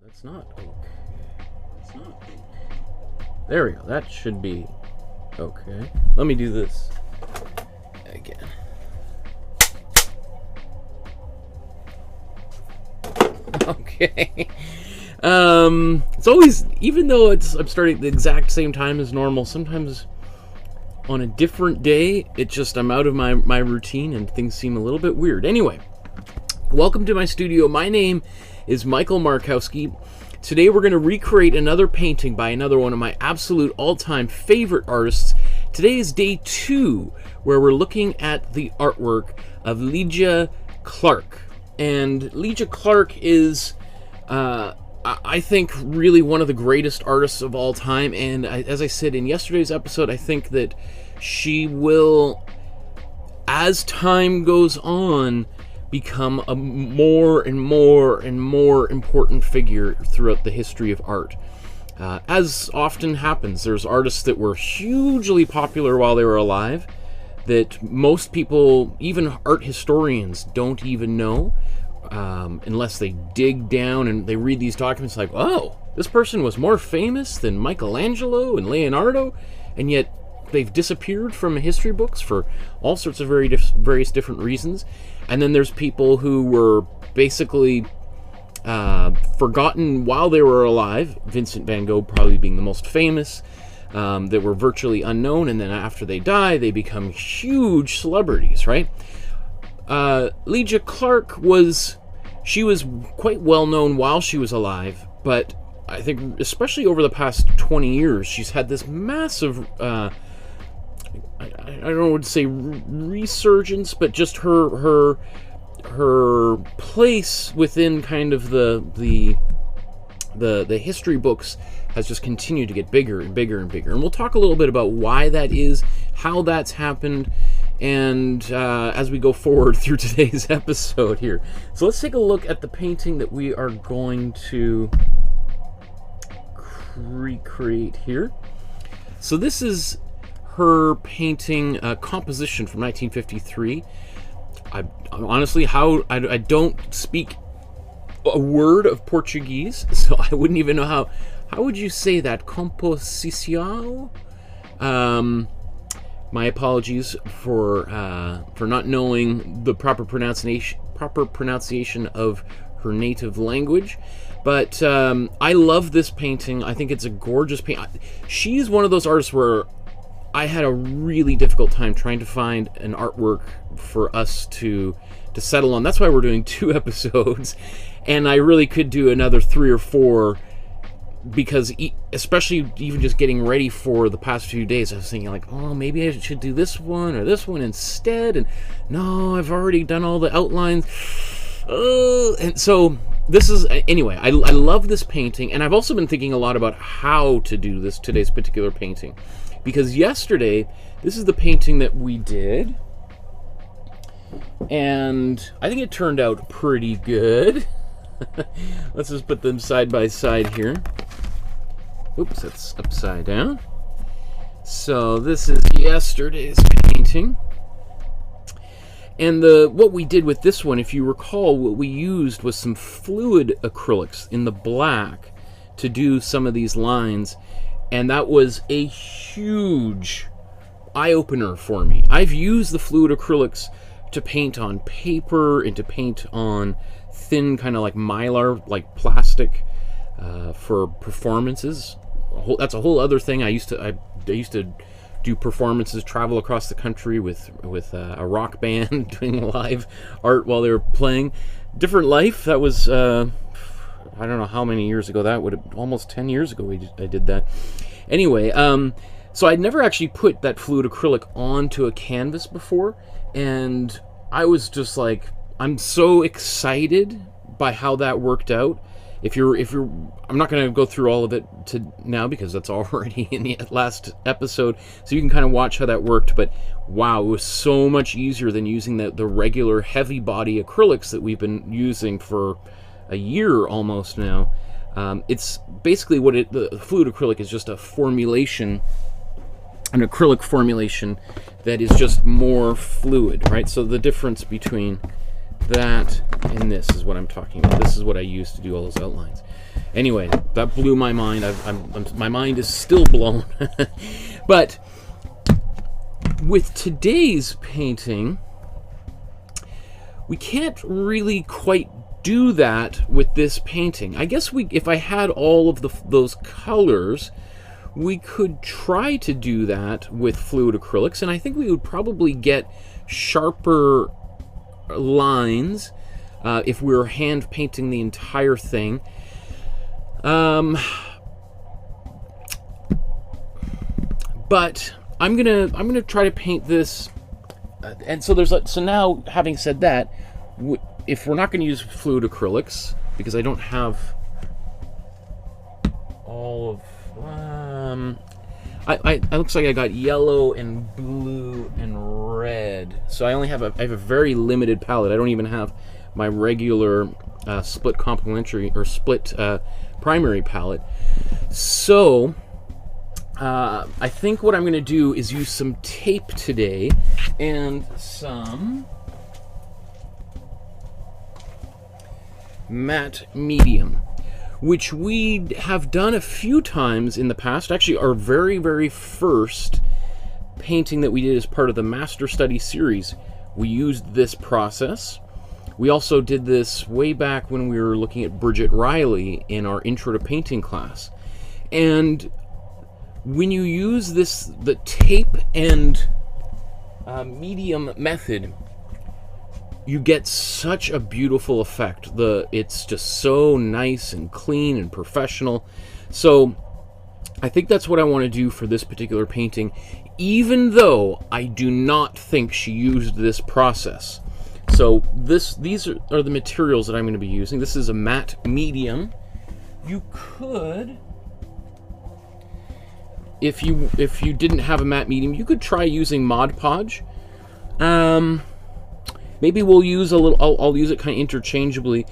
That's not oak. That's not oak. There we go. That should be okay. Let me do this again. Okay. It's always, even though I'm starting at the exact same time as normal, sometimes on a different day, I'm out of my routine and things seem a little bit weird. Anyway, welcome to my studio. My name is Michael Markowsky. Today we're going to recreate another painting by another one of my absolute all-time favorite artists. Today is day 2, where we're looking at the artwork of Lygia Clark. And Lygia Clark is, I think, really one of the greatest artists of all time. And as I said in yesterday's episode, I think that she will, as time goes on, become a more and more and more important figure throughout the history of art. As often happens, there's artists that were hugely popular while they were alive that most people, even art historians, don't even know unless they dig down and they read these documents like, oh, this person was more famous than Michelangelo and Leonardo, and yet they've disappeared from history books for all sorts of various different reasons. And then there's people who were basically forgotten while they were alive, Vincent van Gogh probably being the most famous, that were virtually unknown, and then after they die, they become huge celebrities, right? Lygia Clark was quite well known while she was alive, but I think especially over the past 20 years, she's had this massive, I don't know what to say, resurgence, but just her place within kind of the history books has just continued to get bigger and bigger and bigger. And we'll talk a little bit about why that is, how that's happened, and as we go forward through today's episode here. So let's take a look at the painting that we are going to recreate here. So this is her painting, Composition, from 1953. Honestly, I don't speak a word of Portuguese, so I wouldn't even know how would you say that? Composição? My apologies for not knowing the proper pronunciation of her native language. But I love this painting. I think it's a gorgeous painting. She's one of those artists where I had a really difficult time trying to find an artwork for us to settle on. That's why we're doing 2 episodes, and I really could do another 3 or 4, because especially even just getting ready for the past few days, I was thinking like, oh, maybe I should do this one or this one instead, and no, I've already done all the outlines. And so this is, anyway, I love this painting, and I've also been thinking a lot about how to do today's particular painting. Because yesterday, this is the painting that we did, and I think it turned out pretty good. Let's just put them side by side here. Oops, that's upside down. So this is yesterday's painting. And what we did with this one, if you recall, what we used was some fluid acrylics in the black to do some of these lines. And that was a huge eye-opener for me. I've used the fluid acrylics to paint on paper and to paint on thin kind of like mylar, like plastic, for performances. That's a whole other thing. I used to do performances, travel across the country with a rock band doing live art while they were playing. Different life. That was I don't know how many years ago that would have, almost 10 years ago I did that. Anyway, so I'd never actually put that fluid acrylic onto a canvas before, and I was just like, I'm so excited by how that worked out. I'm not going to go through all of it now because that's already in the last episode, so you can kind of watch how that worked. But wow, it was so much easier than using the regular heavy body acrylics that we've been using for a year almost now. It's basically the fluid acrylic is just a formulation, an acrylic formulation that is just more fluid, right? So the difference between that, and this is what I'm talking about. This is what I use to do all those outlines. Anyway, that blew my mind. My mind is still blown. But with today's painting, we can't really quite do that with this painting. I guess if I had all of those colors, we could try to do that with fluid acrylics, and I think we would probably get sharper lines if we were hand painting the entire thing. But I'm gonna try to paint this, and so now, having said that, if we're not going to use fluid acrylics, because I don't have all of it looks like I got yellow and blue and red, so I have a very limited palette. I don't even have my regular split complementary or split primary palette. So I think what I'm going to do is use some tape today and some matte medium, which we have done a few times in the past. Actually, our very, very first painting that we did as part of the Master Study series, we used this process. We also did this way back when we were looking at Bridget Riley in our Intro to Painting class. And when you use the tape and medium method, you get such a beautiful effect. It's just so nice and clean and professional. So I think that's what I want to do for this particular painting, even though I do not think she used this process. So these are the materials that I'm going to be using. This is a matte medium. You could, if you didn't have a matte medium, you could try using Mod Podge. Maybe we'll use a little. I'll use it kind of interchangeably.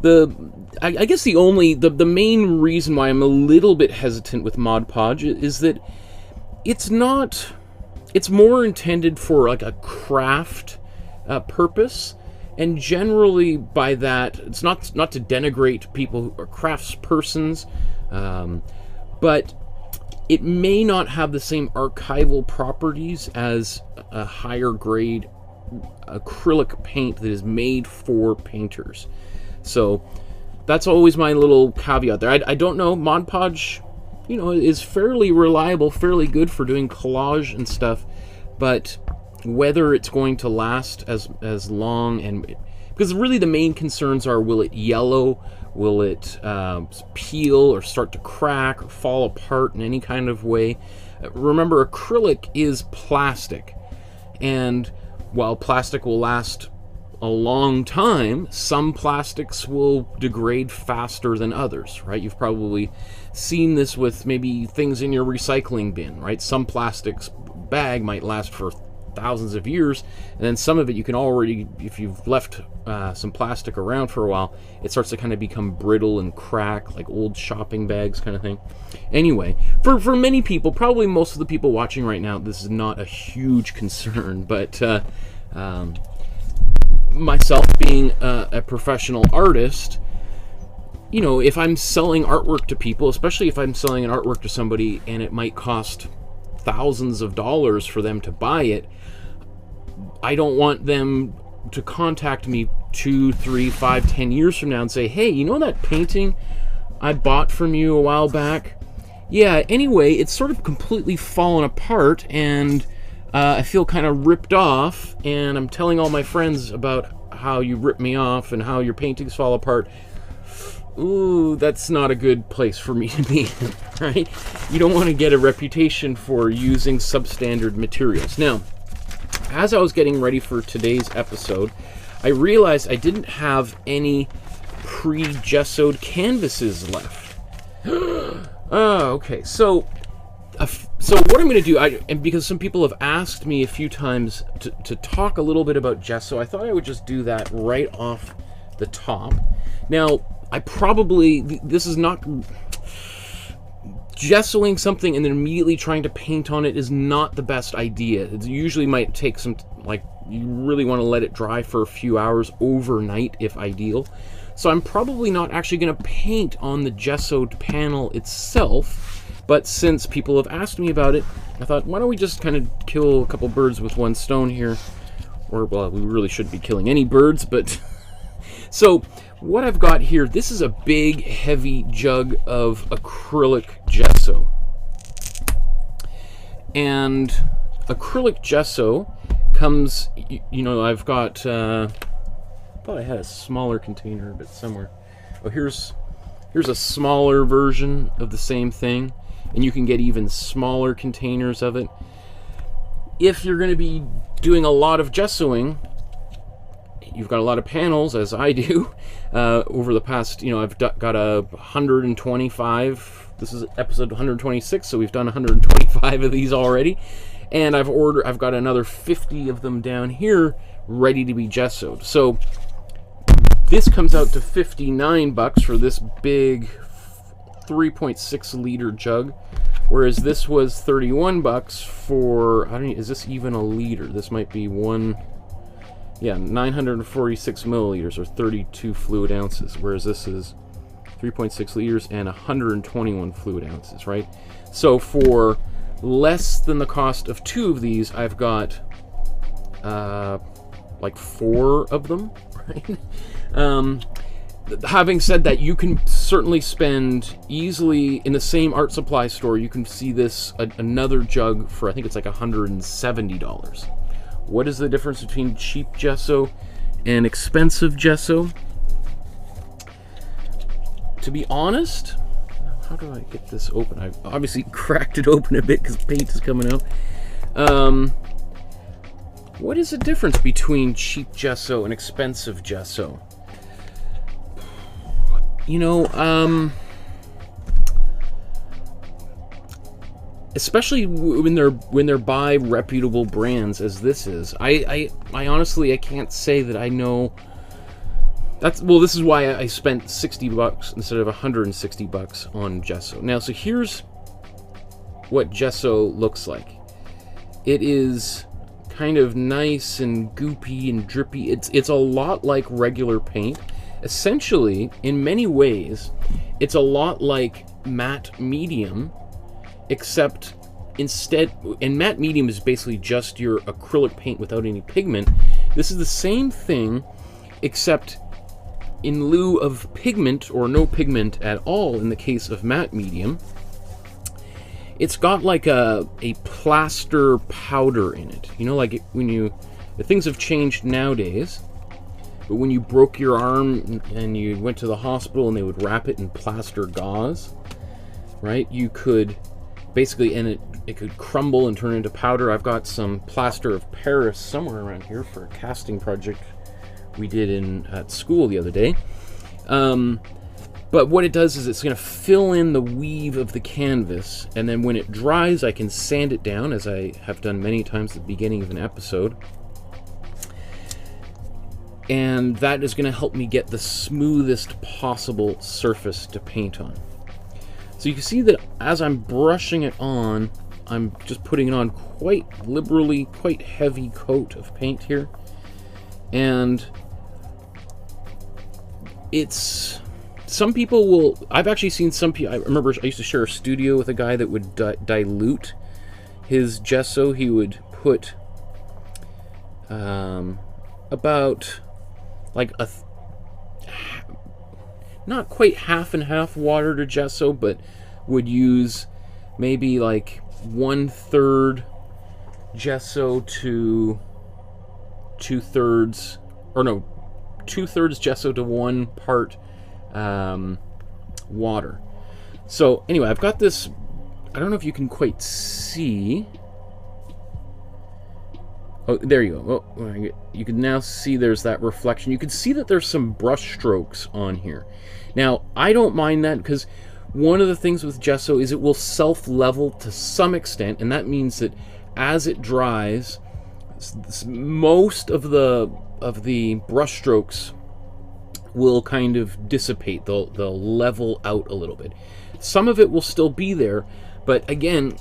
I guess the main reason why I'm a little bit hesitant with Mod Podge is that it's more intended for like a craft purpose, and generally by that, it's not to denigrate people who are craftspersons, but it may not have the same archival properties as a higher grade acrylic paint that is made for painters. So that's always my little caveat there. I don't know. Mod Podge, is fairly reliable, fairly good for doing collage and stuff, but whether it's going to last as long, and because really the main concerns are, will it yellow, will it peel or start to crack or fall apart in any kind of way. Remember, acrylic is plastic, and while plastic will last a long time, some plastics will degrade faster than others, right? You've probably seen this with maybe things in your recycling bin, right? Some plastics bag might last for thousands of years, and then some of it you can already, if you've left some plastic around for a while, it starts to kind of become brittle and crack, like old shopping bags kind of thing. Anyway, for many people, probably most of the people watching right now, this is not a huge concern, but myself being a professional artist, if I'm selling artwork to people, especially if I'm selling an artwork to somebody and it might cost thousands of dollars for them to buy it, I don't want them to contact me 2, 3, 5, 10 years from now and say, hey, that painting I bought from you a while back? Yeah, anyway, it's sort of completely fallen apart, and I feel kind of ripped off, and I'm telling all my friends about how you ripped me off and how your paintings fall apart. Ooh, that's not a good place for me to be, right? You don't want to get a reputation for using substandard materials. Now, as I was getting ready for today's episode, I realized I didn't have any pre-gessoed canvases left. Oh, okay. So what I'm going to do, and because some people have asked me a few times to talk a little bit about gesso, I thought I would just do that right off the top. Now, this is not, gessoing something and then immediately trying to paint on it is not the best idea. It usually might take some, like, you really want to let it dry for a few hours overnight if ideal. So I'm probably not actually going to paint on the gessoed panel itself, but since people have asked me about it, I thought, why don't we just kind of kill a couple birds with one stone here? Or, well, we really shouldn't be killing any birds, but... So, what I've got here, this is a big, heavy jug of acrylic gesso. And acrylic gesso comes, you know, I've got, I thought I had a smaller container, but somewhere. Oh, here's a smaller version of the same thing, and you can get even smaller containers of it. If you're going to be doing a lot of gessoing, you've got a lot of panels, as I do, over the past, you know, I've got a 125, this is episode 126, so we've done 125 of these already, and I've got another 50 of them down here ready to be gessoed. So this comes out to $59 for this big 3.6 liter jug, whereas this was $31 for, I don't know, is this even a liter? This might be one, yeah, 946 milliliters or 32 fluid ounces, whereas this is 3.6 liters and 121 fluid ounces, right? So for less than the cost of 2 of these, I've got like 4 of them, right? Having said that, you can certainly spend easily in the same art supply store. You can see this another jug for, I think it's like $170. What is the difference between cheap gesso and expensive gesso? To be honest, how do I get this open? I've obviously cracked it open a bit because paint is coming out. What is the difference between cheap gesso and expensive gesso? You know, especially when they're by reputable brands as this is, I honestly, I can't say that I know. Well, this is why I spent $60 instead of $160 on gesso. Now, so here's what gesso looks like. It is kind of nice and goopy and drippy. It's a lot like regular paint. Essentially, in many ways, it's a lot like matte medium, except instead, and matte medium is basically just your acrylic paint without any pigment. This is the same thing, except in lieu of pigment, or no pigment at all in the case of matte medium, it's got like a plaster powder in it. You know, like when things have changed nowadays, but when you broke your arm and you went to the hospital and they would wrap it in plaster gauze, right? You could basically, and it could crumble and turn into powder. I've got some plaster of Paris somewhere around here for a casting project we did at school the other day. But what it does is it's going to fill in the weave of the canvas, and then when it dries, I can sand it down, as I have done many times at the beginning of an episode. And that is going to help me get the smoothest possible surface to paint on. So you can see that as I'm brushing it on, I'm just putting it on quite liberally, quite heavy coat of paint here. And it's, some people will, I've actually seen some people, I remember I used to share a studio with a guy that would dilute his gesso. He would put about like not quite half and half water to gesso, but would use maybe like 1/3 gesso to 2/3, or no, 2/3 gesso to 1 part water. So anyway, I've got this, I don't know if you can quite see. Oh, there you go. Oh, you can now see there's that reflection. You can see that there's some brush strokes on here. Now, I don't mind that, because one of the things with gesso is it will self-level to some extent, and that means that as it dries, most of the brush strokes will kind of dissipate. They'll level out a little bit. Some of it will still be there, but again,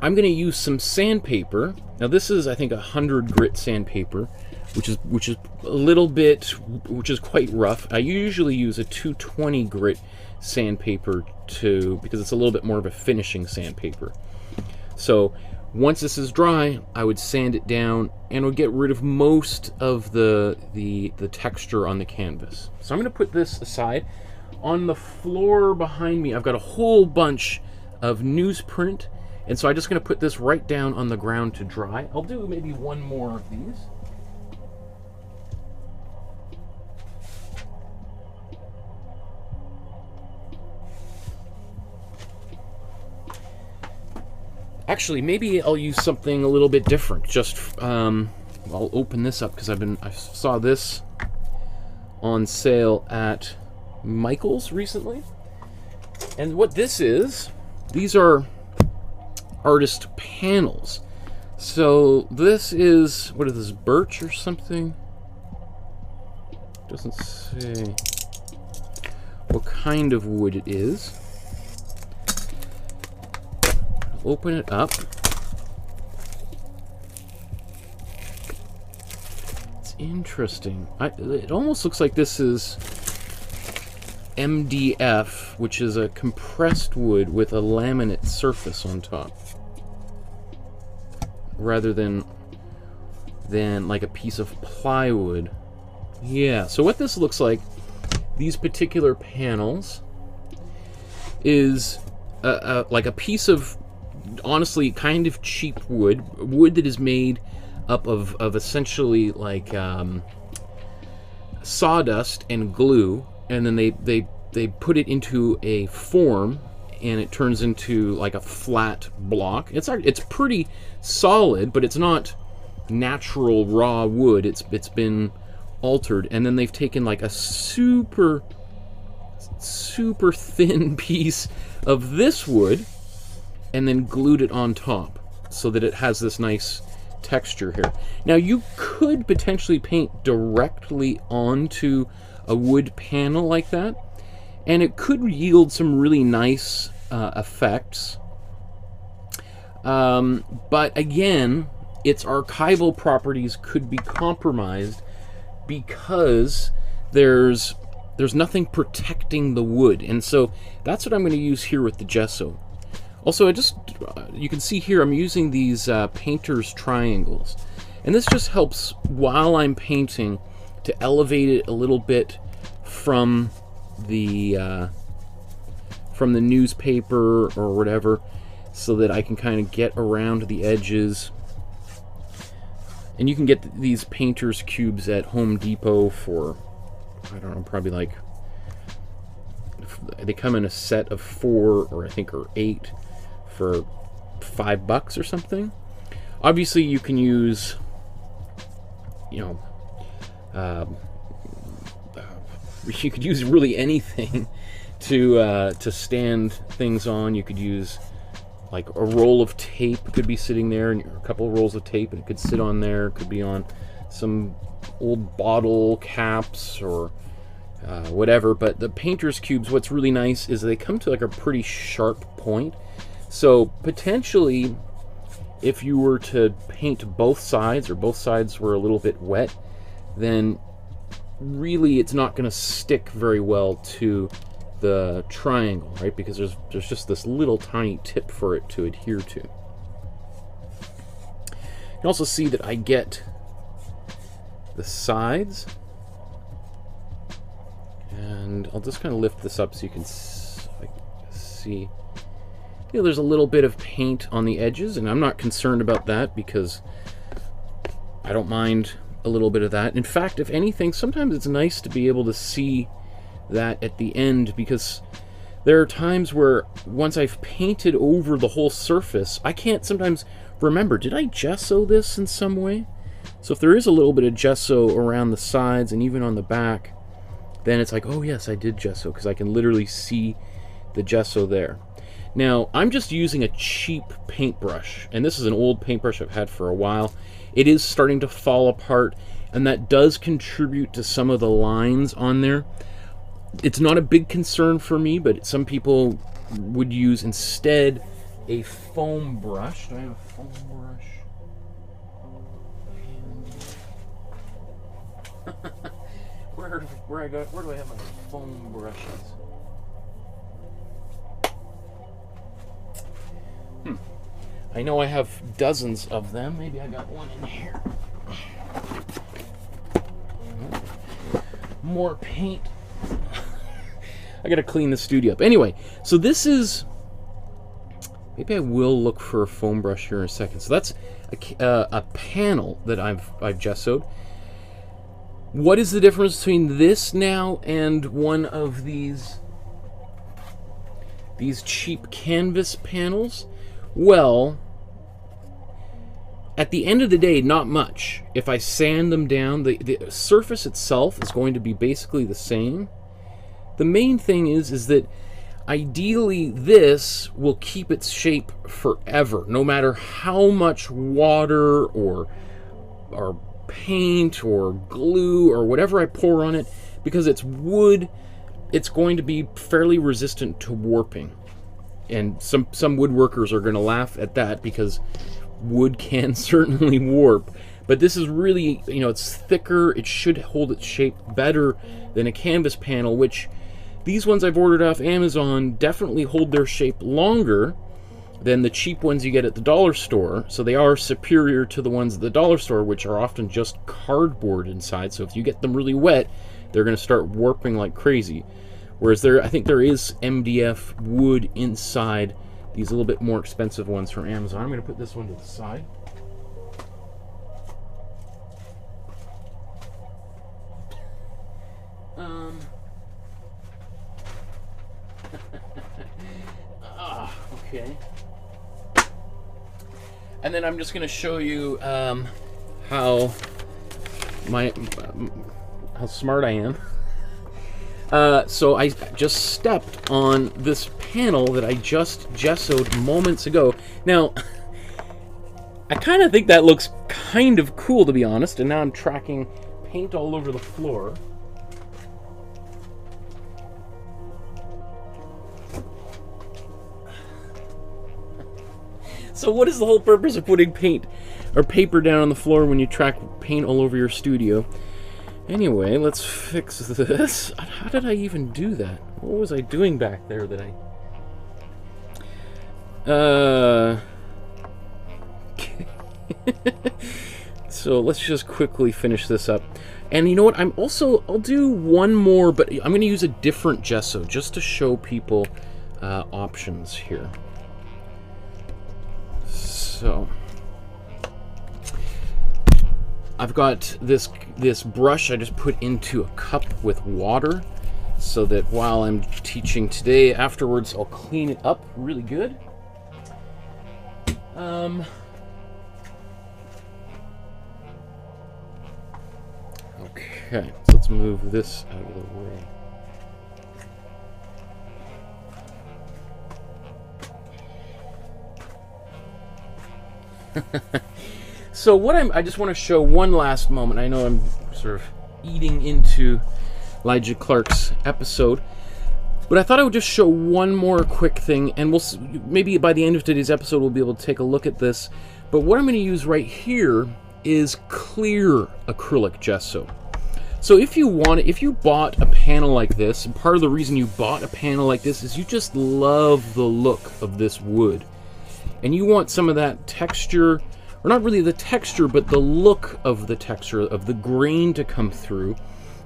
I'm going to use some sandpaper. Now this is, I think, 100 grit sandpaper, which is a little bit, which is quite rough. I usually use a 220 grit sandpaper because it's a little bit more of a finishing sandpaper. So once this is dry, I would sand it down and would get rid of most of the texture on the canvas. So I'm going to put this aside. On the floor behind me, I've got a whole bunch of newsprint, and so I'm just going to put this right down on the ground to dry. I'll do maybe one more of these. Actually, maybe I'll use something a little bit different. Just, I'll open this up because I saw this on sale at Michael's recently. And what this is, these are artist panels. So this is, what is this, birch or something? Doesn't say what kind of wood it is. Open it up. It's interesting. It almost looks like this is MDF, which is a compressed wood with a laminate surface on top, rather than like a piece of plywood. Yeah, so what this looks like, these particular panels, is like a piece of, honestly, kind of cheap wood that is made up of essentially like sawdust and glue, and then they put it into a form, and it turns into like a flat block. It's pretty solid, but it's not natural raw wood. It's been altered, and then they've taken like a super thin piece of this wood and then glued it on top so that it has this nice texture here. Now you could potentially paint directly onto a wood panel like that, and it could yield some really nice effects. But again, its archival properties could be compromised because there's nothing protecting the wood, and so that's what I'm going to use here with the gesso. Also, you can see here I'm using these painter's triangles, and this just helps while I'm painting to elevate it a little bit from the newspaper or whatever, so that I can kind of get around the edges. And you can get these painter's cubes at Home Depot for, I don't know, probably like, they come in a set of 4 or I think or 8 for $5 or something. Obviously you can use, you could use really anything to stand things on. You could use like a roll of tape could be sitting there, and a couple of rolls of tape, and it could sit on there. It could be on some old bottle caps or whatever. But the painter's cubes, what's really nice is they come to like a pretty sharp point. So potentially, if you were to paint both sides, or both sides were a little bit wet, then really it's not going to stick very well to the triangle, right? Because there's just this little tiny tip for it to adhere to. You can also see that I get the sides, and I'll just kind of lift this up so you can see. You know, there's a little bit of paint on the edges, and I'm not concerned about that because I don't mind a little bit of that. In fact, if anything, sometimes it's nice to be able to see that at the end, because there are times where once I've painted over the whole surface, I can't sometimes remember, did I gesso this in some way? So if there is a little bit of gesso around the sides and even on the back, then it's like, oh yes, I did gesso, because I can literally see the gesso there. Now, I'm just using a cheap paintbrush, and this is an old paintbrush I've had for a while. It is starting to fall apart, and that does contribute to some of the lines on there. It's not a big concern for me, but some people would use, instead a foam brush. Do I have a foam brush? Where do I have my foam brushes? I know I have dozens of them. Maybe I got one in here. More paint. I gotta clean the studio up. Anyway, so this is... Maybe I will look for a foam brush here in a second. So that's a panel that I've gessoed. What is the difference between this now and one of these cheap canvas panels? Well, at the end of the day, not much. If I sand them down, the surface itself is going to be basically the same. The main thing is that ideally this will keep its shape forever, no matter how much water or paint or glue or whatever I pour on it, because it's wood, it's going to be fairly resistant to warping. And some woodworkers are going to laugh at that because wood can certainly warp. But this is really, you know, it's thicker. It should hold its shape better than a canvas panel, which these ones I've ordered off Amazon definitely hold their shape longer than the cheap ones you get at the dollar store. So they are superior to the ones at the dollar store, which are often just cardboard inside. So if you get them really wet, they're going to start warping like crazy. Whereas I think there is MDF wood inside these a little bit more expensive ones from Amazon. I'm going to put this one to the side. Okay. And then I'm just going to show you how smart I am. So I just stepped on this panel that I just gessoed moments ago. Now, I kind of think that looks kind of cool, to be honest, and now I'm tracking paint all over the floor. So what is the whole purpose of putting paint or paper down on the floor when you track paint all over your studio? Anyway, let's fix this. How did I even do that? What was I doing back there that So let's just quickly finish this up. And you know what? I'll do one more, but I'm going to use a different gesso just to show people options here. So I've got this brush I just put into a cup with water so that while I'm teaching today, afterwards I'll clean it up really good. Okay, so let's move this out of the way. So what I just want to show one last moment. I know I'm sort of eating into Lygia Clark's episode, but I thought I would just show one more quick thing, and maybe by the end of today's episode we'll be able to take a look at this. But what I'm going to use right here is clear acrylic gesso. So if you bought a panel like this, and part of the reason you bought a panel like this is you just love the look of this wood, and you want some of that texture, or not really the texture, but the look of the texture, of the grain to come through.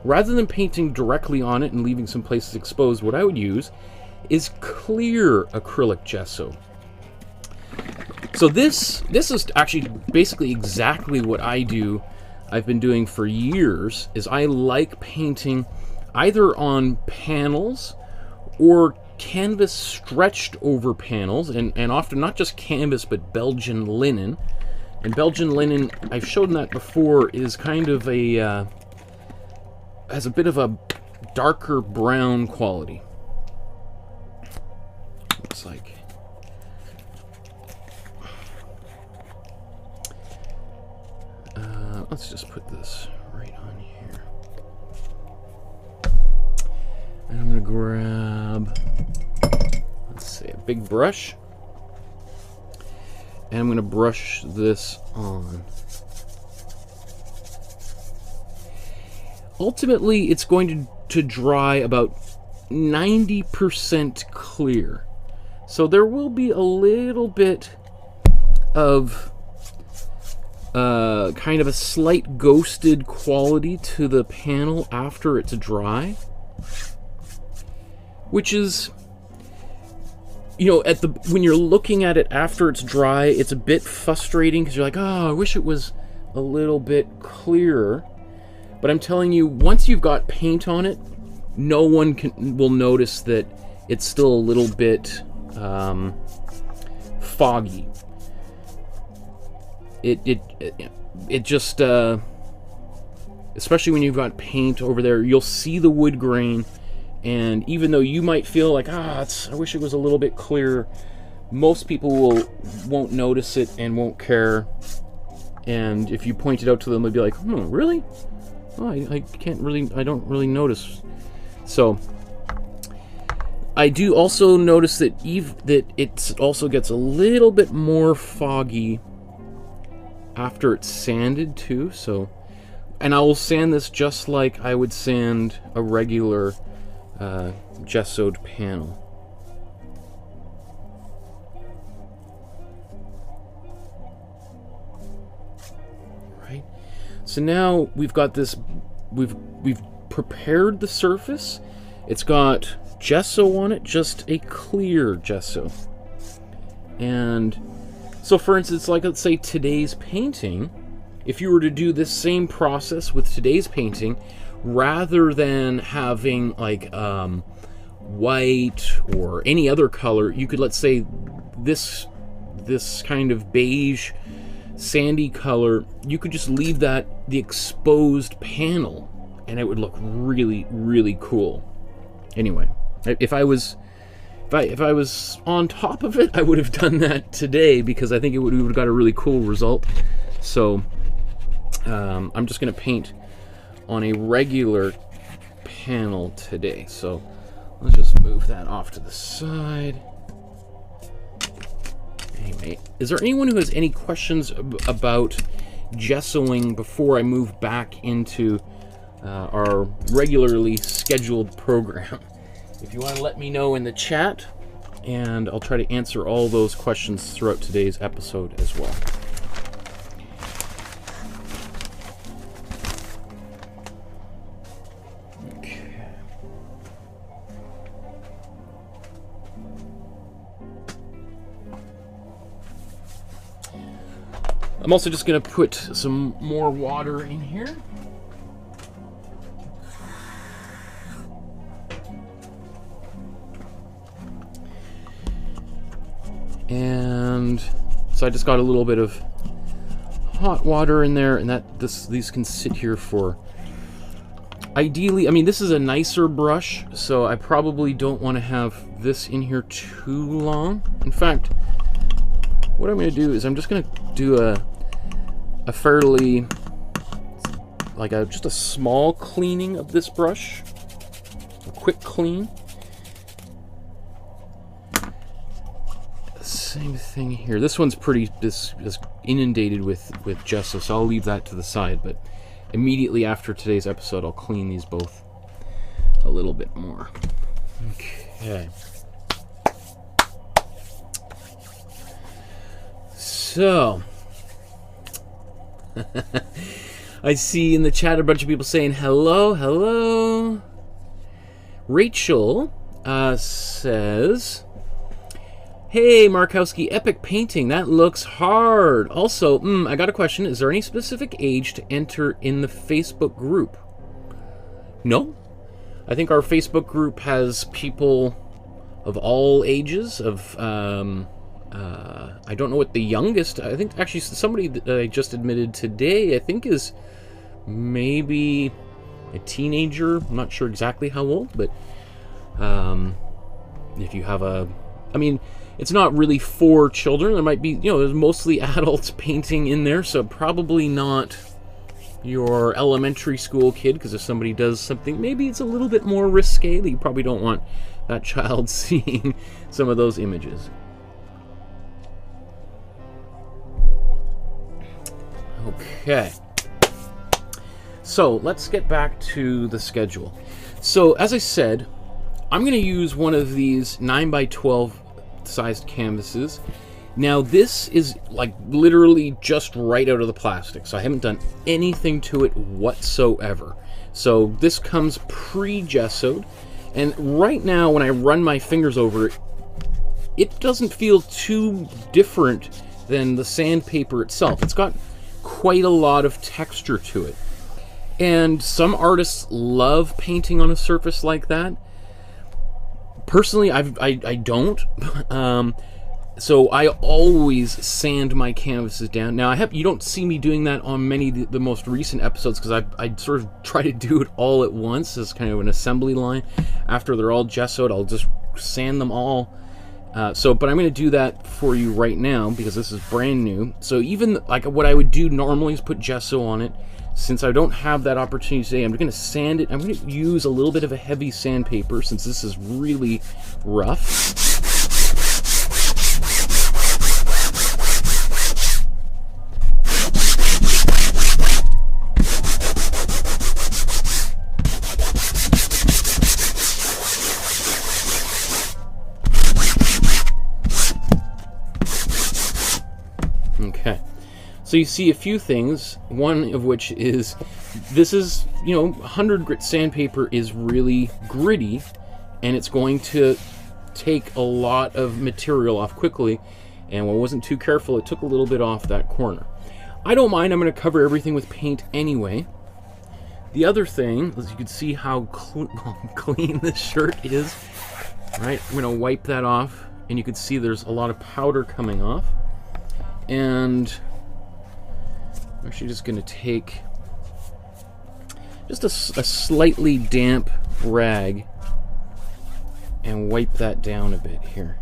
Rather than painting directly on it and leaving some places exposed, what I would use is clear acrylic gesso. So this is actually basically exactly what I do. I've been doing for years, is I like painting either on panels or canvas stretched over panels, and often not just canvas but Belgian linen. And Belgian linen, I've shown that before, is kind of has a bit of a darker brown quality. Looks like. Let's just put this right on here. And I'm going to grab, let's say, a big brush. And I'm going to brush this on. Ultimately, it's going to dry about 90% clear. So there will be a little bit of kind of a slight ghosted quality to the panel after it's dry, which is, you know, when you're looking at it after it's dry, it's a bit frustrating because you're like, oh, I wish it was a little bit clearer. But I'm telling you, once you've got paint on it, no one will notice that it's still a little bit foggy. It just, especially when you've got paint over there, you'll see the wood grain, and even though you might feel like, I wish it was a little bit clearer, most people won't notice it and won't care. And if you point it out to them, they'll be like, really? Oh, I don't really notice. So I do also notice that it also gets a little bit more foggy after it's sanded too. So, and I will sand this just like I would sand a regular gessoed panel. Right. So now we've got this. We've prepared the surface. It's got gesso on it, just a clear gesso. And so, for instance, like let's say today's painting, if you were to do this same process with today's painting, rather than having like white or any other color, you could, let's say, this kind of beige, sandy color, you could just leave that the exposed panel, and it would look really, really cool. Anyway, if I was on top of it, I would have done that today because I think we would have got a really cool result. So I'm just going to paint on a regular panel today. So let's just move that off to the side. Anyway, is there anyone who has any questions about gessoing before I move back into our regularly scheduled program? If you want to let me know in the chat, and I'll try to answer all those questions throughout today's episode as well. Okay. I'm also just going to put some more water in here. And so I just got a little bit of hot water in there, and these can sit here for, ideally, I mean, this is a nicer brush, so I probably don't want to have this in here too long. In fact, what I'm going to do is I'm just going to do a fairly, like just a small cleaning of this brush, a quick clean. Same thing here. This one's pretty just inundated with gesso, so I'll leave that to the side. But immediately after today's episode, I'll clean these both a little bit more. Okay. So I see in the chat a bunch of people saying hello, hello. Rachel says, hey, Markowsky, epic painting. That looks hard. Also, I got a question. Is there any specific age to enter in the Facebook group? No. I think our Facebook group has people of all ages. I don't know what the youngest. I think actually somebody that I just admitted today, I think, is maybe a teenager. I'm not sure exactly how old, but if you have I mean, it's not really for children. There might be, there's mostly adults painting in there, so probably not your elementary school kid, because if somebody does something, maybe it's a little bit more risque, that you probably don't want that child seeing some of those images. Okay. So let's get back to the schedule. So as I said, I'm going to use one of these 9x12 sized canvases. Now this is like literally just right out of the plastic, so I haven't done anything to it whatsoever. So this comes pre-gessoed, and right now when I run my fingers over it, it doesn't feel too different than the sandpaper itself. It's got quite a lot of texture to it. And some artists love painting on a surface like that. Personally, I don't. So I always sand my canvases down. Now, you don't see me doing that on many of the most recent episodes because I sort of try to do it all at once as kind of an assembly line. After they're all gessoed, I'll just sand them all. But I'm going to do that for you right now because this is brand new. So even like what I would do normally is put gesso on it. Since I don't have that opportunity today, I'm going to sand it. I'm going to use a little bit of a heavy sandpaper since this is really rough. Okay. So you see a few things, one of which is, this is, 100 grit sandpaper is really gritty, and it's going to take a lot of material off quickly, and when I wasn't too careful, it took a little bit off that corner. I don't mind, I'm going to cover everything with paint anyway. The other thing, as you can see how clean this shirt is, right? I'm going to wipe that off, and you can see there's a lot of powder coming off, and I'm actually just going to take just a slightly damp rag and wipe that down a bit here.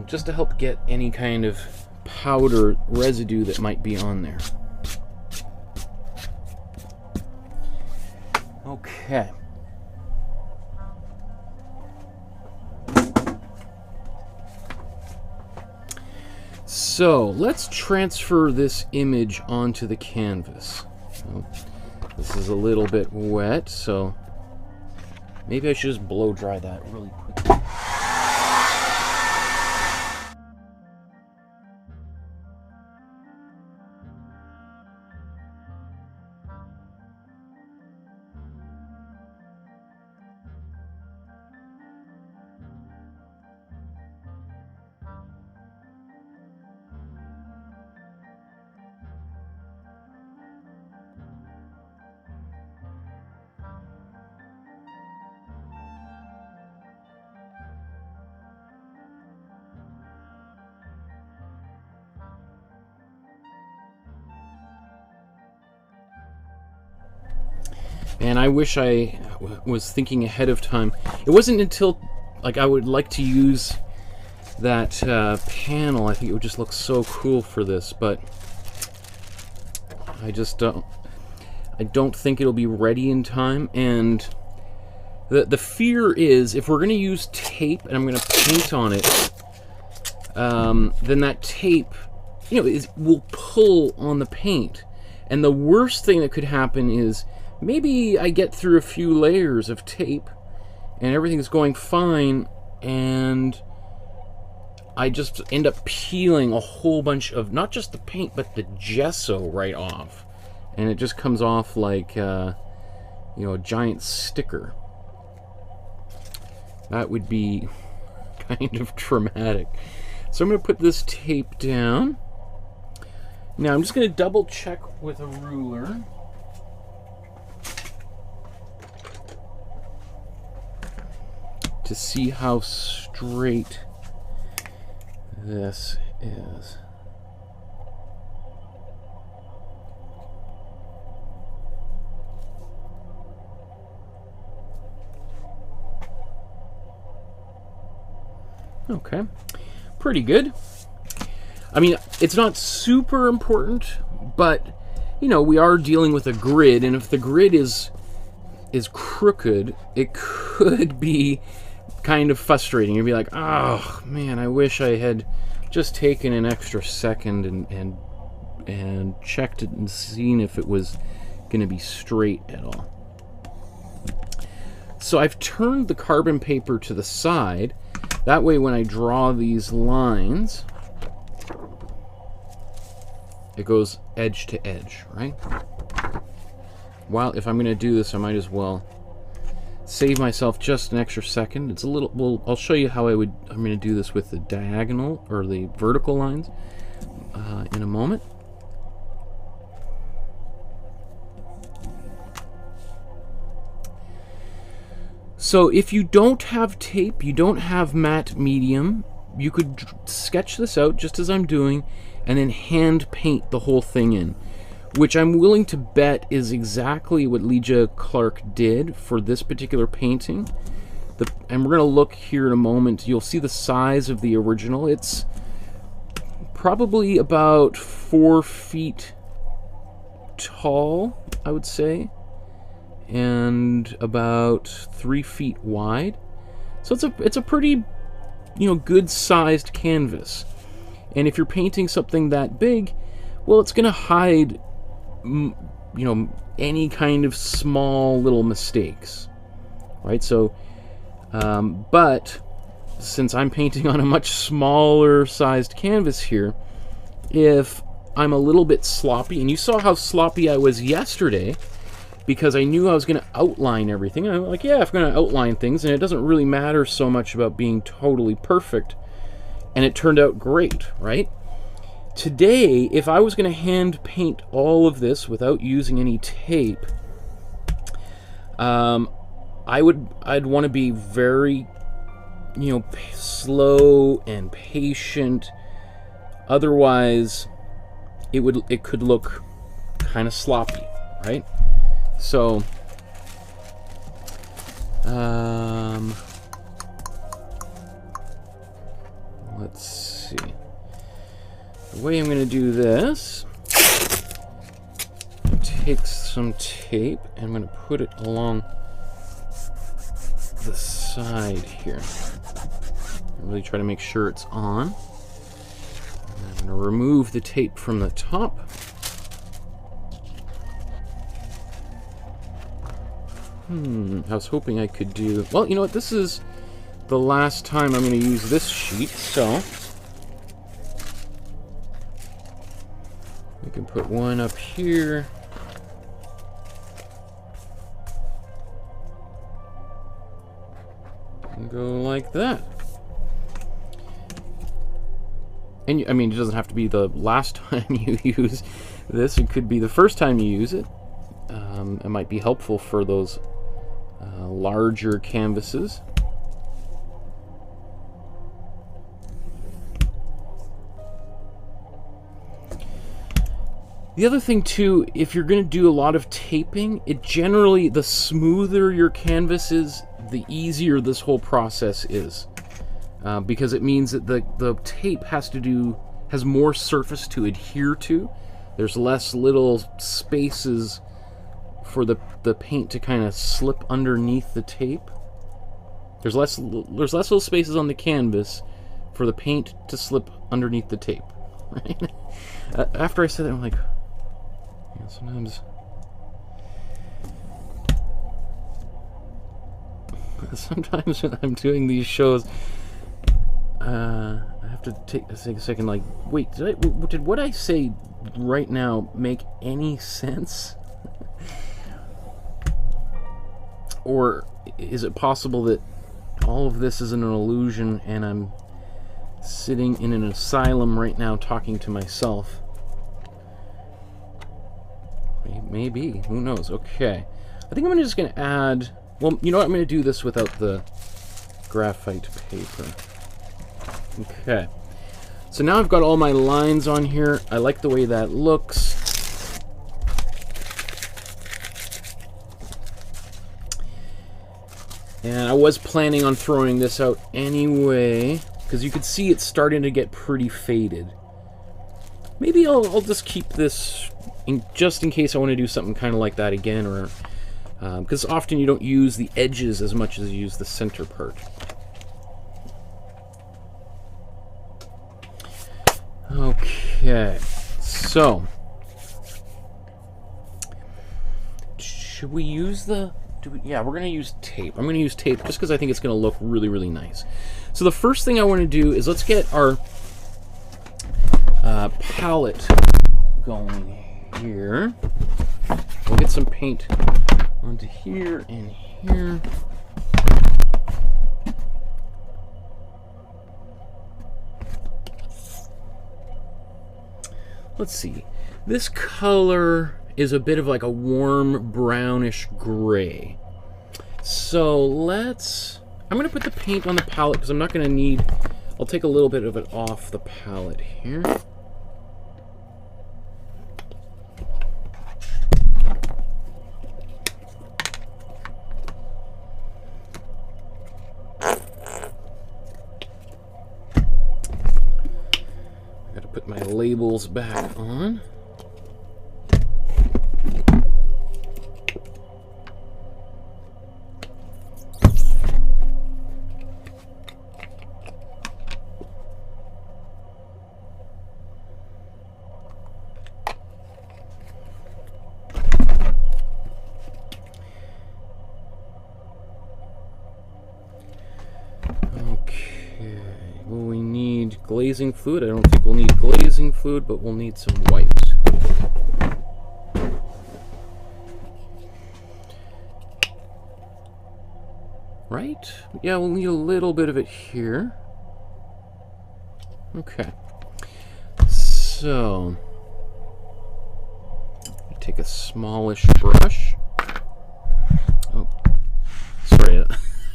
Just to help get any kind of powder residue that might be on there. Okay. So let's transfer this image onto the canvas. So, this is a little bit wet, so maybe I should just blow dry that really quickly. And I wish I was thinking ahead of time. It wasn't until, like, I would like to use that panel. I think it would just look so cool for this, but I just don't. I don't think it'll be ready in time. And the fear is, if we're going to use tape and I'm going to paint on it, then that tape, will pull on the paint. And the worst thing that could happen is, maybe I get through a few layers of tape and everything's going fine, and I just end up peeling a whole bunch of, not just the paint, but the gesso right off. And it just comes off like, a giant sticker. That would be kind of traumatic. So I'm going to put this tape down. Now I'm just going to double check with a ruler. To see how straight this is. Okay, pretty good. I mean, it's not super important, but we are dealing with a grid, and if the grid is crooked, it could be kind of frustrating. You'd be like, oh man, I wish I had just taken an extra second and checked it and seen if it was going to be straight at all. So I've turned the carbon paper to the side. That way when I draw these lines, it goes edge to edge, right? Well, if I'm going to do this, I might as well save myself just an extra second. It's a little, well, I'll show you how I'm going to do this with the diagonal or the vertical lines in a moment. So if you don't have tape, you don't have matte medium, you could sketch this out just as I'm doing and then hand paint the whole thing in, which I'm willing to bet is exactly what Lygia Clark did for this particular painting. And we're going to look here in a moment. You'll see the size of the original. It's probably about 4 feet tall, I would say, and about 3 feet wide. So it's a pretty, you know, good sized canvas. And if you're painting something that big, well, it's going to hide, you know, any kind of small little mistakes, right? So, but since I'm painting on a much smaller sized canvas here, if I'm a little bit sloppy, and you saw how sloppy I was yesterday, because I knew I was going to outline everything. And I'm like, yeah, I'm going to outline things, and it doesn't really matter so much about being totally perfect. And it turned out great, right? Today, if I was going to hand paint all of this without using any tape, I'd want to be very, you know, slow and patient. Otherwise, it could look kind of sloppy, right? So, let's see. The way I'm going to do this, take some tape and I'm going to put it along the side here. Really try to make sure it's on. And I'm going to remove the tape from the top. I was hoping I could do... Well, you know what? This is the last time I'm going to use this sheet, so... we can put one up here. And go like that. And, I mean, it doesn't have to be the last time you use this. It could be the first time you use it. It might be helpful for those larger canvases. The other thing too, if you're going to do a lot of taping, it generally, the smoother your canvas is, the easier this whole process is. Because it means that the tape has more surface to adhere to. There's less little spaces for the paint to kind of slip underneath the tape. There's less little spaces on the canvas for the paint to slip underneath the tape. Right? After I said that, I'm like, yeah, sometimes when I'm doing these shows, I have to take a second, like, wait, did what I say right now make any sense? Or is it possible that all of this is an illusion and I'm sitting in an asylum right now talking to myself? Maybe. Who knows? Okay. I think I'm just going to add... Well, you know what? I'm going to do this without the graphite paper. Okay. So now I've got all my lines on here. I like the way that looks. And I was planning on throwing this out anyway, because you could see it's starting to get pretty faded. Maybe I'll just keep this just in case I want to do something kind of like that again, or because often you don't use the edges as much as you use the center part. Okay, so should we use the... yeah, we're going to use tape. I'm going to use tape just because I think it's going to look really, really nice. So the first thing I want to do is let's get our palette going here. We'll get some paint onto here and here. Let's see. This color is a bit of like a warm brownish gray. So I'm going to put the paint on the palette because I'm not going to need... I'll take a little bit of it off the palette here. Put my labels back on. Glazing fluid. I don't think we'll need glazing fluid, but we'll need some white. Right? Yeah, we'll need a little bit of it here. Okay. So, take a smallish brush. Oh, sorry.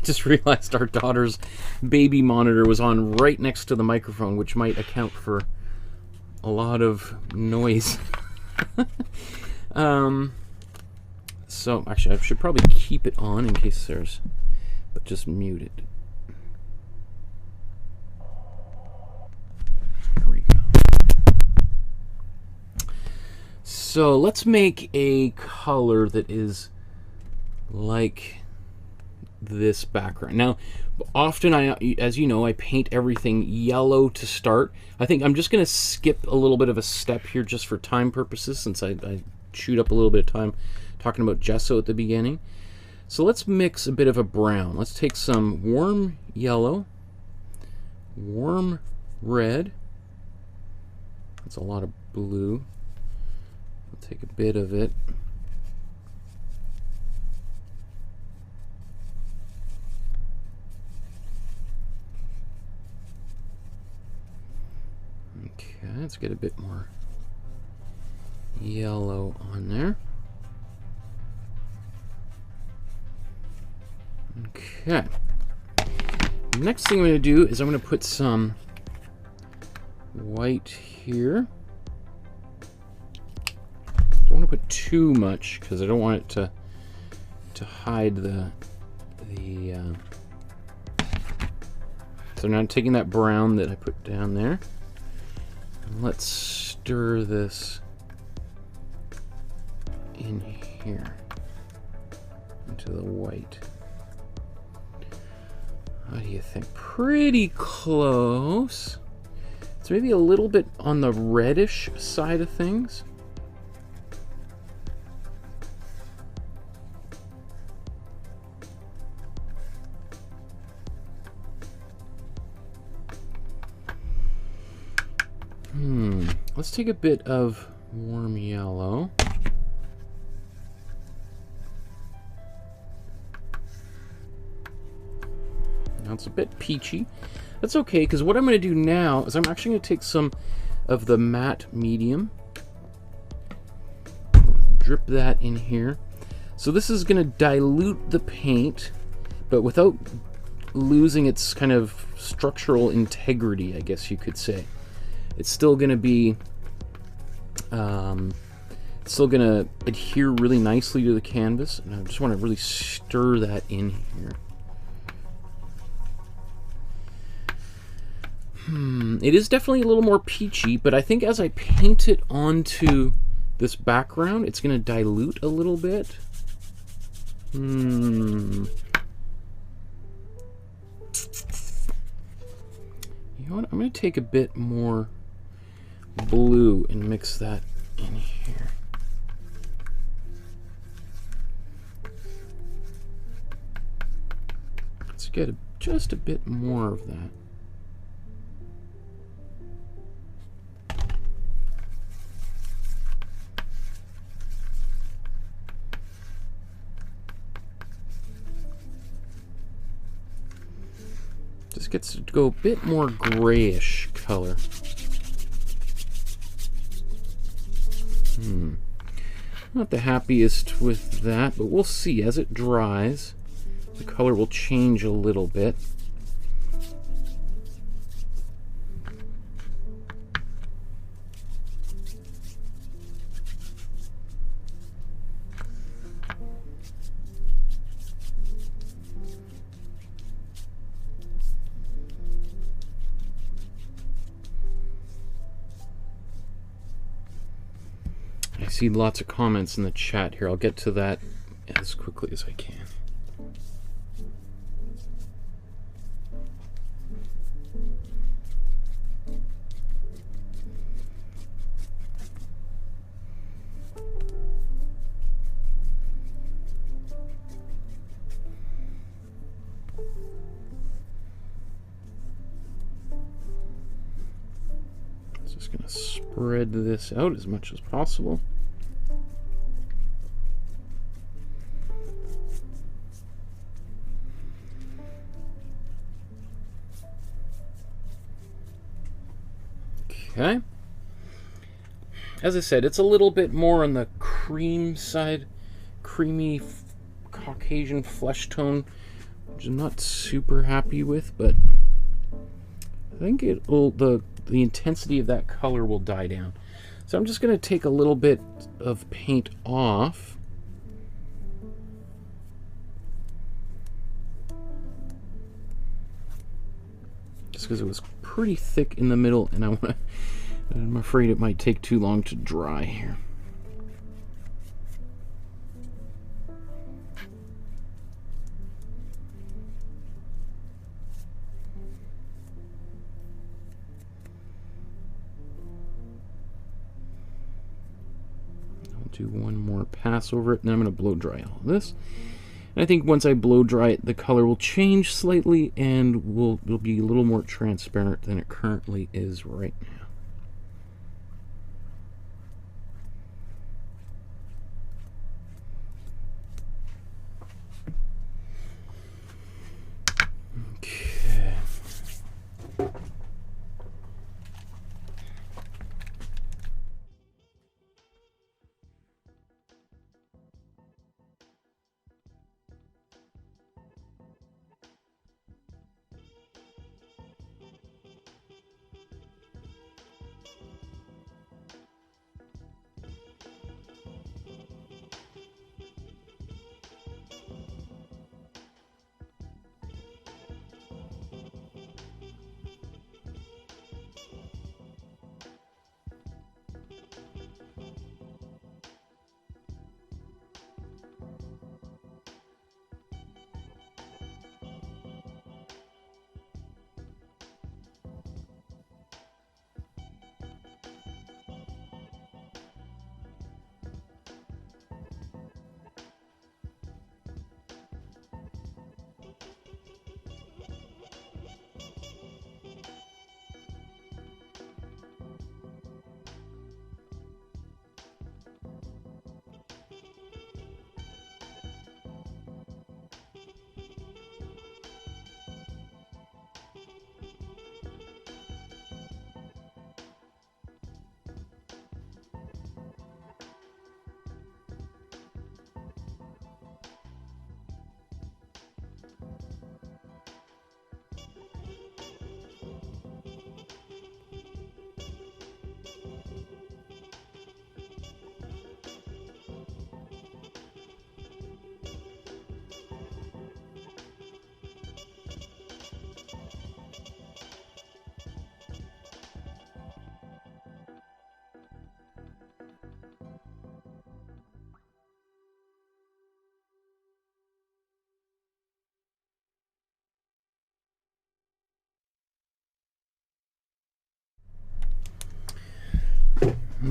Just realized our daughter's baby monitor was on right next to the microphone, which might account for a lot of noise. So actually I should probably keep it on in case there's, but just mute it. There we go. So let's make a color that is like this background. Now, often as you know, I paint everything yellow to start. I think I'm just going to skip a little bit of a step here just for time purposes, since I chewed up a little bit of time talking about gesso at the beginning. So let's mix a bit of a brown. Let's take some warm yellow, warm red. That's a lot of blue. I'll take a bit of it. Okay, let's get a bit more yellow on there. Okay. Next thing I'm going to do is I'm going to put some white here. Don't want to put too much because I don't want it to hide the so now I'm taking that brown that I put down there. Let's stir this in here into the white. How do you think? Pretty close. It's maybe a little bit on the reddish side of things. Let's take a bit of warm yellow. Now it's a bit peachy. That's okay, because what I'm going to do now is I'm actually going to take some of the matte medium, drip that in here. So this is going to dilute the paint, but without losing its kind of structural integrity, I guess you could say. It's still going to be, it's still going to adhere really nicely to the canvas, and I just want to really stir that in here. It is definitely a little more peachy, but I think as I paint it onto this background, it's going to dilute a little bit. You know what? I'm going to take a bit more blue and mix that in here. Let's get just a bit more of that. This gets to go a bit more grayish color. Not the happiest with that, but we'll see. As it dries, the color will change a little bit. I see lots of comments in the chat here. I'll get to that as quickly as I can. Just going to spread this out as much as possible. Okay. As I said, it's a little bit more on the cream side, creamy Caucasian flesh tone, which I'm not super happy with, but I think it will, the intensity of that color will die down. So I'm just going to take a little bit of paint off. Just because it was pretty thick in the middle, and I'm afraid it might take too long to dry here. I'll do one more pass over it, and I'm going to blow dry all of this. And I think once I blow dry it, the color will change slightly and will be a little more transparent than it currently is right now.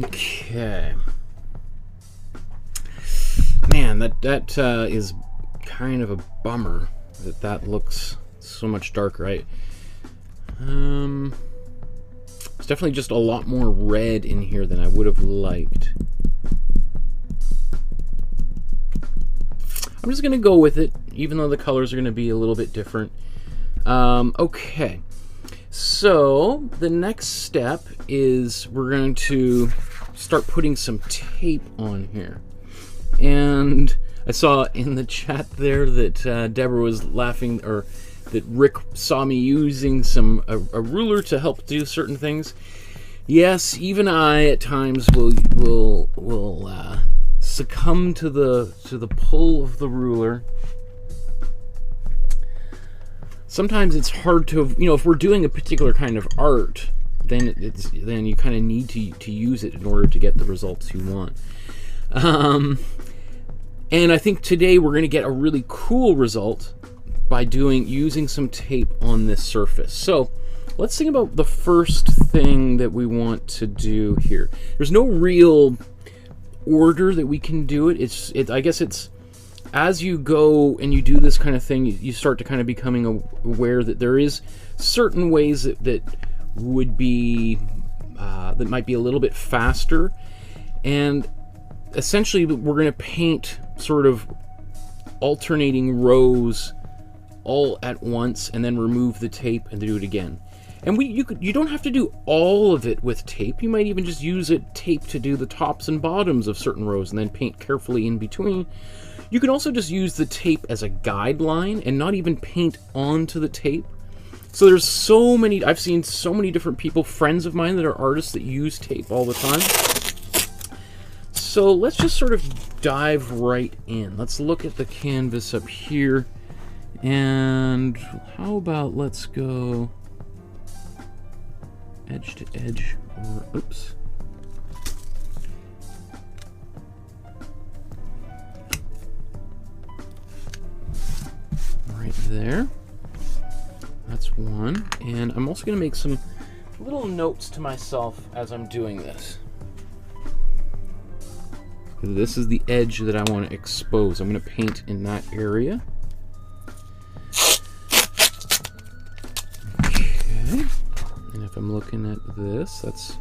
Okay. Man, that is kind of a bummer that looks so much darker. It's definitely just a lot more red in here than I would have liked. I'm just gonna go with it, even though the colors are gonna be a little bit different. Okay, so the next step is we're going to start putting some tape on here. And I saw in the chat there that Deborah was laughing, or that Rick saw me using a ruler to help do certain things. Yes, even I at times will succumb to the pull of the ruler. Sometimes it's hard to, if we're doing a particular kind of art, then you kind of need to use it in order to get the results you want. And I think today we're going to get a really cool result by using some tape on this surface. So let's think about the first thing that we want to do here. There's no real order that we can do it. I guess it's as you go and you do this kind of thing, you start to kind of becoming aware that there is certain ways that would be that might be a little bit faster, and essentially we're going to paint sort of alternating rows all at once and then remove the tape and do it again. And you don't have to do all of it with tape. You might even just use tape to do the tops and bottoms of certain rows and then paint carefully in between. You can also just use the tape as a guideline and not even paint onto the tape. So there's so many, I've seen so many different people, friends of mine that are artists, that use tape all the time. So let's just sort of dive right in. Let's look at the canvas up here. And how about let's go edge to edge, or oops. Right there. That's one. And I'm also going to make some little notes to myself as I'm doing this. This is the edge that I want to expose. I'm going to paint in that area. Okay. And if I'm looking at this, that's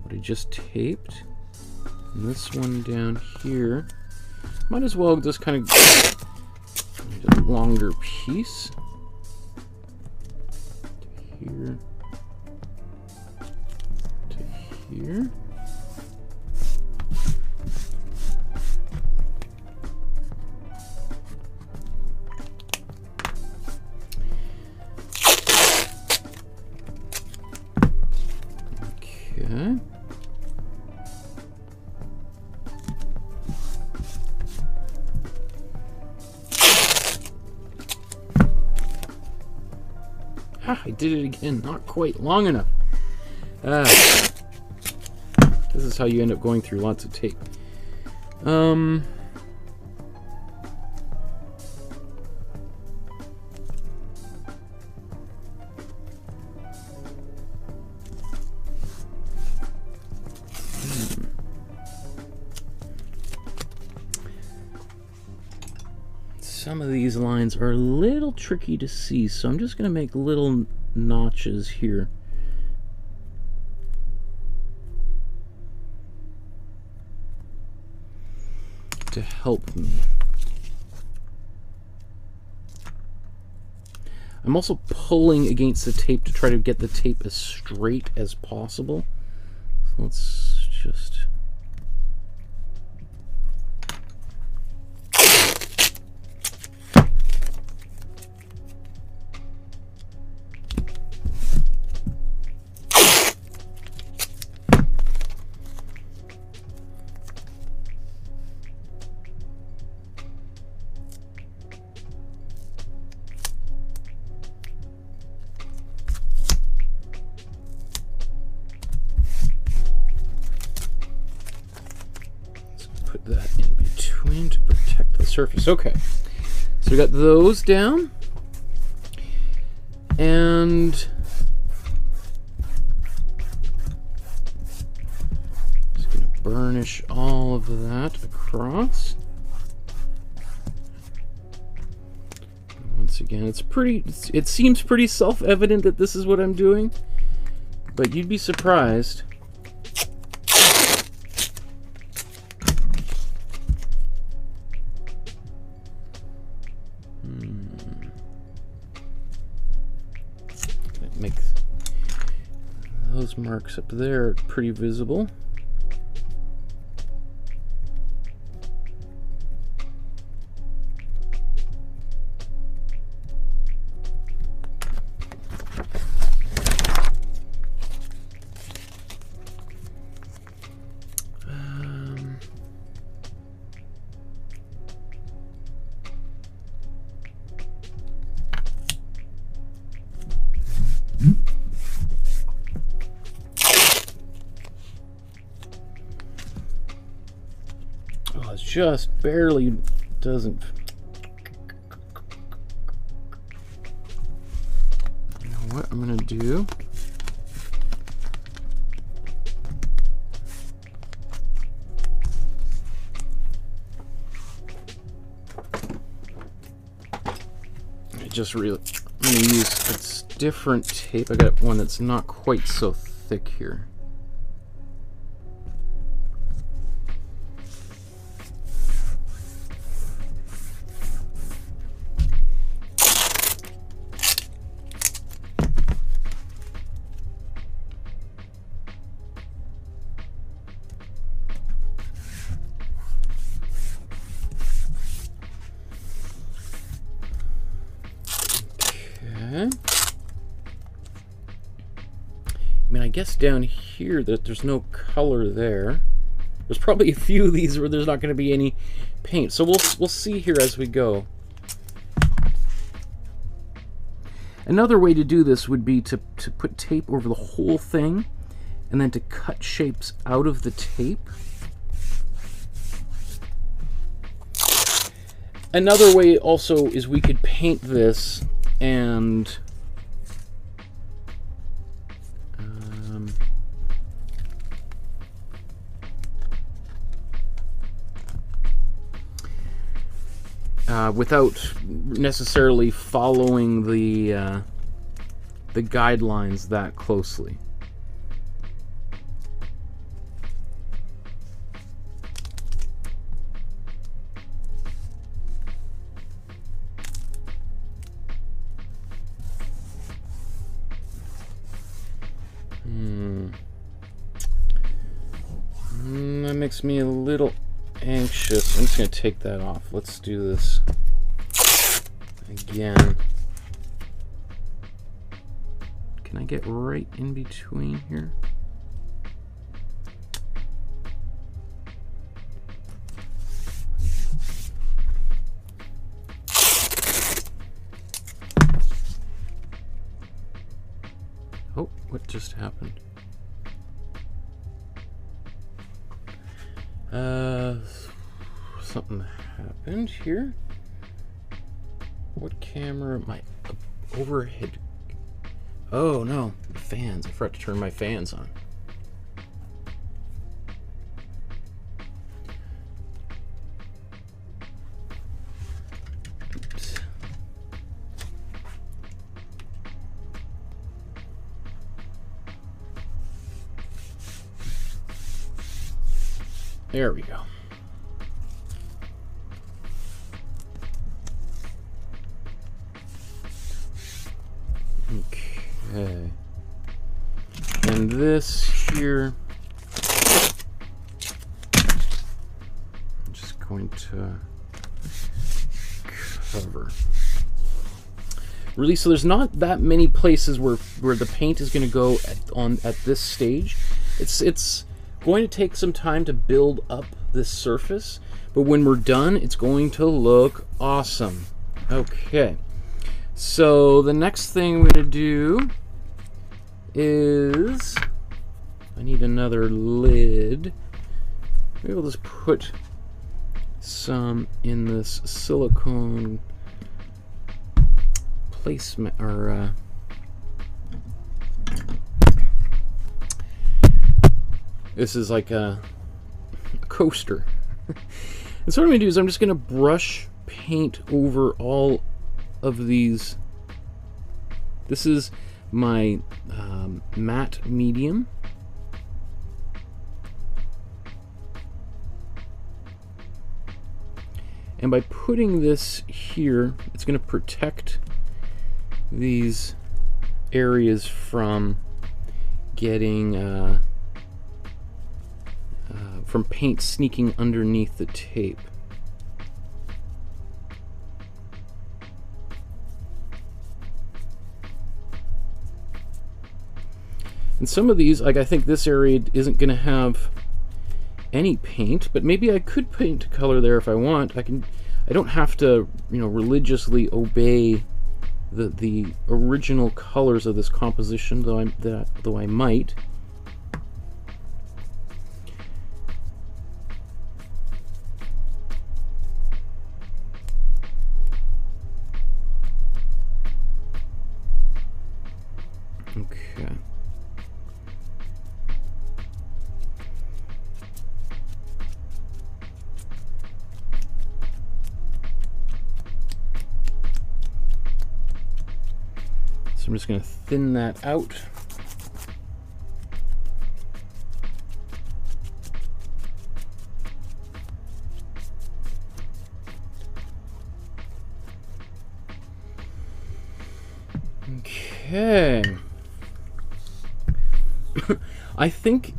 what I just taped. And this one down here, might as well just kind of get a longer piece. To here. To here. Okay. Ha, I did it again. Not quite long enough. This is how you end up going through lots of tape. Some of these lines are a little tricky to see, so I'm just going to make little notches here. To help me. I'm also pulling against the tape to try to get the tape as straight as possible. So let's just... that in between to protect the surface. Okay, so we got those down, and just push all of that across. Once again, it seems pretty self-evident that this is what I'm doing, but you'd be surprised. Make those marks up there pretty visible. Oh, it just barely doesn't. You know what I'm gonna do? I'm gonna use a different tape. I got one that's not quite so thick here. I mean, I guess down here that there's no color there. There's probably a few of these where there's not going to be any paint. So we'll see here as we go. Another way to do this would be to put tape over the whole thing and then to cut shapes out of the tape. Another way also is we could paint this and without necessarily following the guidelines that closely. That makes me a little anxious. I'm just going to take that off. Let's do this again. Can I get right in between here? Oh, what just happened? Something happened here. What camera? My overhead. Oh no, the fans. I forgot to turn my fans on. Oops. There we go. Okay. And this here, I'm just going to cover. Really, so there's not that many places where the paint is going to go at this stage. It's going to take some time to build up this surface, but when we're done, it's going to look awesome. Okay. So the next thing we're going to do is, I need another lid. Maybe we'll just put some in this silicone placement, or this is like a coaster. And so what I'm going to do is I'm just going to brush paint over all of these. This is my matte medium. And by putting this here, it's going to protect these areas from getting from paint sneaking underneath the tape. And some of these, like I think this area isn't going to have any paint, but maybe I could paint color there if I want. I don't have to, you know, religiously obey the original colors of this composition, though I might. Okay. So I'm just going to thin that out. Okay. I think,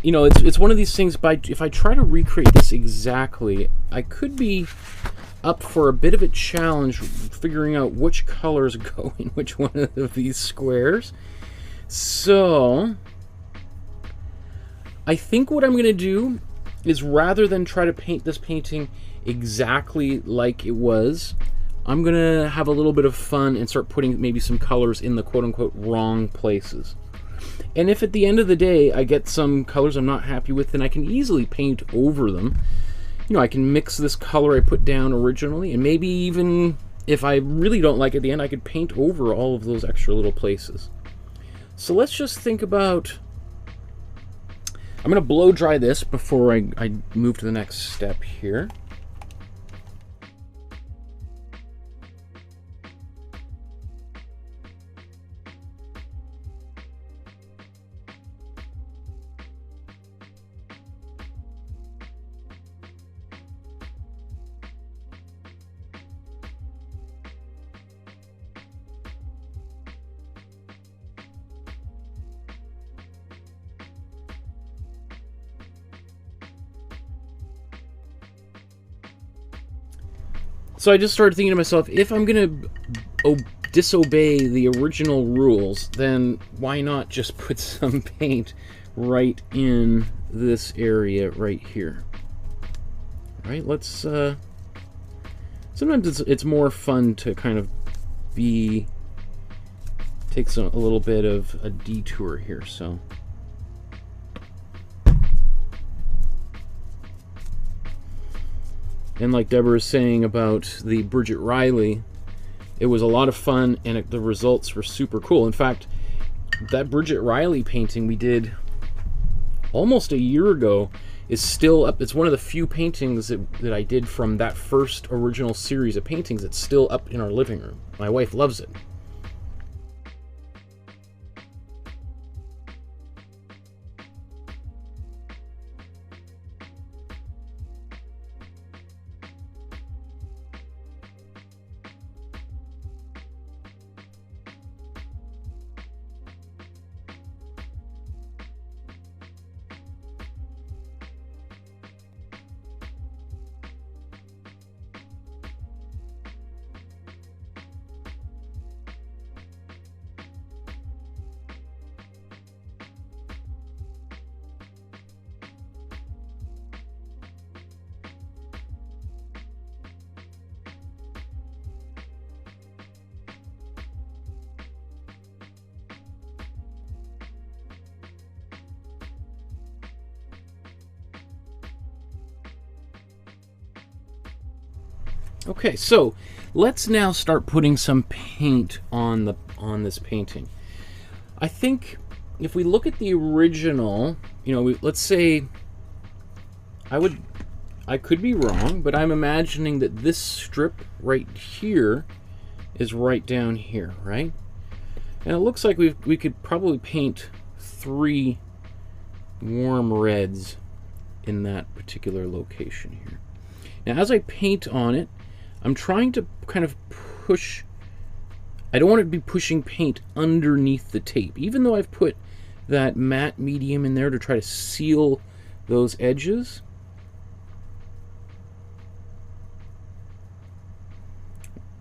you know, it's one of these things, if I try to recreate this exactly, I could be up for a bit of a challenge figuring out which colors go in which one of these squares. So I think what I'm going to do is, rather than try to paint this painting exactly like it was, I'm going to have a little bit of fun and start putting maybe some colors in the quote-unquote wrong places. And if at the end of the day I get some colors I'm not happy with, then I can easily paint over them. You know, I can mix this color I put down originally, and maybe even if I really don't like it at the end, I could paint over all of those extra little places. So let's just think about... I'm going to blow dry this before I move to the next step here. So I just started thinking to myself, if I'm going to disobey the original rules, then why not just put some paint right in this area right here? Right? Let's... sometimes it's more fun to kind of take a little bit of a detour here, so... And like Deborah was saying about the Bridget Riley, it was a lot of fun, and the results were super cool. In fact, that Bridget Riley painting we did almost a year ago is still up. It's one of the few paintings that I did from that first original series of paintings that's still up in our living room. My wife loves it. Okay, so let's now start putting some paint on this painting. I think if we look at the original, you know, let's say I could be wrong, but I'm imagining that this strip right here is right down here, right? And it looks like we could probably paint 3 warm reds in that particular location here. Now, as I paint on it, I'm trying to kind of push. I don't want to be pushing paint underneath the tape, even though I've put that matte medium in there to try to seal those edges.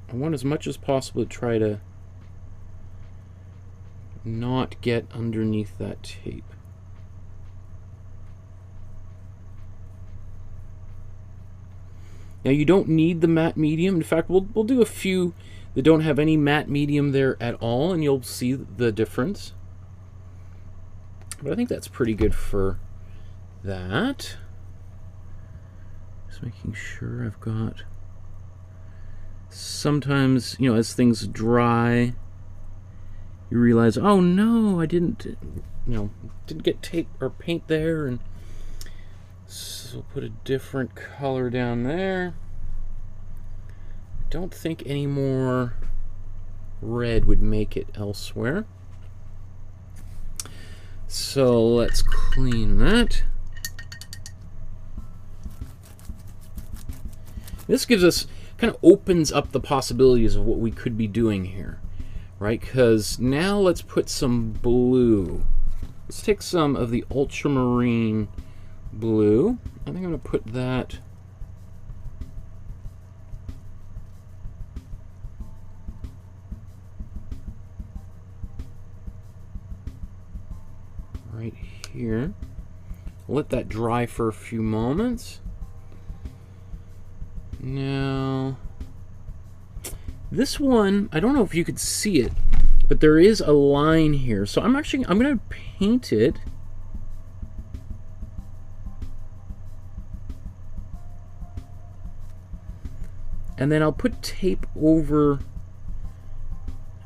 I want as much as possible to try to not get underneath that tape. Now, you don't need the matte medium. In fact, we'll do a few that don't have any matte medium there at all, and you'll see the difference. But I think that's pretty good for that. Just making sure I've got... Sometimes, you know, as things dry, you realize, oh no, I didn't get tape or paint there, and so we'll put a different color down there. I don't think any more red would make it elsewhere. So let's clean that. This gives us, kind of opens up the possibilities of what we could be doing here, right? Because now let's put some blue. Let's take some of the ultramarine blue. I think I'm going to put that right here. Let that dry for a few moments. Now, this one, I don't know if you could see it, but there is a line here. So I'm going to paint it. And then I'll put tape over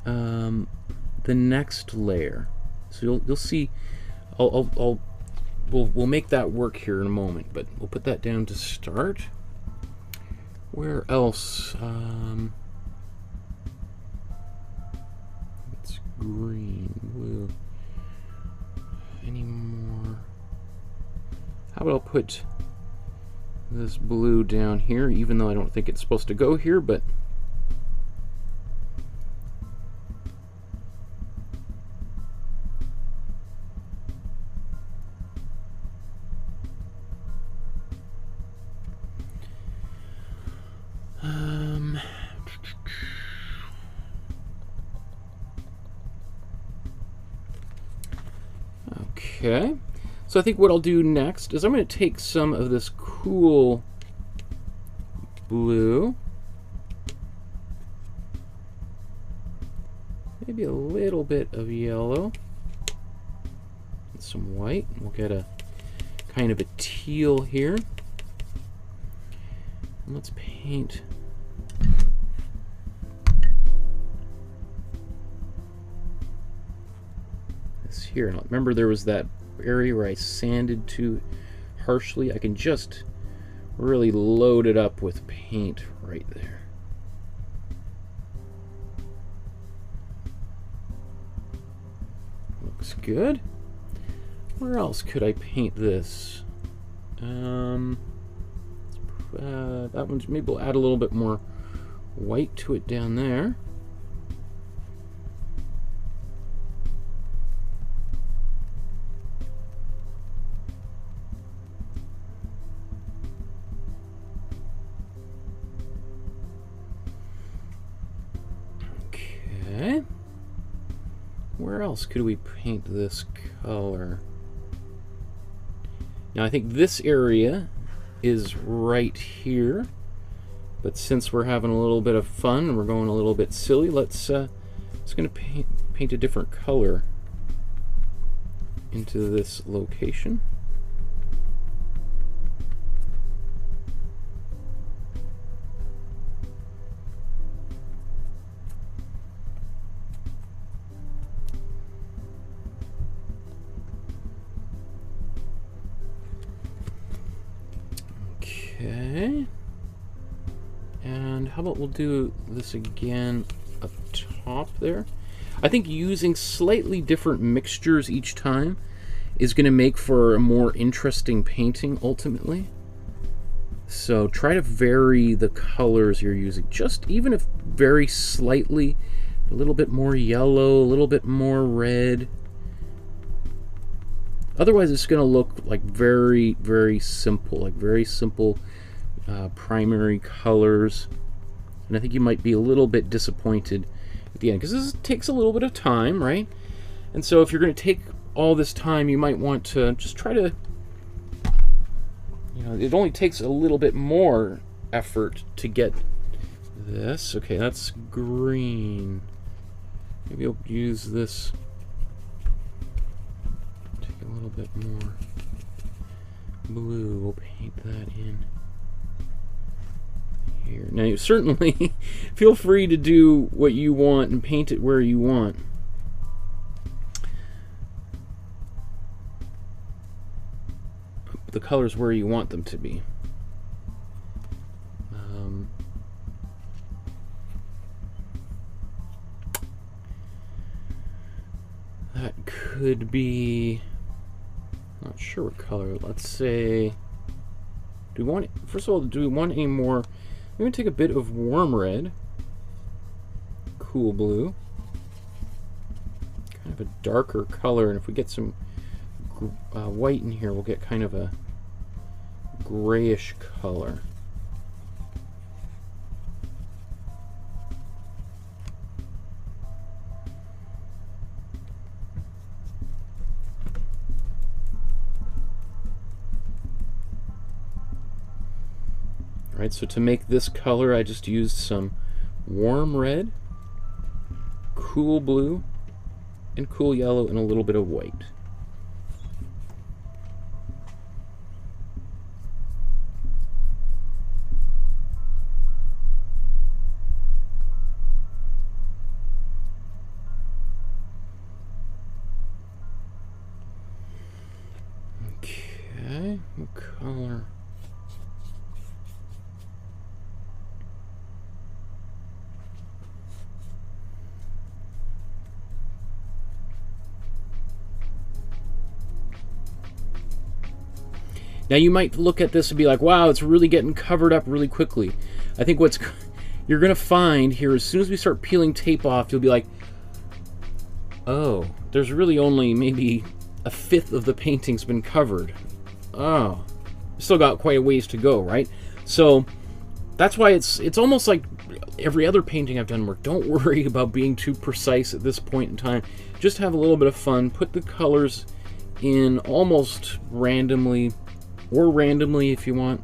the next layer. So you'll see, we'll make that work here in a moment, but we'll put that down to start. Where else? It's green, blue. Any more? How about I'll put this blue down here, even though I don't think it's supposed to go here, but okay, so I think what I'll do next is I'm going to take some of this cool blue, maybe a little bit of yellow, and some white. We'll get a kind of a teal here. And let's paint this here. Now, remember, there was that area where I sanded too harshly. I can just really load it up with paint right there. Looks good. Where else could I paint this? That one's, maybe we'll add a little bit more white to it down there. Okay. Where else could we paint this color? Now I think this area is right here, but since we're having a little bit of fun and we're going a little bit silly, let's gonna paint a different color into this location. Okay. And how about we'll do this again up top there. I think using slightly different mixtures each time is going to make for a more interesting painting ultimately. So try to vary the colors you're using, just even if very slightly, a little bit more yellow, a little bit more red. Otherwise it's going to look like very, very simple, primary colors. And I think you might be a little bit disappointed at the end, because this takes a little bit of time, right? And so if you're going to take all this time, you might want to just try to, you know, it only takes a little bit more effort to get this. Okay, that's green. Maybe I'll use this. Take a little bit more blue. We'll paint that in here. Now, you certainly feel free to do what you want and paint it where you want. The colors where you want them to be. That could be, not sure what color. Let's say, do we want, first of all, do we want a more, I'm going to take a bit of warm red, cool blue, kind of a darker color, and if we get some white in here, we'll get kind of a grayish color. Alright, so to make this color, I just used some warm red, cool blue, and cool yellow, and a little bit of white. Okay, what color? Now you might look at this and be like, wow, it's really getting covered up really quickly. I think what's you're going to find here, as soon as we start peeling tape off, you'll be like, oh, there's really only maybe a fifth of the painting's been covered. Oh, still got quite a ways to go, right? So that's why it's almost like every other painting I've done where don't worry about being too precise at this point in time. Just have a little bit of fun. Put the colors in almost randomly, or randomly if you want.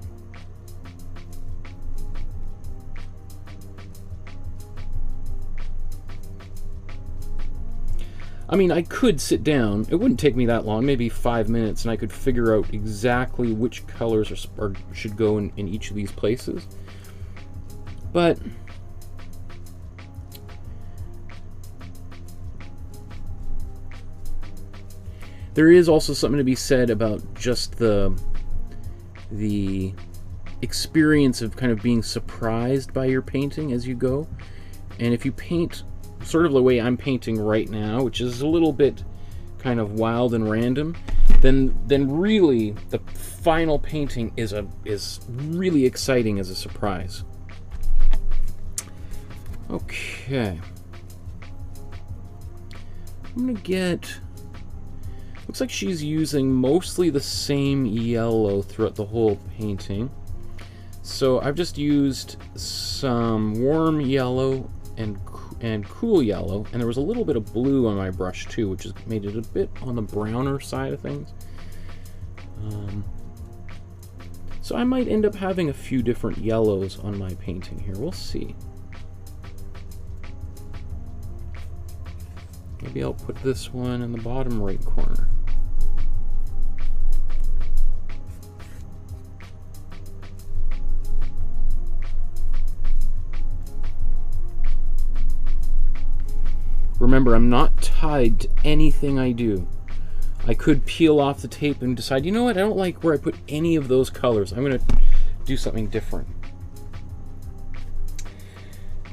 I mean, I could sit down, it wouldn't take me that long, maybe 5 minutes, and I could figure out exactly which colors should go in each of these places. But there is also something to be said about just the experience of kind of being surprised by your painting as you go. And if you paint sort of the way I'm painting right now, which is a little bit kind of wild and random, then really the final painting is really exciting as a surprise. Okay, I'm gonna get, looks like she's using mostly the same yellow throughout the whole painting. So I've just used some warm yellow and cool yellow, and there was a little bit of blue on my brush too, which has made it a bit on the browner side of things. So I might end up having a few different yellows on my painting here. We'll see. Maybe I'll put this one in the bottom right corner. Remember, I'm not tied to anything I do. I could peel off the tape and decide, you know what, I don't like where I put any of those colors. I'm going to do something different.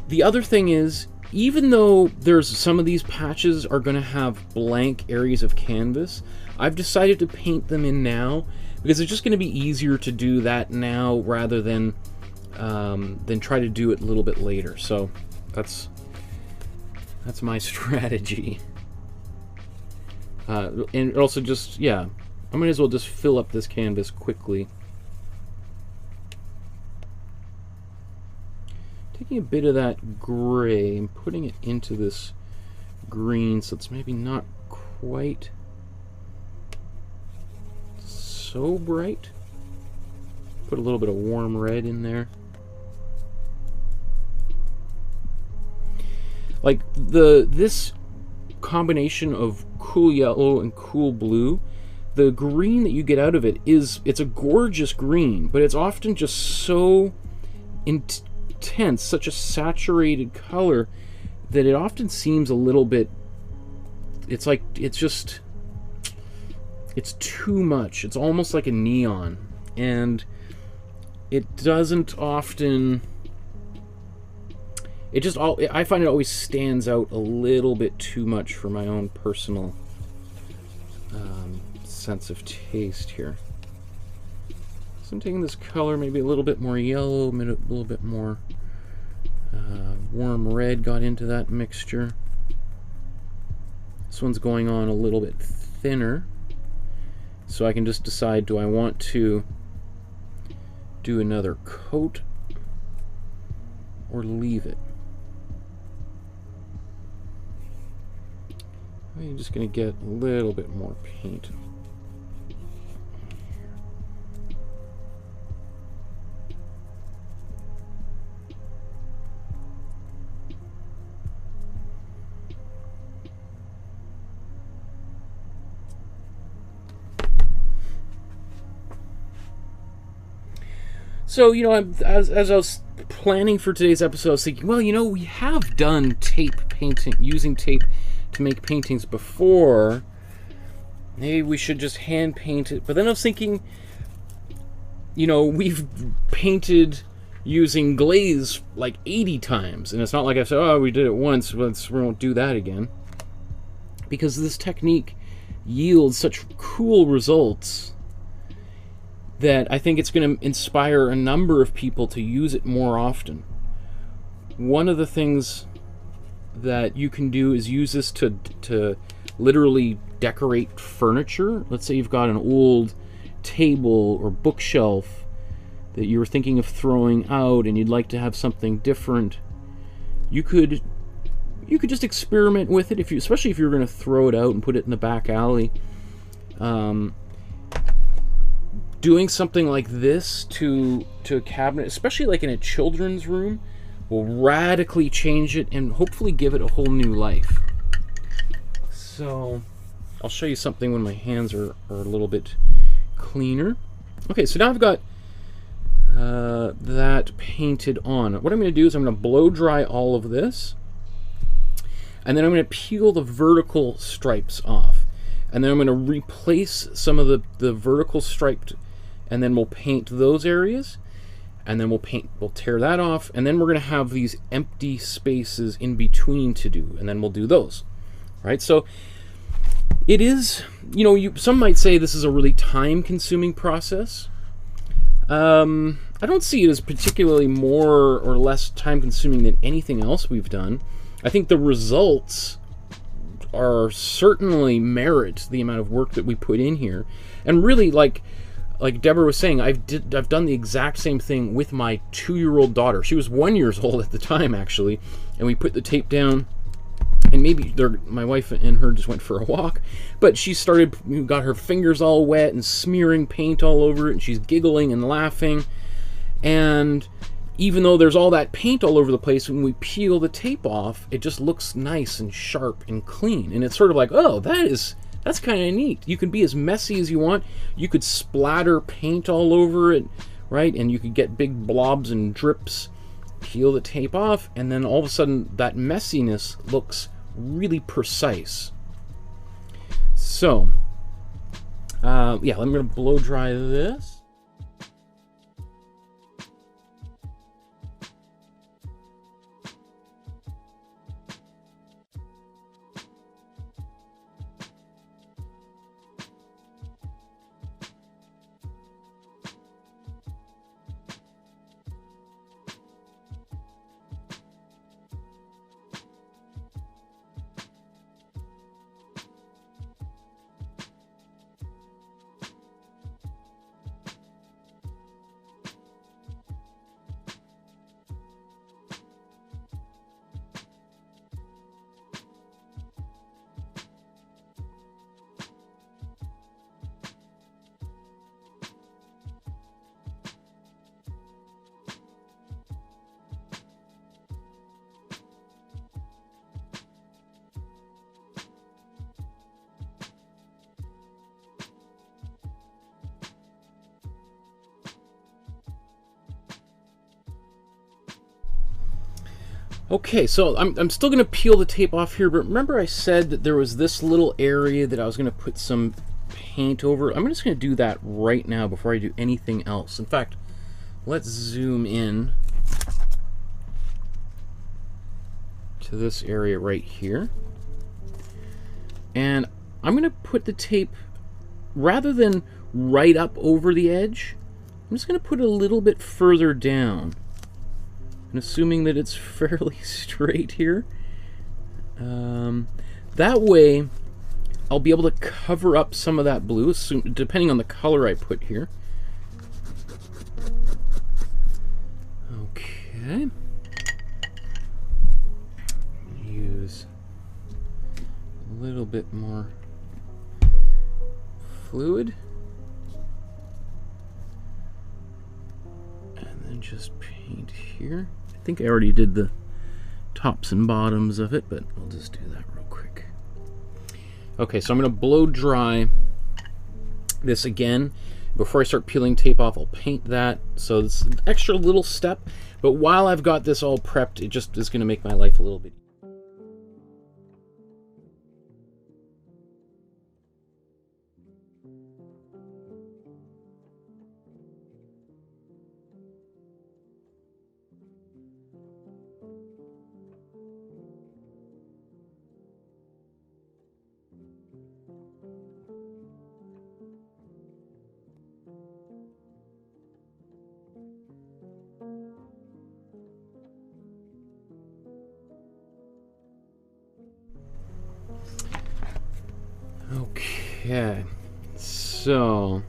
The other thing is, even though there's some of these patches are going to have blank areas of canvas, I've decided to paint them in now because it's just going to be easier to do that now rather than try to do it a little bit later. So that's my strategy. And also just, yeah, I might as well just fill up this canvas quickly. Taking a bit of that gray and putting it into this green so it's maybe not quite so bright. Put a little bit of warm red in there. Like this combination of cool yellow and cool blue, the green that you get out of it it's a gorgeous green, but it's often just so intense, such a saturated color that it often seems a little bit, it's like, it's too much. It's almost like a neon, and it doesn't often, I find it always stands out a little bit too much for my own personal sense of taste here. So I'm taking this color, maybe a little bit more yellow, a little bit more warm red got into that mixture. This one's going on a little bit thinner, so I can just decide, do I want to do another coat or leave it? I'm just going to get a little bit more paint. So, you know, as I was planning for today's episode, I was thinking, well, you know, we have done tape painting, using tape to make paintings before. Maybe we should just hand paint it. But then I was thinking, you know, we've painted using glaze like 80 times. And it's not like I said, oh, we did it once, we won't do that again. Because this technique yields such cool results that I think it's going to inspire a number of people to use it more often. One of the things that you can do is use this to literally decorate furniture. Let's say you've got an old table or bookshelf that you were thinking of throwing out and you'd like to have something different. You could just experiment with it, especially if you're going to throw it out and put it in the back alley. Doing something like this to a cabinet, especially like in a children's room, will radically change it and hopefully give it a whole new life. So I'll show you something when my hands are a little bit cleaner. Okay, so now I've got that painted on. What I'm going to do is I'm going to blow dry all of this, and then I'm going to peel the vertical stripes off, and then I'm going to replace some of the vertical striped, and then we'll paint those areas, and then we'll tear that off, and then we're going to have these empty spaces in between to do, and then we'll do those, right? So it is, you know, some might say this is a really time-consuming process. I don't see it as particularly more or less time-consuming than anything else we've done. I think the results are certainly merit the amount of work that we put in here, and really, like Deborah was saying, I've done the exact same thing with my 2-year-old daughter. She was 1 year old at the time, actually, and we put the tape down, and maybe my wife and her just went for a walk, but she got her fingers all wet and smearing paint all over it, and she's giggling and laughing, and even though there's all that paint all over the place, when we peel the tape off, it just looks nice and sharp and clean, and it's sort of like, oh, that's kind of neat. You can be as messy as you want. You could splatter paint all over it, right? And you could get big blobs and drips. Peel the tape off, and then all of a sudden that messiness looks really precise. So, yeah, I'm going to blow dry this. So, yeah, I'm going to blow dry this. And then I'm going to peel the vertical stripes off, and then I'm going to paint those areas, and then we'll paint those areas. And then all of a sudden that messiness looks really precise. So, yeah, I'm going to blow dry this. And then I'm going to paint those areas. And then we'll paint those areas. And then all of a sudden that messiness looks really precise. So, yeah, I'm going to blow dry this. Okay, so I'm still going to peel the tape off here, but remember I said that there was this little area that I was going to put some paint over. I'm just going to do that right now before I do anything else. In fact, let's zoom in to this area right here. And I'm going to put the tape, rather than right up over the edge, I'm just going to put it a little bit further down. And assuming that it's fairly straight here. That way, I'll be able to cover up some of that blue, depending on the color I put here. Okay. Use a little bit more fluid. And then just paint here. I think I already did the tops and bottoms of it, but I'll just do that real quick. Okay, so I'm going to blow dry this again. Before I start peeling tape off, I'll paint that. So it's an extra little step, but while I've got this all prepped, it just is going to make my life a little bit easier. Okay, so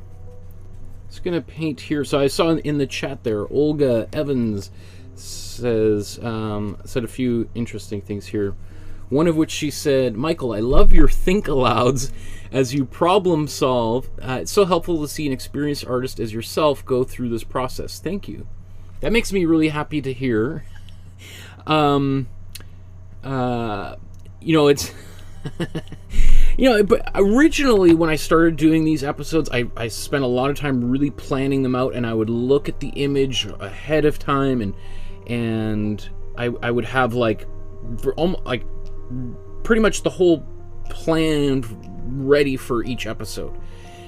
just gonna paint here. So I saw in the chat there, Olga Evans says said a few interesting things here. One of which she said, "Michael, I love your think alouds as you problem solve. It's so helpful to see an experienced artist as yourself go through this process. Thank you." That makes me really happy to hear. You know, it's you know, but originally when I started doing these episodes, I spent a lot of time really planning them out, and I would look at the image ahead of time, and I would have like pretty much the whole plan ready for each episode.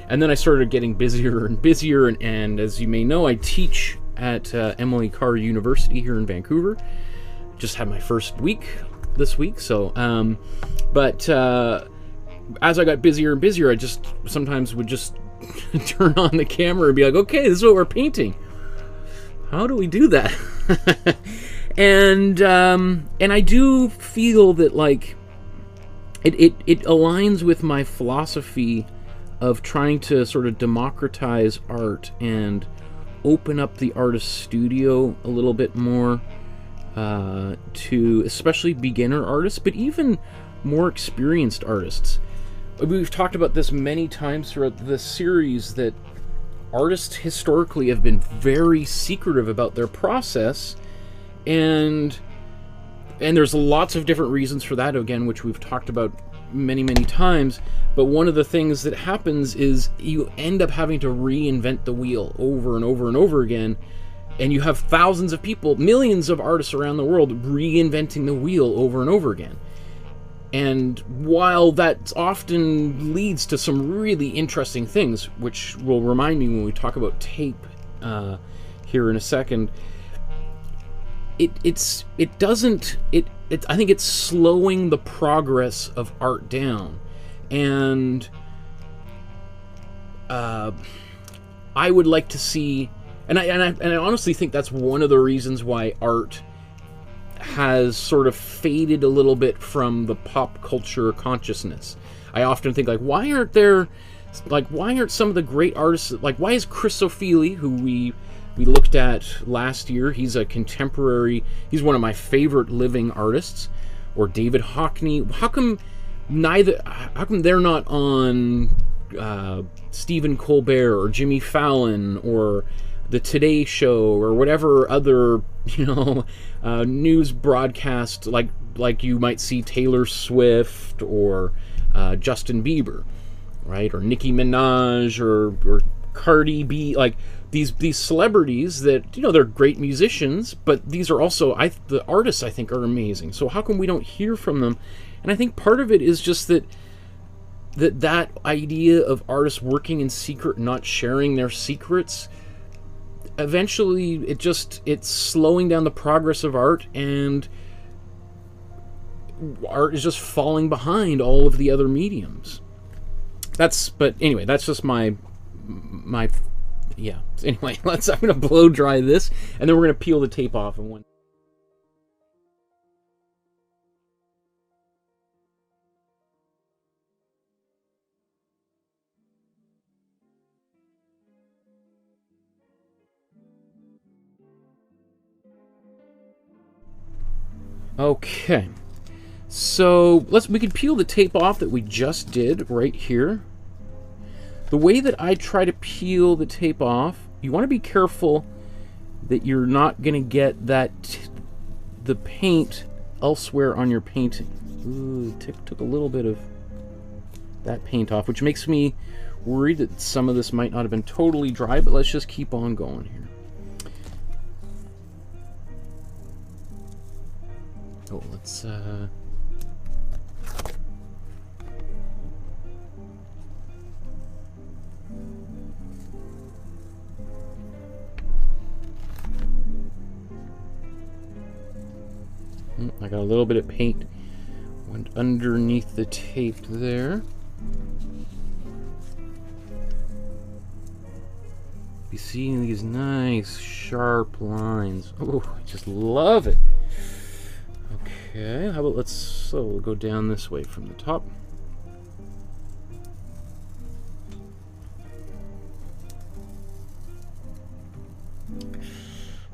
And then I started getting busier and busier, and as you may know, I teach at Emily Carr University here in Vancouver. Just had my first week this week, so as I got busier and busier, I just sometimes would just turn on the camera and be like, okay, this is what we're painting. How do we do that? and I do feel that like it aligns with my philosophy of trying to sort of democratize art and open up the artist's studio a little bit more to especially beginner artists, but even more experienced artists. We've talked about this many times throughout this series, that artists historically have been very secretive about their process, and there's lots of different reasons for that, again, which we've talked about many times. But one of the things that happens is you end up having to reinvent the wheel over and over and over again, and you have thousands of people, millions of artists around the world reinventing the wheel over and over again. And while that often leads to some really interesting things, which will remind me when we talk about tape here in a second, I think it's slowing the progress of art down. And I would like to see, and I honestly think that's one of the reasons why art has sort of faded a little bit from the pop culture consciousness. I often think, like, why aren't some of the great artists, like, why is Chris O'Feely, who we looked at last year, he's a contemporary, he's one of my favorite living artists, or David Hockney, how come they're not on Stephen Colbert or Jimmy Fallon or the Today Show or whatever other, news broadcast like you might see Taylor Swift or Justin Bieber, right? Or Nicki Minaj or Cardi B, like these celebrities that, you know, they're great musicians, but these are also, the artists I think are amazing. So how come we don't hear from them? And I think part of it is just that idea of artists working in secret, not sharing their secrets, eventually it's slowing down the progress of art, and art is just falling behind all of the other mediums. But anyway, that's just my yeah. Anyway, I'm gonna blow dry this, and then we're gonna peel the tape off in one. Okay, so we can peel the tape off that we just did right here. The way that I try to peel the tape off, you want to be careful that you're not going to get the paint elsewhere on your painting. Ooh, took a little bit of that paint off, which makes me worried that some of this might not have been totally dry, but let's just keep on going here. Oh, let's I got a little bit of paint went underneath the tape there. You see these nice sharp lines. Oh, I just love it. Okay, how about we'll go down this way from the top.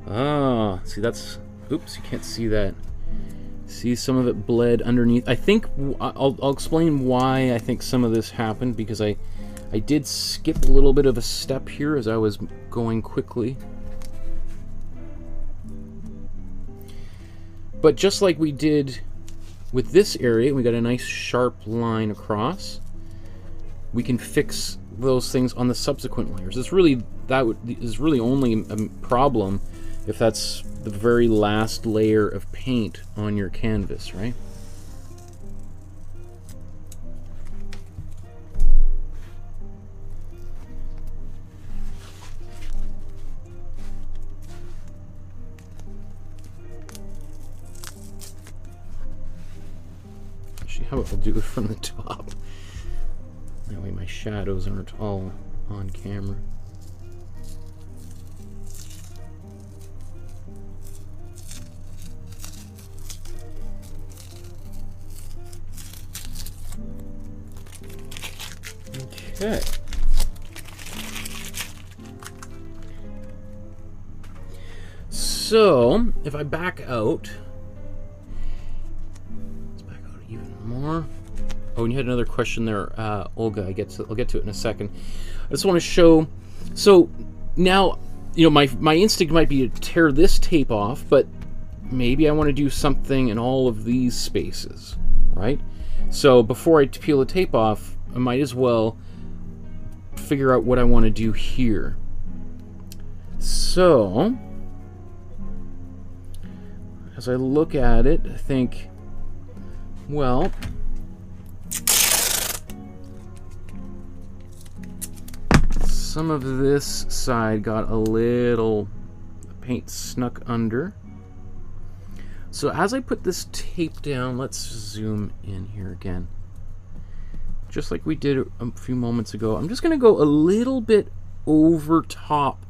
Ah, see that's, oops, you can't see that. See, some of it bled underneath. I think I'll explain why I think some of this happened, because I did skip a little bit of a step here as I was going quickly. But just like we did with this area, we got a nice sharp line across. We can fix those things on the subsequent layers. It's really, is really only a problem if that's the very last layer of paint on your canvas, right? Actually, how about we'll do it from the top? That way my shadows aren't all on camera. Okay. So, if I back out, let's back out even more. Oh, and you had another question there, Olga. I'll get to it in a second. I just want to show. So now, you know, my instinct might be to tear this tape off, but maybe I want to do something in all of these spaces, right? So before I peel the tape off, I might as well figure out what I want to do here. So as I look at it, I think, well, some of this side got a little paint snuck under. So as I put this tape down, let's zoom in here again. Just like we did a few moments ago, I'm just going to go a little bit over top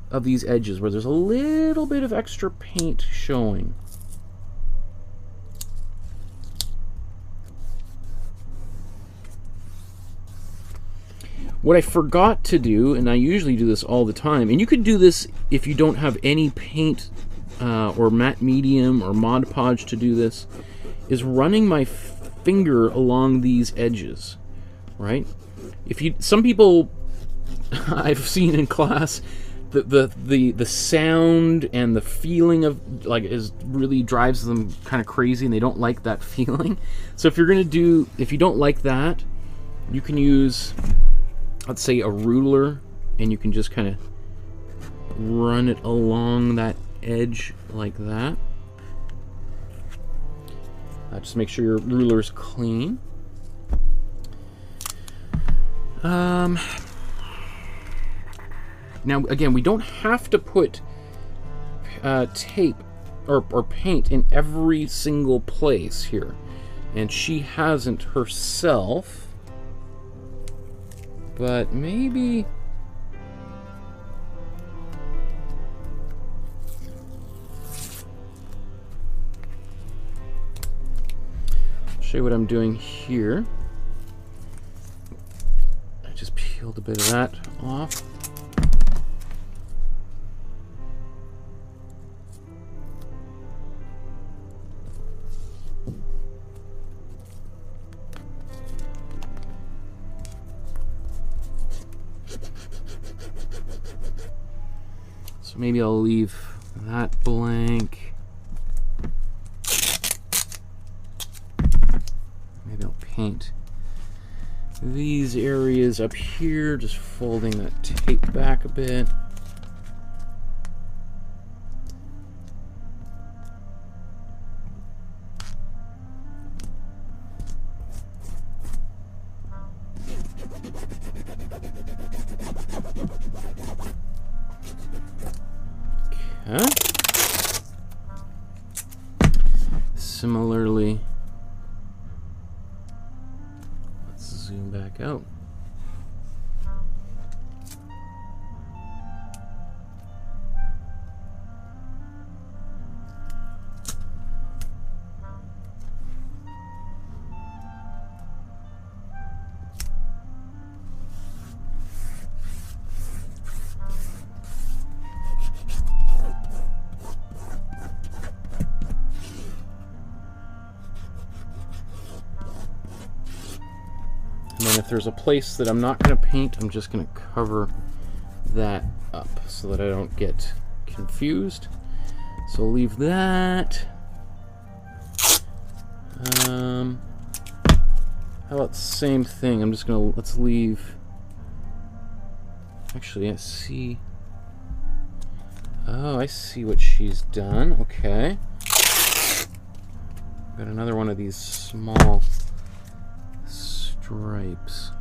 of these edges where there's a little bit of extra paint showing. What I forgot to do, and I usually do this all the time, and you could do this if you don't have any paint or matte medium or Mod Podge to do this, is running my finger along these edges, right? Some people I've seen in class, the sound and the feeling of really drives them kind of crazy, and they don't like that feeling. So if you don't like that, you can use, let's say, a ruler and you can just kind of run it along that edge like that. Just make sure your ruler's clean. Now, again, we don't have to put tape or paint in every single place here, and she hasn't herself, but maybe... show you what I'm doing here. I just peeled a bit of that off. So maybe I'll leave that blank. Maybe I'll paint these areas up here, just folding that tape back a bit. Okay. Similarly, let's zoom back out. And then if there's a place that I'm not going to paint, I'm just going to cover that up so that I don't get confused. So I'll leave that. How about the same thing? I'm just going to, let's leave, actually, I see. Oh, I see what she's done. Okay. Got another one of these small stripes.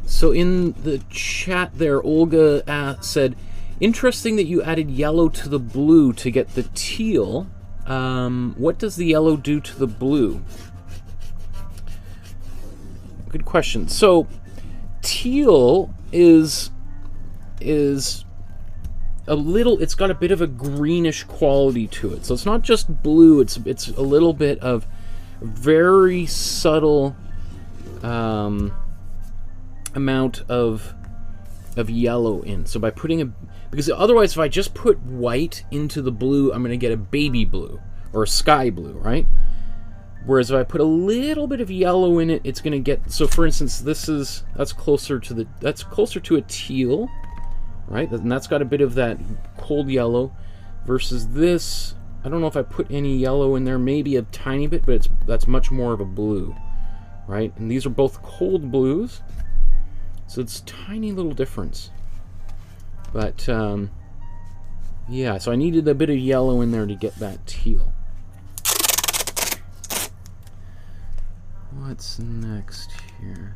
So in the chat there, Olga said, interesting that you added yellow to the blue to get the teal. What does the yellow do to the blue? Good question. So teal is a little, it's got a bit of a greenish quality to it. So it's not just blue, it's a little bit of very subtle amount of yellow in. So by putting because otherwise if I just put white into the blue, I'm going to get a baby blue or a sky blue, right? Whereas if I put a little bit of yellow in it, it's going to get, so for instance, that's closer to a teal, right? And that's got a bit of that cold yellow, versus this, I don't know if I put any yellow in there, maybe a tiny bit, but that's much more of a blue, right? And these are both cold blues, so it's a tiny little difference. But yeah, so I needed a bit of yellow in there to get that teal. What's next here?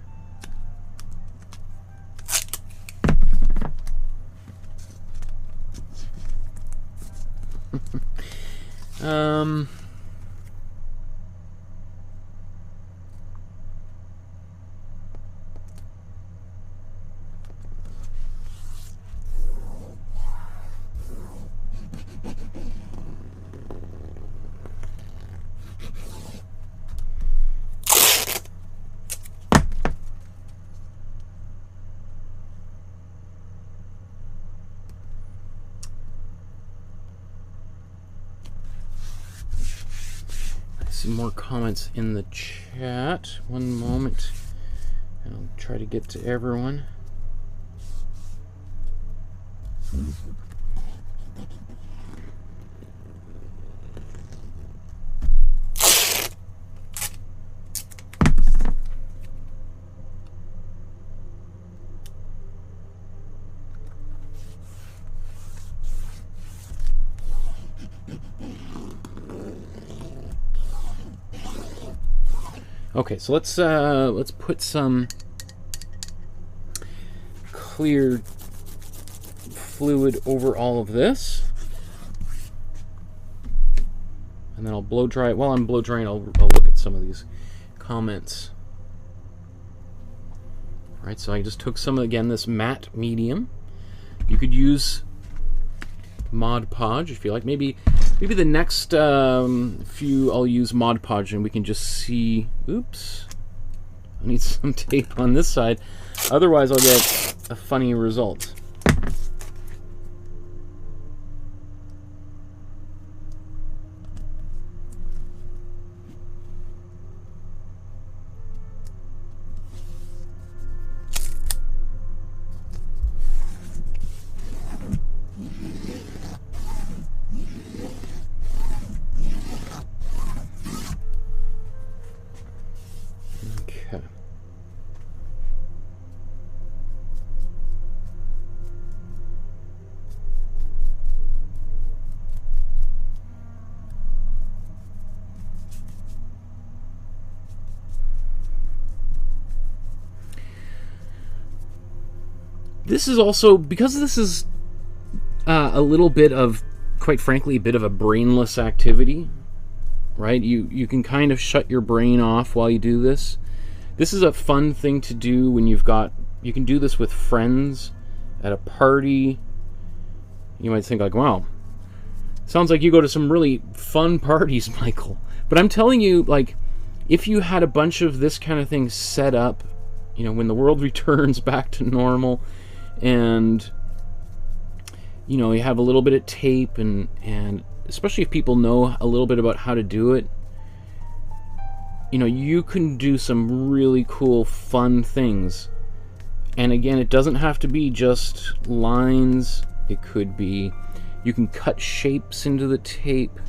More comments in the chat. One moment, and I'll try to get to everyone. Okay, so let's put some clear fluid over all of this, and then I'll blow dry it. While I'm blow drying, I'll look at some of these comments. All right, so I just took some, again, this matte medium. You could use Mod Podge if you like. Maybe the next few I'll use Mod Podge, and we can just see. Oops, I need some tape on this side, otherwise I'll get a funny result. This is also, because this is a little bit of, quite frankly, a bit of a brainless activity, right? You can kind of shut your brain off while you do this. This is a fun thing to do when you can do this with friends at a party. You might think like, wow, sounds like you go to some really fun parties, Michael. But I'm telling you, like, if you had a bunch of this kind of thing set up, you know, when the world returns back to normal, and you know, you have a little bit of tape, and especially if people know a little bit about how to do it, you know, you can do some really cool, fun things. And again, it doesn't have to be just lines. It could be, you can cut shapes into the tape.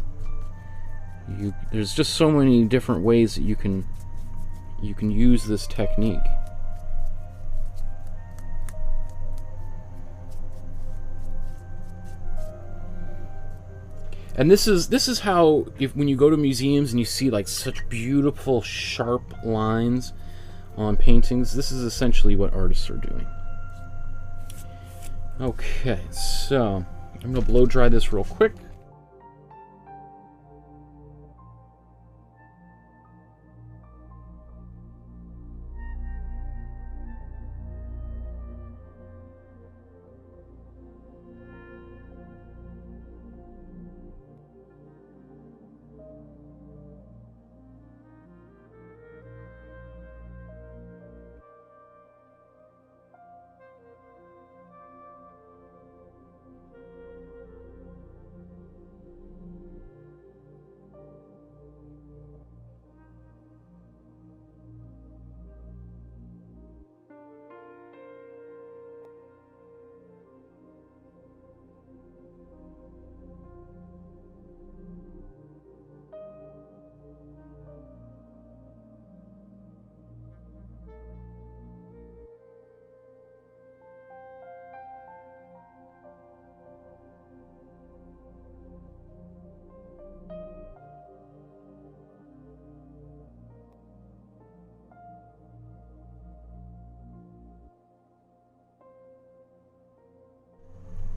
There's just so many different ways that you can use this technique. And this is how, when you go to museums and you see like such beautiful sharp lines on paintings, this is essentially what artists are doing. Okay, so I'm gonna blow dry this real quick.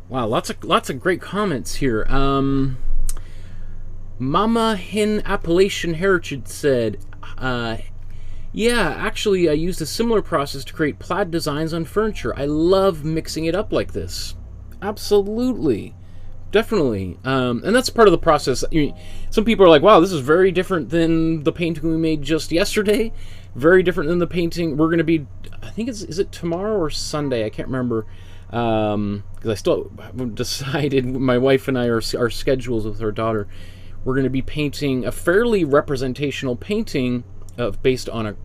Wow, lots of great comments here. Mama Hin Appalachian Heritage said, yeah, actually I used a similar process to create plaid designs on furniture. I love mixing it up like this. Absolutely. Definitely. And that's part of the process. Some people are like, wow, this is very different than the painting we made just yesterday. Very different than the painting we're going to be, I think is it tomorrow or Sunday? I can't remember. Because I still haven't decided, my wife and I, our schedules with our daughter. We're going to be painting a fairly representational painting based on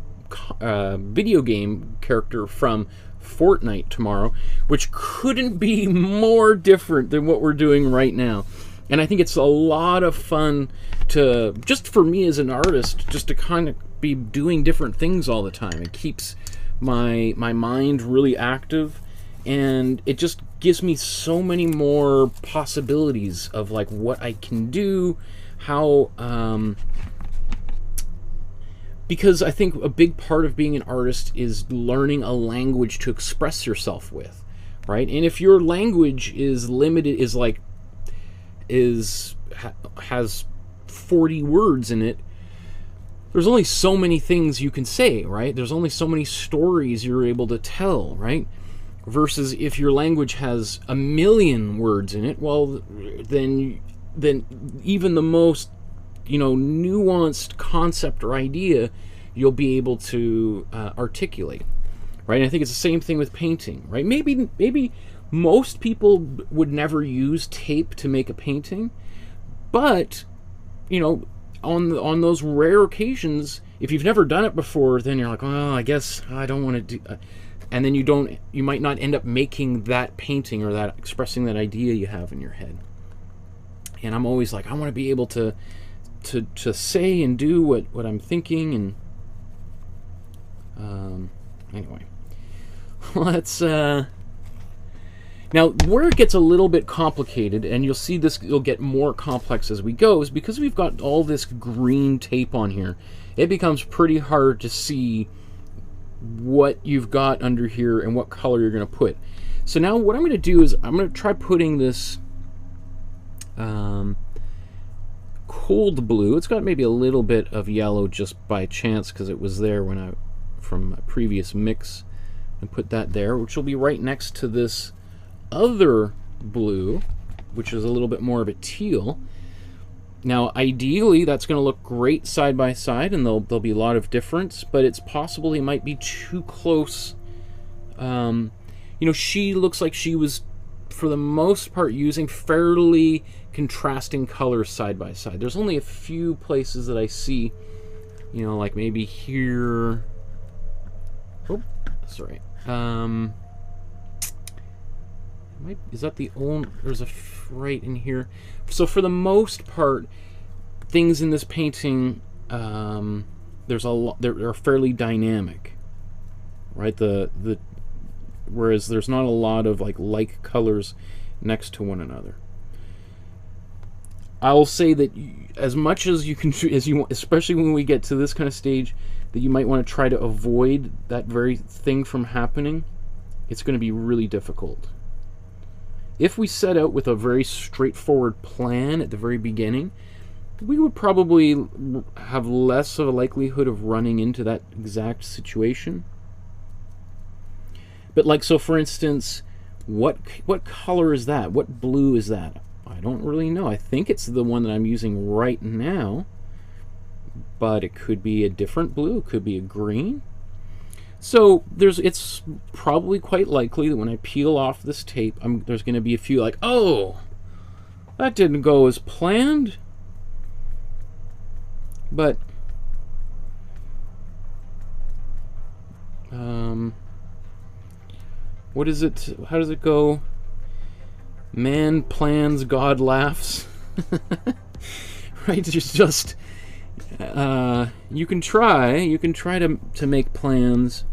a video game character from Fortnite tomorrow, which couldn't be more different than what we're doing right now. And I think it's a lot of fun to, just for me as an artist, just to kind of be doing different things all the time. It keeps my mind really active. And it just gives me so many more possibilities of like what I can do, how because I think a big part of being an artist is learning a language to express yourself with, right? And if your language is limited, has 40 words in it, there's only so many things you can say, right? There's only so many stories you're able to tell, right? Versus if your language has 1,000,000 words in it, well, then even the most, nuanced concept or idea you'll be able to articulate, right? And I think it's the same thing with painting, right? Maybe most people would never use tape to make a painting, but on those rare occasions, if you've never done it before, then you're like, well, I guess I don't want to do, and then you might not end up making that painting or that expressing that idea you have in your head. And I'm always like, I want to be able to say and do what I'm thinking. And anyway, let's now where it gets a little bit complicated, and you'll see this, it'll get more complex as we go, is because we've got all this green tape on here. It becomes pretty hard to see what you've got under here and what color you're going to put. So now what I'm going to do is I'm going to try putting this cold blue. It's got maybe a little bit of yellow just by chance because it was there from a previous mix, and put that there, which will be right next to this other blue, which is a little bit more of a teal. Now ideally that's going to look great side by side, and there'll be a lot of difference, but it's possible it might be too close. She looks like she was, for the most part, using fairly contrasting colors side by side. There's only a few places that I see, like maybe here. Oh, sorry. Is that the only? There's a right in here. So for the most part, things in this painting, there's a lot. They're fairly dynamic, right? Whereas there's not a lot of like colors next to one another. I'll say that as much as you can, especially when we get to this kind of stage, that you might want to try to avoid that very thing from happening. It's going to be really difficult. If we set out with a very straightforward plan at the very beginning, we would probably have less of a likelihood of running into that exact situation. But so for instance, what color is that? What blue is that? I don't really know. I think it's the one that I'm using right now, but it could be a different blue. It could be a green. So it's probably quite likely that when I peel off this tape, there's going to be a few like, oh, that didn't go as planned. But what is it? How does it go? Man plans, God laughs. Right? It's just you can try to make plans.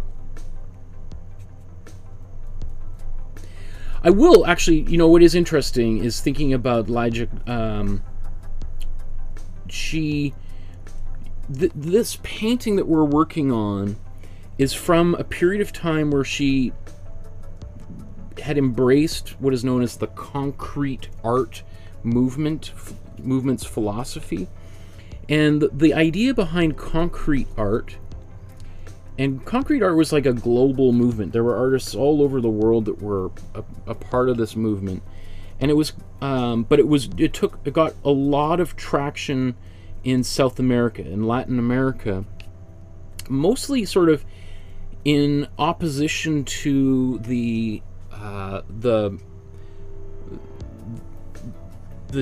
I will actually, what is interesting is thinking about Lygia. This painting that we're working on is from a period of time where she had embraced what is known as the concrete art movement's philosophy. And the idea behind concrete art, and concrete art was like a global movement. There were artists all over the world that were a part of this movement, and it was, it got a lot of traction in South America and Latin America, mostly sort of in opposition to the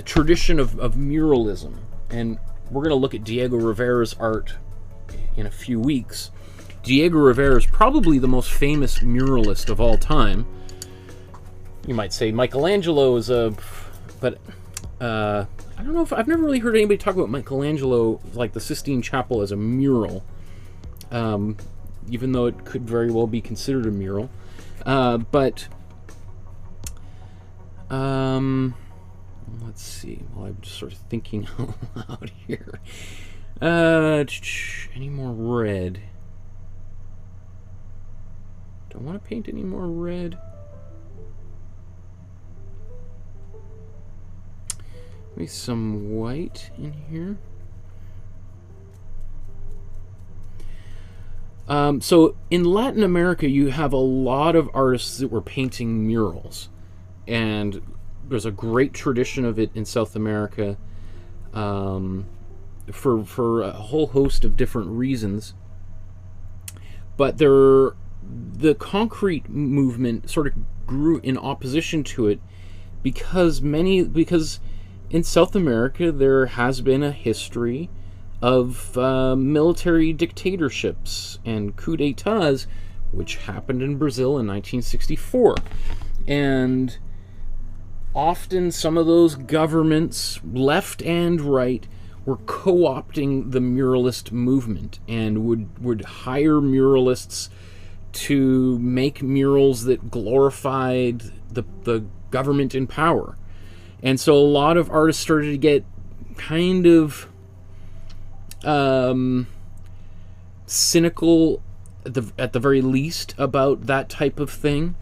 tradition of muralism. And we're going to look at Diego Rivera's art in a few weeks. Diego Rivera is probably the most famous muralist of all time. You might say Michelangelo is but I don't know if I've never really heard anybody talk about Michelangelo, like the Sistine Chapel, as a mural, even though it could very well be considered a mural. Let's see. Well, I'm just sort of thinking out loud here. Any more red? Don't want to paint any more red. Maybe some white in here. So in Latin America, you have a lot of artists that were painting murals, and there's a great tradition of it in South America, for a whole host of different reasons. But the concrete movement sort of grew in opposition to it because in South America there has been a history of military dictatorships and coup d'etats, which happened in Brazil in 1964. And often some of those governments, left and right, were co-opting the muralist movement and would hire muralists to make murals that glorified the government in power. And so a lot of artists started to get kind of cynical at the very least about that type of thing.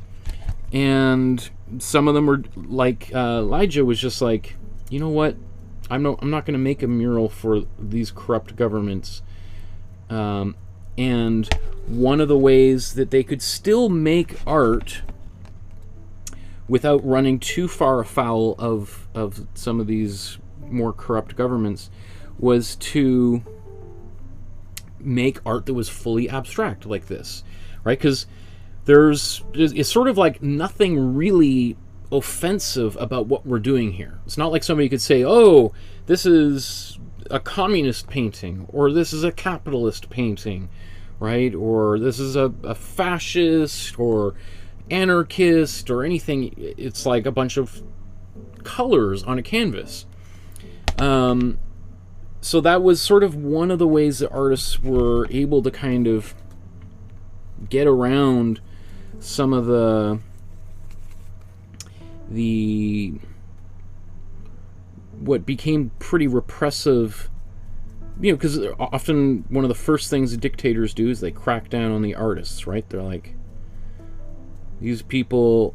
And some of them were like, Lygia was just like, you know what, I'm not going to make a mural for these corrupt governments. And one of the ways that they could still make art without running too far afoul of some of these more corrupt governments was to make art that was fully abstract like this, right? Because it's sort of like nothing really offensive about what we're doing here. It's not like somebody could say, oh, this is a communist painting, or this is a capitalist painting, right? Or this is a fascist or anarchist or anything. It's like a bunch of colors on a canvas. So that was sort of one of the ways that artists were able to kind of get around some of the what became pretty repressive, you know, because often one of the first things the dictators do is they crack down on the artists, right? They're like, these people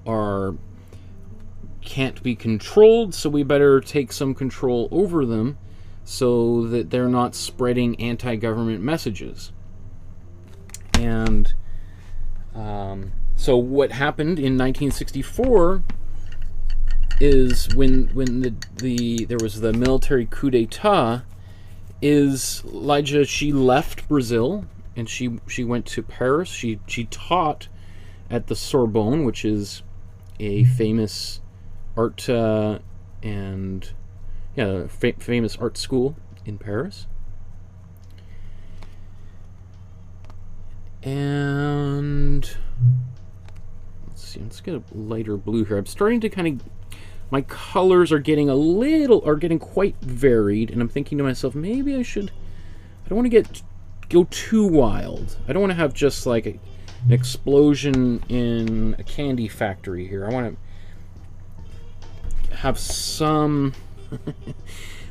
can't be controlled, so we better take some control over them so that they're not spreading anti-government messages. And so what happened in 1964 is when there was the military coup d'etat, is Lygia, she left Brazil and she went to Paris. She taught at the Sorbonne, which is a famous art famous art school in Paris. And let's see, let's get a lighter blue here. I'm starting to kind of, my colors are getting quite varied, and I'm thinking to myself, maybe I don't want to go too wild. I don't want to have just like an explosion in a candy factory here. I want to have some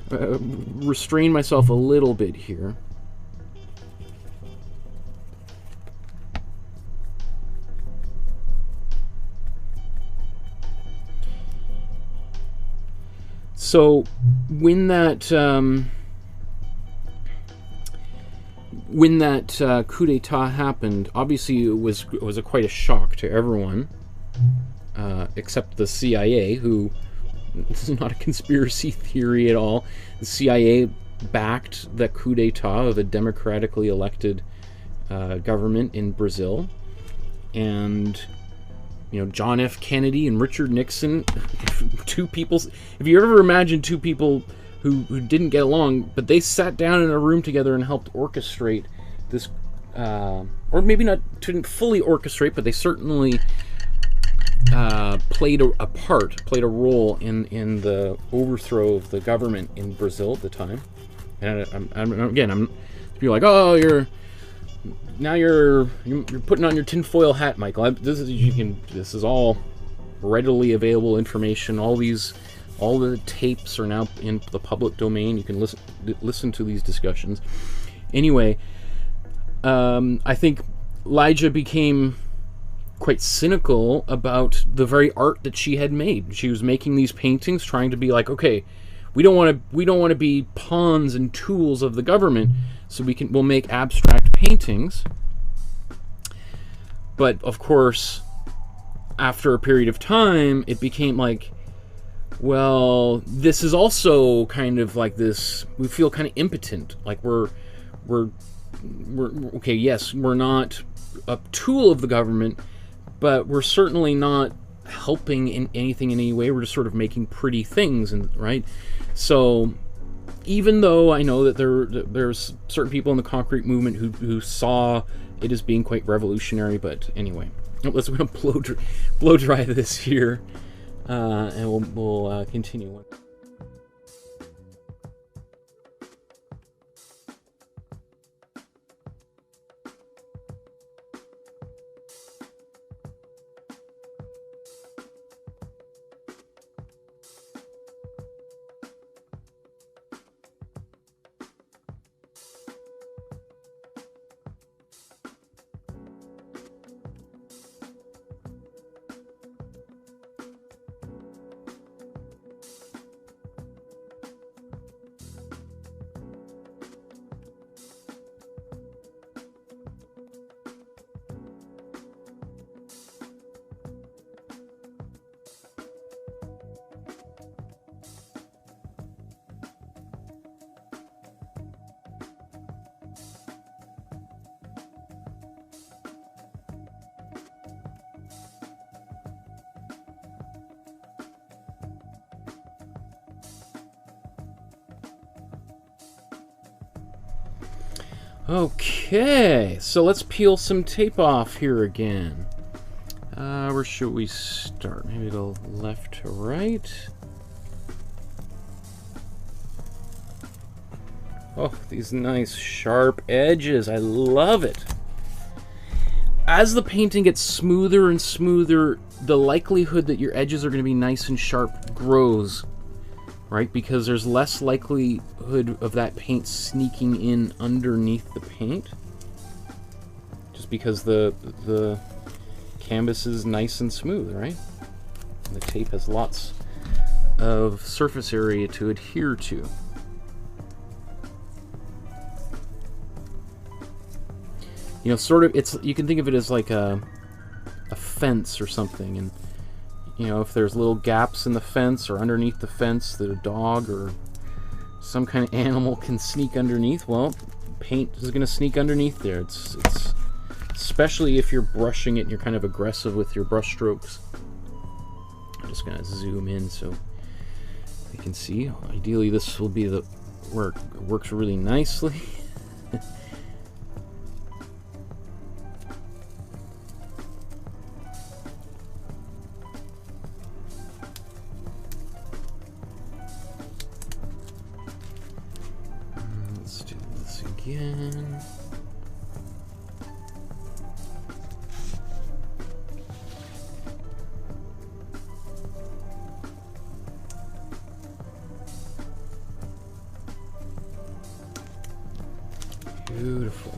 restrain myself a little bit here. So when that coup d'etat happened, obviously it was quite a shock to everyone, except the CIA, who, this is not a conspiracy theory at all. The CIA backed the coup d'etat of a democratically elected government in Brazil, and John F. Kennedy and Richard Nixon, two people. If you ever imagine two people who didn't get along, but they sat down in a room together and helped orchestrate this, or maybe didn't fully orchestrate, but they certainly played a role in the overthrow of the government in Brazil at the time. And I'm people like, oh, you're putting on your tinfoil hat, Michael. This is all readily available information. All these All the tapes are now in the public domain. You can listen to these discussions. Anyway, I think Lygia became quite cynical about the very art that she had made. She was making these paintings, trying to be like, okay, we don't want to be pawns and tools of the government, so we'll make abstract paintings. But of course, after a period of time, it became like, well, this is also kind of like this. We feel kind of impotent, like we're okay. Yes, we're not a tool of the government, but we're certainly not helping in anything in any way. We're just sort of making pretty things, and right. So, even though I know that there's certain people in the concrete movement who saw it as being quite revolutionary, but anyway, we're gonna blow dry this here, and we'll continue. Okay, so let's peel some tape off here again. Where should we start? Maybe go left to right. Oh, these nice sharp edges. I love it. As the painting gets smoother and smoother, the likelihood that your edges are going to be nice and sharp grows, right? Because there's less likelihood of that paint sneaking in underneath the paint, just because the canvas is nice and smooth, right? And the tape has lots of surface area to adhere to. You know, sort of, you can think of it as like a fence or something, and you know, if there's little gaps in the fence or underneath the fence that a dog or some kind of animal can sneak underneath, well, paint is going to sneak underneath there. It's especially if you're brushing it and you're kind of aggressive with your brush strokes. I'm just going to zoom in so you can see. Ideally, this will be where it works really nicely. Let's do this again. Beautiful.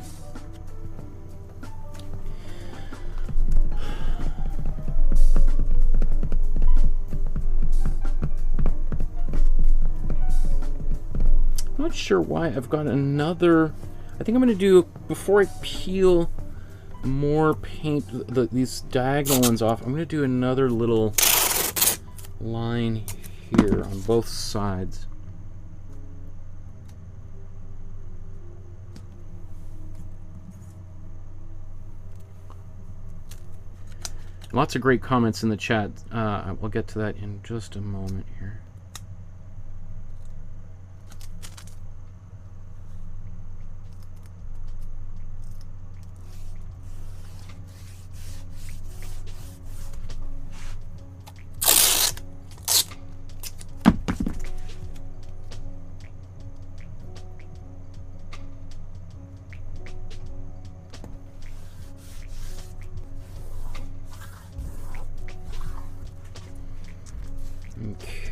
I'm not sure why I've got another. I think I'm going to do, before I peel more paint, these diagonal ones off, I'm going to do another little line here on both sides. Lots of great comments in the chat. We'll get to that in just a moment here.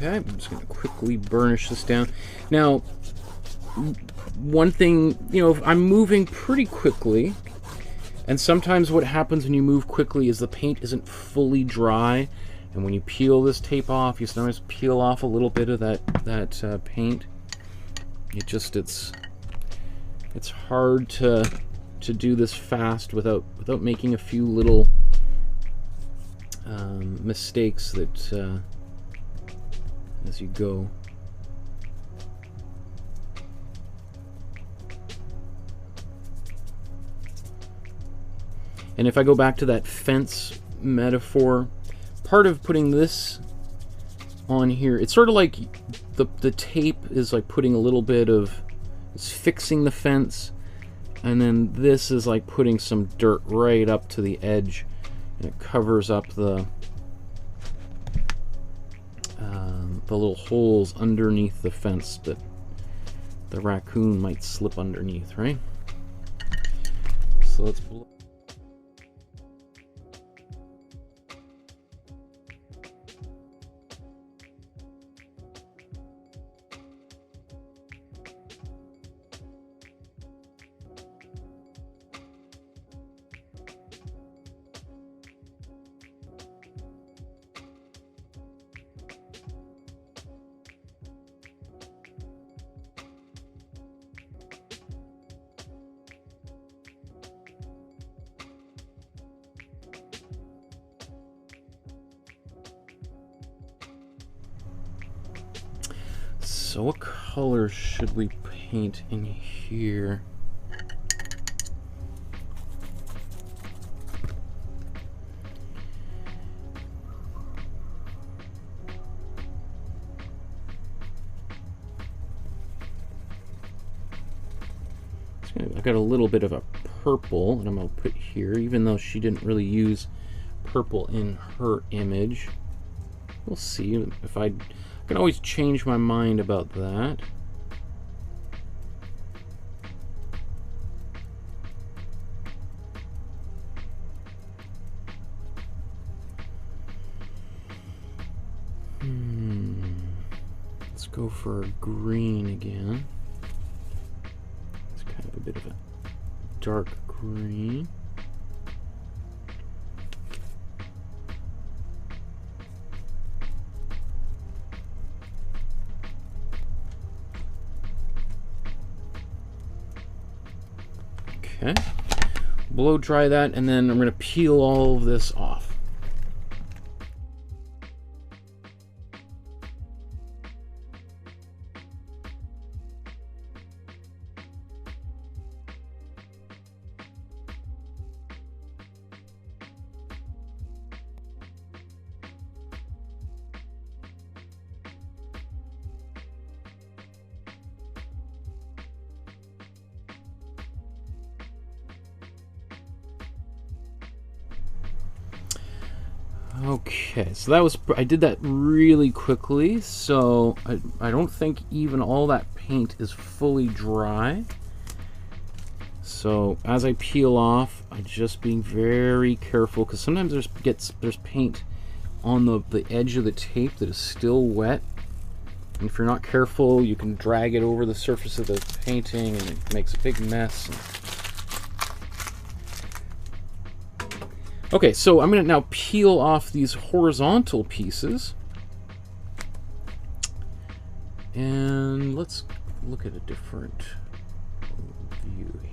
Okay, I'm just going to quickly burnish this down. Now, one thing, you know, I'm moving pretty quickly, and sometimes what happens when you move quickly is the paint isn't fully dry, and when you peel this tape off, you sometimes peel off a little bit of that paint. It's hard to do this fast without making a few little mistakes that as you go. And if I go back to that fence metaphor, part of putting this on here, it's sort of like the tape is like putting a little bit of, it's fixing the fence, and then this is like putting some dirt right up to the edge, and it covers up the little holes underneath the fence that the raccoon might slip underneath, right? So let's blow. So what color should we paint in here? I've got a little bit of a purple that I'm going to put here, even though she didn't really use purple in her image. We'll see if I can always change my mind about that. Let's go for a green again. It's kind of a bit of a dark green. Okay, blow dry that, and then I'm going to peel all of this off. Okay, so that was, I did that really quickly, so I don't think even all that paint is fully dry. So as I peel off, I'm just being very careful, because sometimes there's paint on the edge of the tape that is still wet. And if you're not careful, you can drag it over the surface of the painting and it makes a big mess. Okay, so I'm going to now peel off these horizontal pieces. And let's look at a different view here.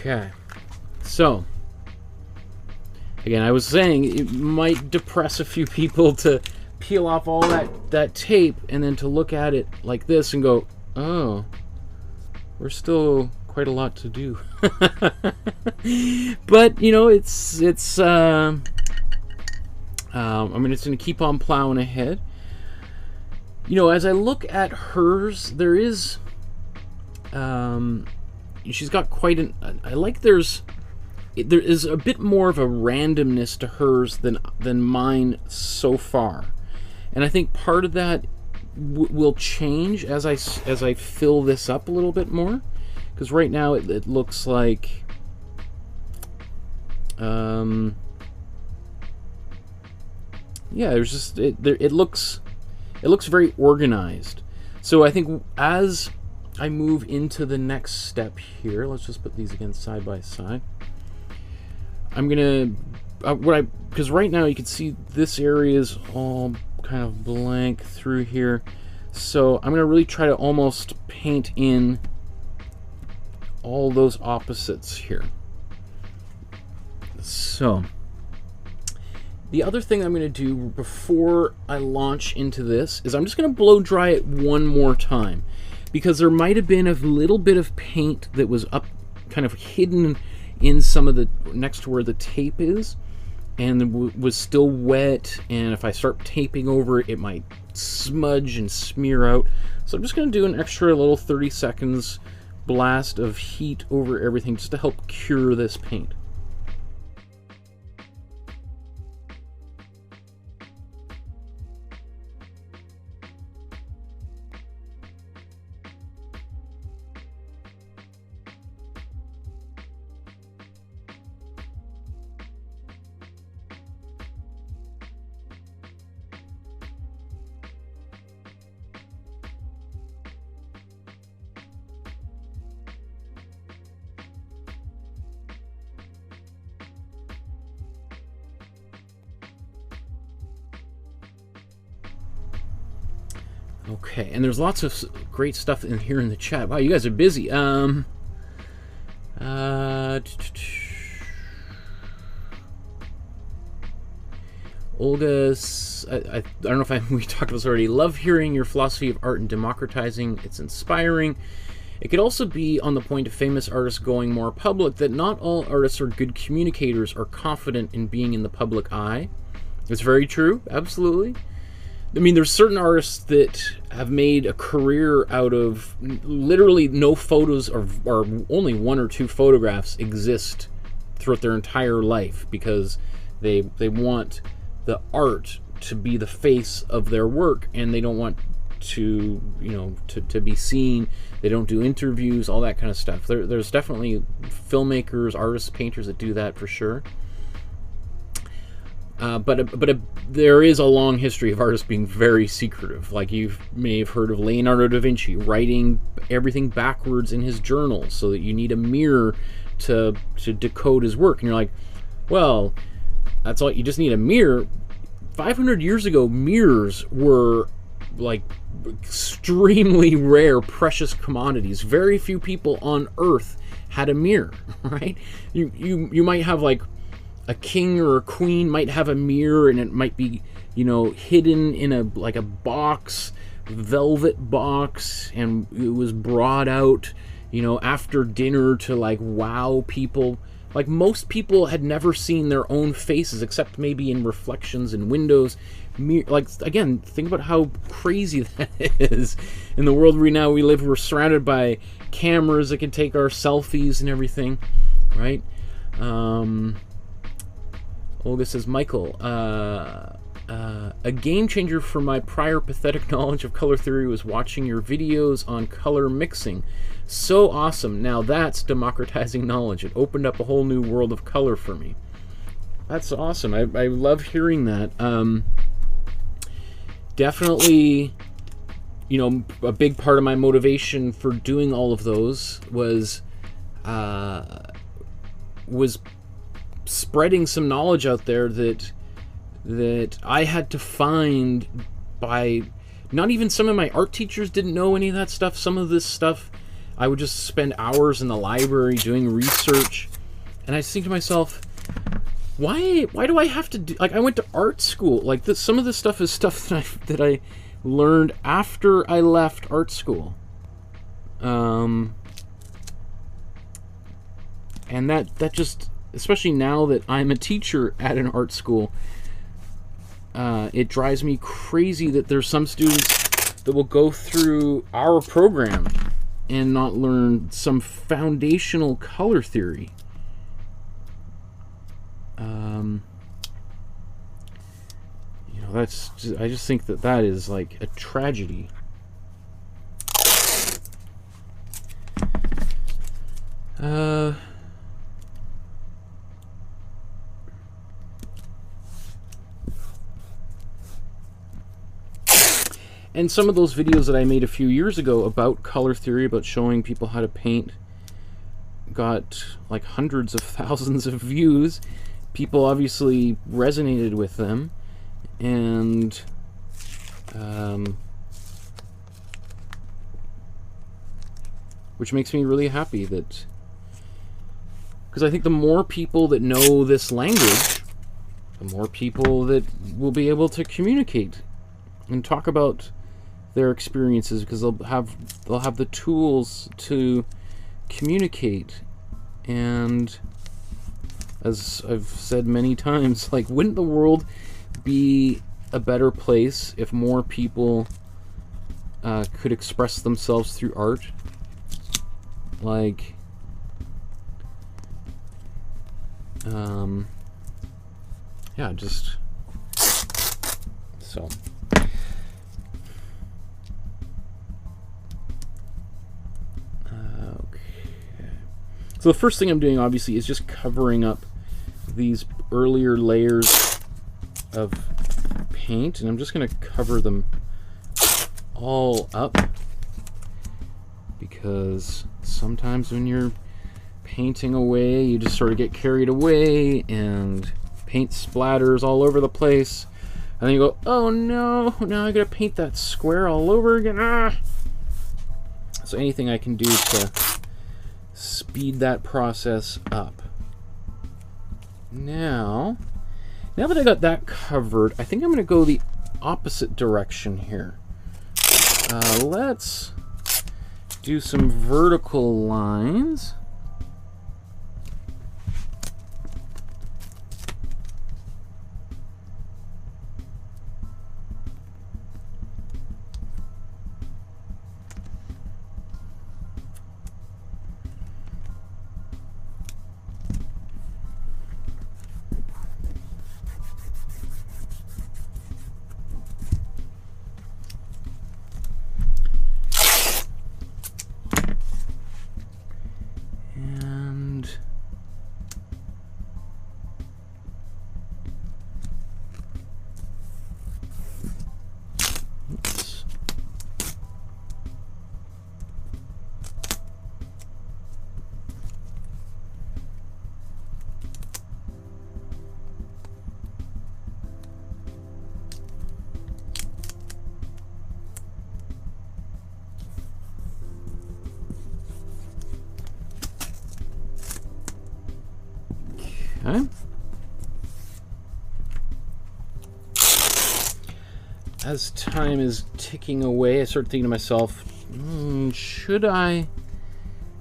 Okay, so again, I was saying it might depress a few people to peel off all that tape and then to look at it like this and go, oh, we're still quite a lot to do. But you know, it's I mean, it's going to keep on plowing ahead. You know, as I look at hers, there is she's got quite an I like there is a bit more of a randomness to hers than mine so far, and I think part of that will change as I fill this up a little bit more, because right now it looks like yeah, there's just it looks very organized. So I think as I move into the next step here, let's just put these again side by side. I'm gonna because right now you can see this area is all kind of blank through here, so I'm gonna really try to almost paint in all those opposites here. So the other thing I'm going to do before I launch into this is I'm just going to blow dry it one more time, because there might have been a little bit of paint that was up kind of hidden in some of the next to where the tape is and was still wet, and if I start taping over it, it might smudge and smear out. So I'm just going to do an extra little 30 seconds blast of heat over everything just to help cure this paint. Okay, and there's lots of great stuff in here in the chat. Wow, you guys are busy. Olga, I don't know if we talked about this already. Love hearing your philosophy of art and democratizing. It's inspiring. It could also be on the point of famous artists going more public, that not all artists are good communicators or confident in being in the public eye. It's very true, absolutely. I mean, there's certain artists that have made a career out of literally no photos, or only one or two photographs exist throughout their entire life, because they want the art to be the face of their work, and they don't want to, you know, to be seen. They don't do interviews, all that kind of stuff. There's definitely filmmakers, artists, painters that do that for sure. But there is a long history of artists being very secretive. Like, you may have heard of Leonardo da Vinci writing everything backwards in his journals so that you need a mirror to decode his work. And you're like, well, that's all, you just need a mirror. 500 years ago, mirrors were like extremely rare, precious commodities. Very few people on Earth had a mirror, right? You might have, like, a king or a queen might have a mirror, and it might be, you know, hidden in a box, velvet box, and it was brought out, you know, after dinner to, like, wow people. Like, most people had never seen their own faces except maybe in reflections in windows. Like, again, think about how crazy that is. In the world we live, we're surrounded by cameras that can take our selfies and everything, right? Olga says, Michael, a game changer for my prior pathetic knowledge of color theory was watching your videos on color mixing. So awesome. Now that's democratizing knowledge. It opened up a whole new world of color for me. That's awesome. I love hearing that. Definitely, you know, a big part of my motivation for doing all of those was spreading some knowledge out there that I had to find by, not even some of my art teachers didn't know any of that stuff. Some of this stuff I would just spend hours in the library doing research, and I think to myself, why do I have to do, like, I went to art school. Like, this, some of this stuff is stuff that I learned after I left art school. And that just, especially now that I'm a teacher at an art school, it drives me crazy that there's some students that will go through our program and not learn some foundational color theory. You know, that's just, I just think that is like a tragedy. And some of those videos that I made a few years ago about color theory, about showing people how to paint, got like hundreds of thousands of views. People obviously resonated with them, and which makes me really happy, that because I think the more people that know this language, the more people that will be able to communicate and talk about their experiences, because they'll have the tools to communicate. And as I've said many times, like, wouldn't the world be a better place if more people could express themselves through art? Like, yeah, just so. So the first thing I'm doing, obviously, is just covering up these earlier layers of paint, and I'm just going to cover them all up, because sometimes when you're painting away, you just sort of get carried away, and paint splatters all over the place, and then you go, oh no, now I gotta paint that square all over again. Ah! So anything I can do to speed that process up. Now that I got that covered, I think I'm going to go the opposite direction here. Let's do some vertical lines. Okay. As time is ticking away, I start thinking to myself, should I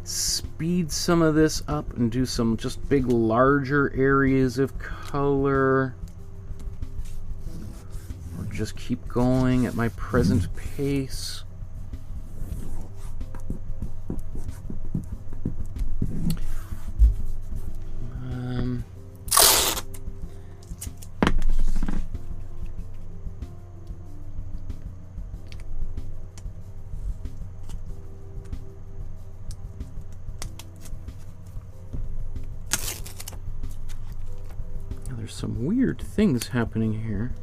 speed some of this up and do some just big, larger areas of color? Or just keep going at my present pace? There's some weird things happening here.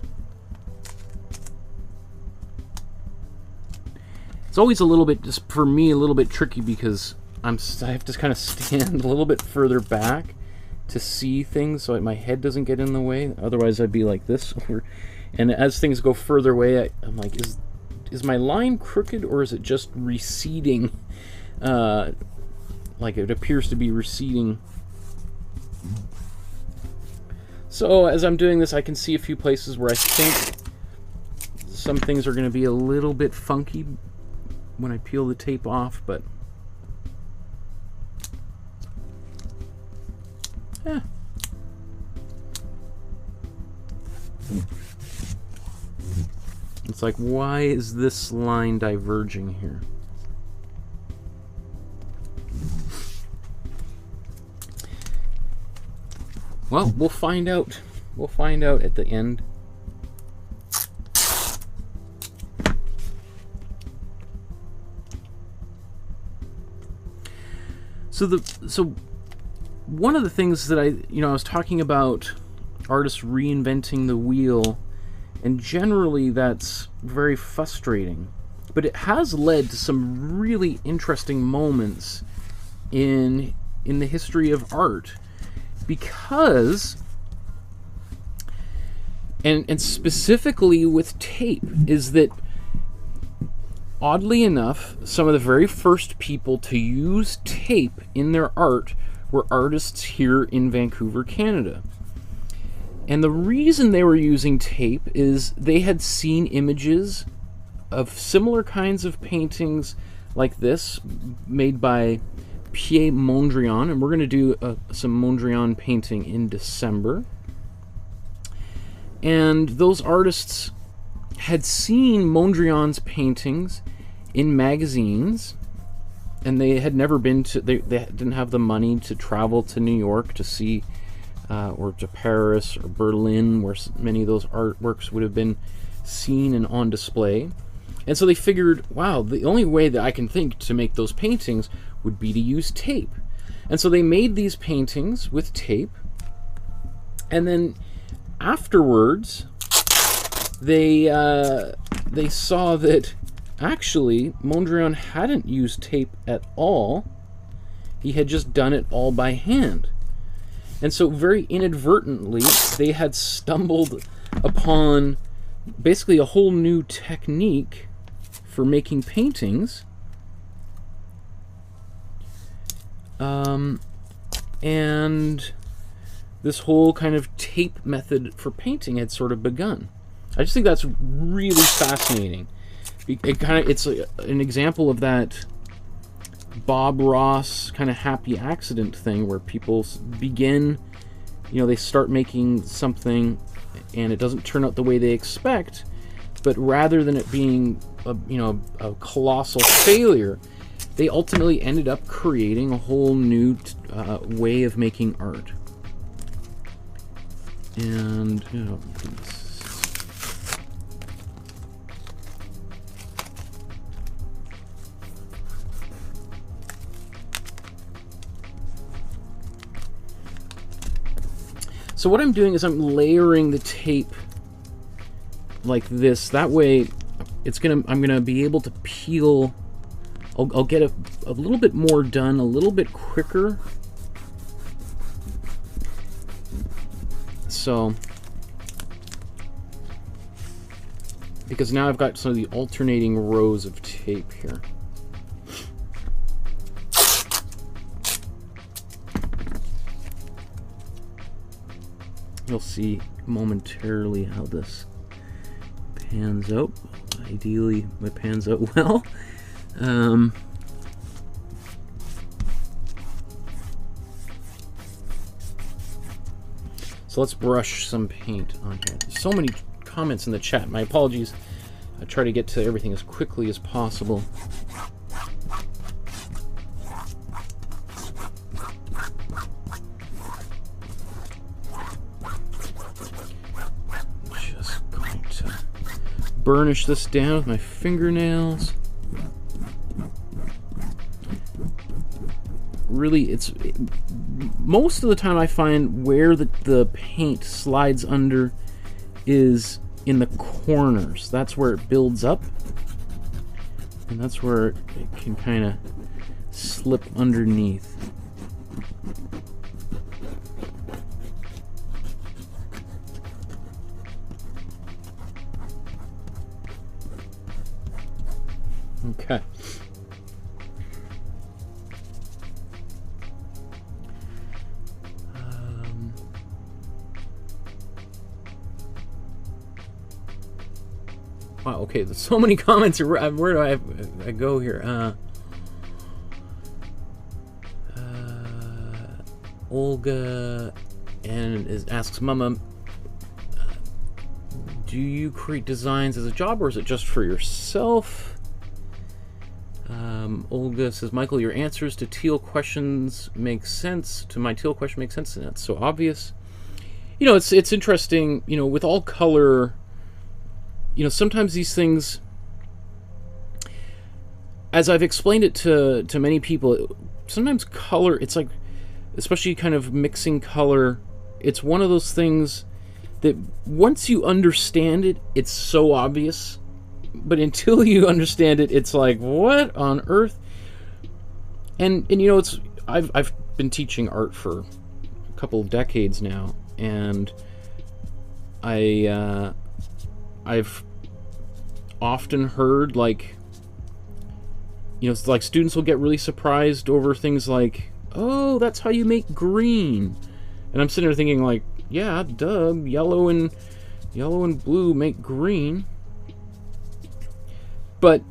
It's always a little bit, just for me, a little bit tricky, because I have to kind of stand a little bit further back to see things so my head doesn't get in the way. Otherwise I'd be like this. And as things go further away, I'm like, is my line crooked, or is it just receding like it appears to be receding. So as I'm doing this, I can see a few places where I think some things are going to be a little bit funky when I peel the tape off, but yeah. It's like, why is this line diverging here? Well, we'll find out. We'll find out at the end. So one of the things that I was talking about artists reinventing the wheel, and generally that's very frustrating, but it has led to some really interesting moments in the history of art, because and specifically with tape, is that oddly enough, some of the very first people to use tape in their art were artists here in Vancouver, Canada. And the reason they were using tape is they had seen images of similar kinds of paintings like this made by Pierre Mondrian, and we're going to do some Mondrian painting in December. And those artists had seen Mondrian's paintings in magazines, and they had never been to, they didn't have the money to travel to New York to see, or to Paris or Berlin, where many of those artworks would have been seen and on display. And so they figured, wow, the only way that I can think to make those paintings would be to use tape. And so they made these paintings with tape, and then afterwards they saw that actually Mondrian hadn't used tape at all. He had just done it all by hand. And so very inadvertently they had stumbled upon basically a whole new technique for making paintings. And this whole kind of tape method for painting had sort of begun. I just think that's really fascinating. It's an example of that Bob Ross kind of happy accident thing, where people begin, they start making something and it doesn't turn out the way they expect, but rather than it being a colossal failure, they ultimately ended up creating a whole new way of making art. And so what I'm doing is I'm layering the tape like this. That way, I'm gonna be able to peel. I'll get a little bit more done a little bit quicker. So, because now I've got some of the alternating rows of tape here. You'll see momentarily how this pans out. Ideally, it pans out well. So let's brush some paint on here. There's so many comments in the chat. My apologies. I try to get to everything as quickly as possible. Just going to burnish this down with my fingernails. Really, most of the time I find where the paint slides under is in the corners. That's where it builds up, and that's where it can kind of slip underneath. Okay. Wow, okay, there's so many comments. Where do I go here? Olga asks, Mama, do you create designs as a job, or is it just for yourself? Olga says, Michael, your answers to teal questions make sense. To my teal question makes sense, and that's so obvious. You know, it's interesting. You know, with all color, you know, sometimes these things, as I've explained it to many people, sometimes color, it's like, especially kind of mixing color, it's one of those things that once you understand it, it's so obvious. But until you understand it, it's like, what on earth? And you know, it's I've been teaching art for a couple of decades now, and I've often heard, like, you know, it's like students will get really surprised over things like, oh, that's how you make green. And I'm sitting there thinking, like, yeah, duh, yellow and blue make green. But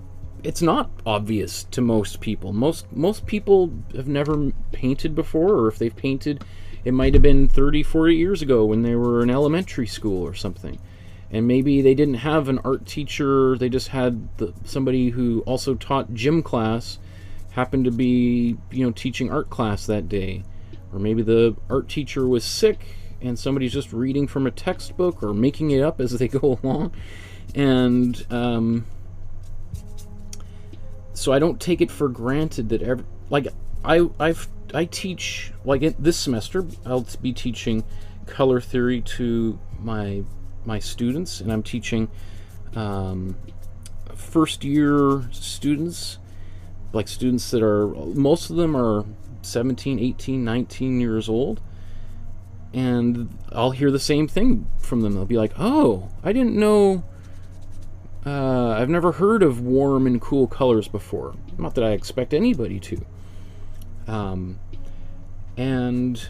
it's not obvious to most people. Most people have never painted before, or if they've painted, it might have been 30, 40 years ago when they were in elementary school or something. And maybe they didn't have an art teacher, they just had somebody who also taught gym class, happened to be, you know, teaching art class that day. Or maybe the art teacher was sick and somebody's just reading from a textbook or making it up as they go along. And so I don't take it for granted that I teach, like this semester, I'll be teaching color theory to my students, and I'm teaching first year students, like students that are, most of them are 17, 18, 19 years old, and I'll hear the same thing from them. They'll be like, oh, I didn't know, I've never heard of warm and cool colors before. Not that I expect anybody to. And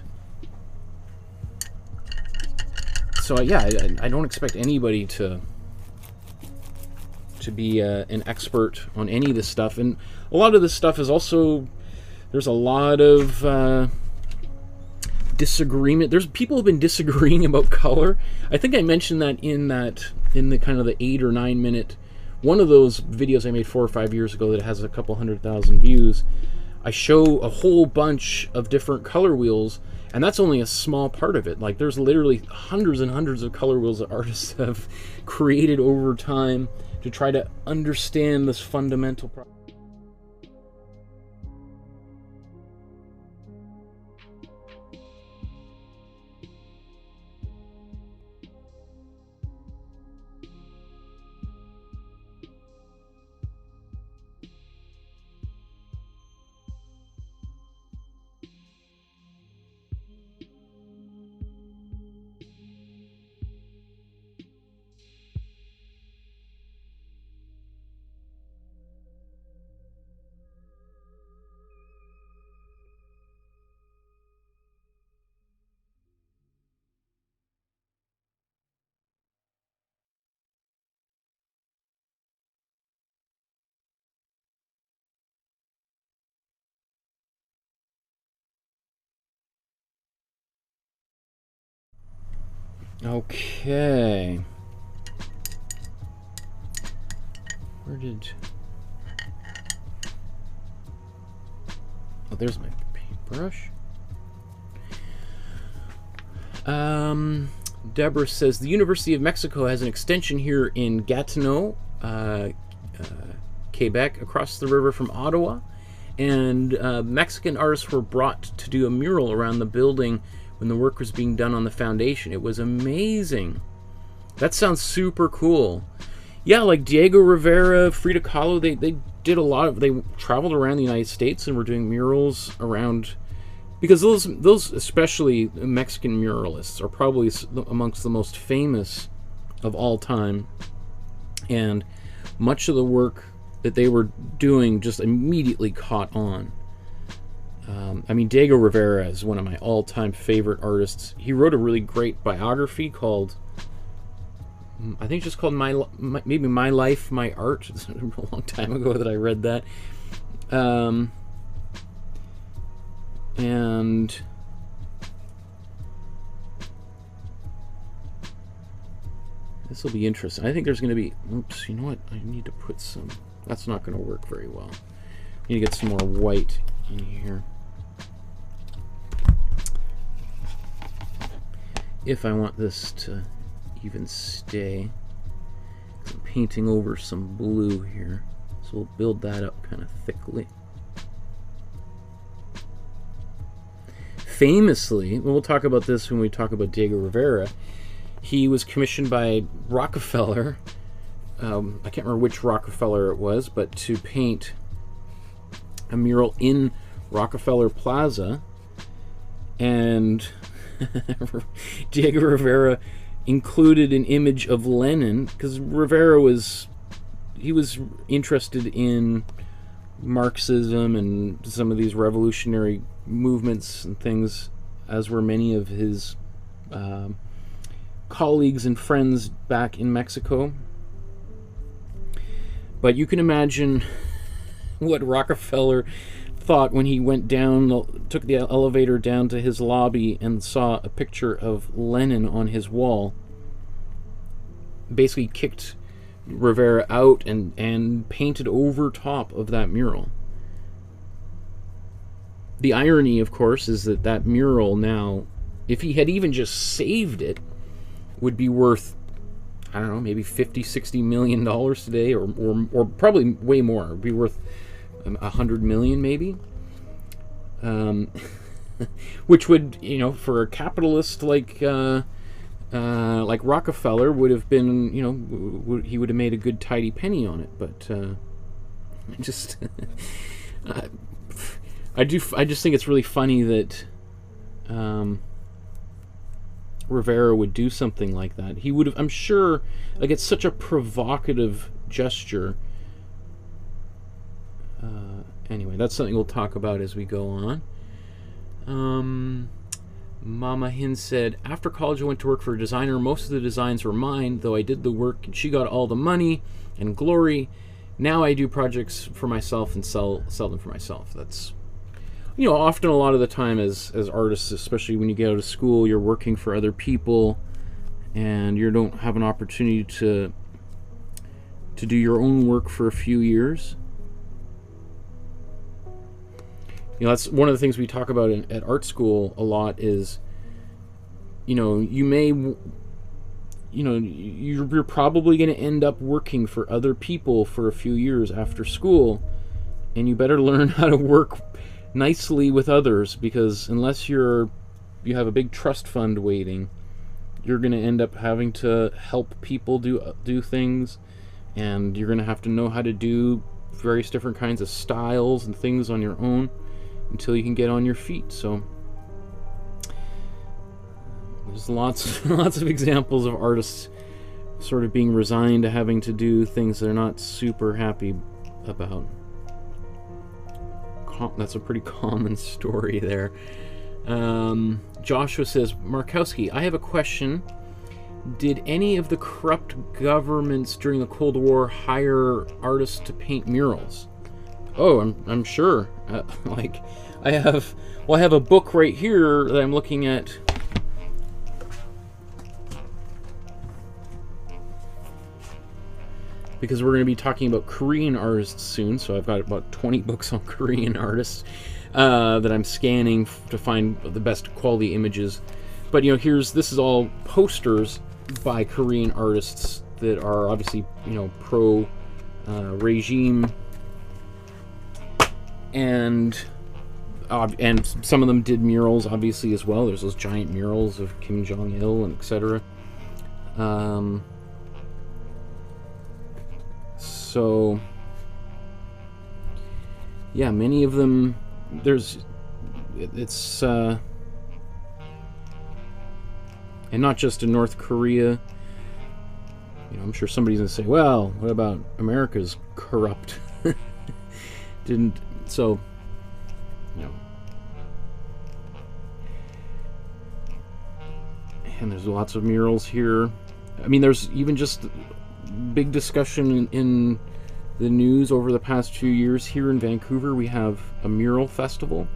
so yeah, I don't expect anybody to be an expert on any of this stuff. And a lot of this stuff is also, there's a lot of disagreement. There's people have been disagreeing about color. I think I mentioned that in the kind of the 8 or 9 minute, one of those videos I made 4 or 5 years ago that has a couple 100,000 views. I show a whole bunch of different color wheels, and that's only a small part of it. Like, there's literally hundreds and hundreds of color wheels that artists have created over time to try to understand this fundamental problem. Okay. Where did... Oh, there's my paintbrush. Deborah says, the University of Mexico has an extension here in Gatineau, Quebec, across the river from Ottawa. And Mexican artists were brought to do a mural around the building when the work was being done on the foundation. It was amazing. That sounds super cool. Yeah, like Diego Rivera, Frida Kahlo, they did a lot of, they traveled around the United States and were doing murals around, because those especially Mexican muralists are probably amongst the most famous of all time, and much of the work that they were doing just immediately caught on. I mean, Diego Rivera is one of my all-time favorite artists. He wrote a really great biography called I think it's just called maybe My Life, My Art. It's a long time ago that I read that. And this will be interesting. I think there's going to be... Oops, you know what? I need to put some... That's not going to work very well. I need to get some more white in here. If I want this to even stay. I'm painting over some blue here. So we'll build that up kind of thickly. Famously, we'll talk about this when we talk about Diego Rivera, he was commissioned by Rockefeller, I can't remember which Rockefeller it was, but to paint a mural in Rockefeller Plaza, and Diego Rivera included an image of Lenin, because Rivera was interested in Marxism and some of these revolutionary movements and things, as were many of his colleagues and friends back in Mexico. But you can imagine what Rockefeller thought when he went down, took the elevator down to his lobby and saw a picture of Lenin on his wall. Basically kicked Rivera out and painted over top of that mural. The irony, of course, is that that mural now, if he had even just saved it, would be worth, I don't know, maybe $50-60 million today, or probably way more. It would be worth $100 million maybe. Which would, you know, for a capitalist like Rockefeller, would have been, you know, he would have made a good tidy penny on it. But just I just think it's really funny that Rivera would do something like that. He would have, I'm sure, like, it's such a provocative gesture. Anyway, that's something we'll talk about as we go on. Mama Hin said, after college I went to work for a designer. Most of the designs were mine, though I did the work and she got all the money and glory. Now I do projects for myself and sell them for myself. That's, you know, often a lot of the time as artists, especially when you get out of school, you're working for other people and you don't have an opportunity to do your own work for a few years. You know, that's one of the things we talk about at art school a lot is, you know, you're probably going to end up working for other people for a few years after school, and you better learn how to work nicely with others, because unless you have a big trust fund waiting, you're going to end up having to help people do things, and you're going to have to know how to do various different kinds of styles and things on your own until you can get on your feet. So there's lots of examples of artists sort of being resigned to having to do things they're not super happy about. That's a pretty common story there. Joshua says, Markowsky, I have a question. Did any of the corrupt governments during the Cold War hire artists to paint murals? Oh, I'm sure. Like, I have a book right here that I'm looking at. Because we're going to be talking about Korean artists soon, so I've got about 20 books on Korean artists that I'm scanning to find the best quality images. But, you know, this is all posters by Korean artists that are obviously, you know, pro regime. And some of them did murals, obviously, as well. There's those giant murals of Kim Jong-il and etc. So, yeah, many of them. It's and not just in North Korea. You know, I'm sure somebody's gonna say, "Well, what about America's corrupt?" So, you know, and there's lots of murals here. I mean, there's even just big discussion in the news over the past few years. Here in Vancouver, we have a mural festival,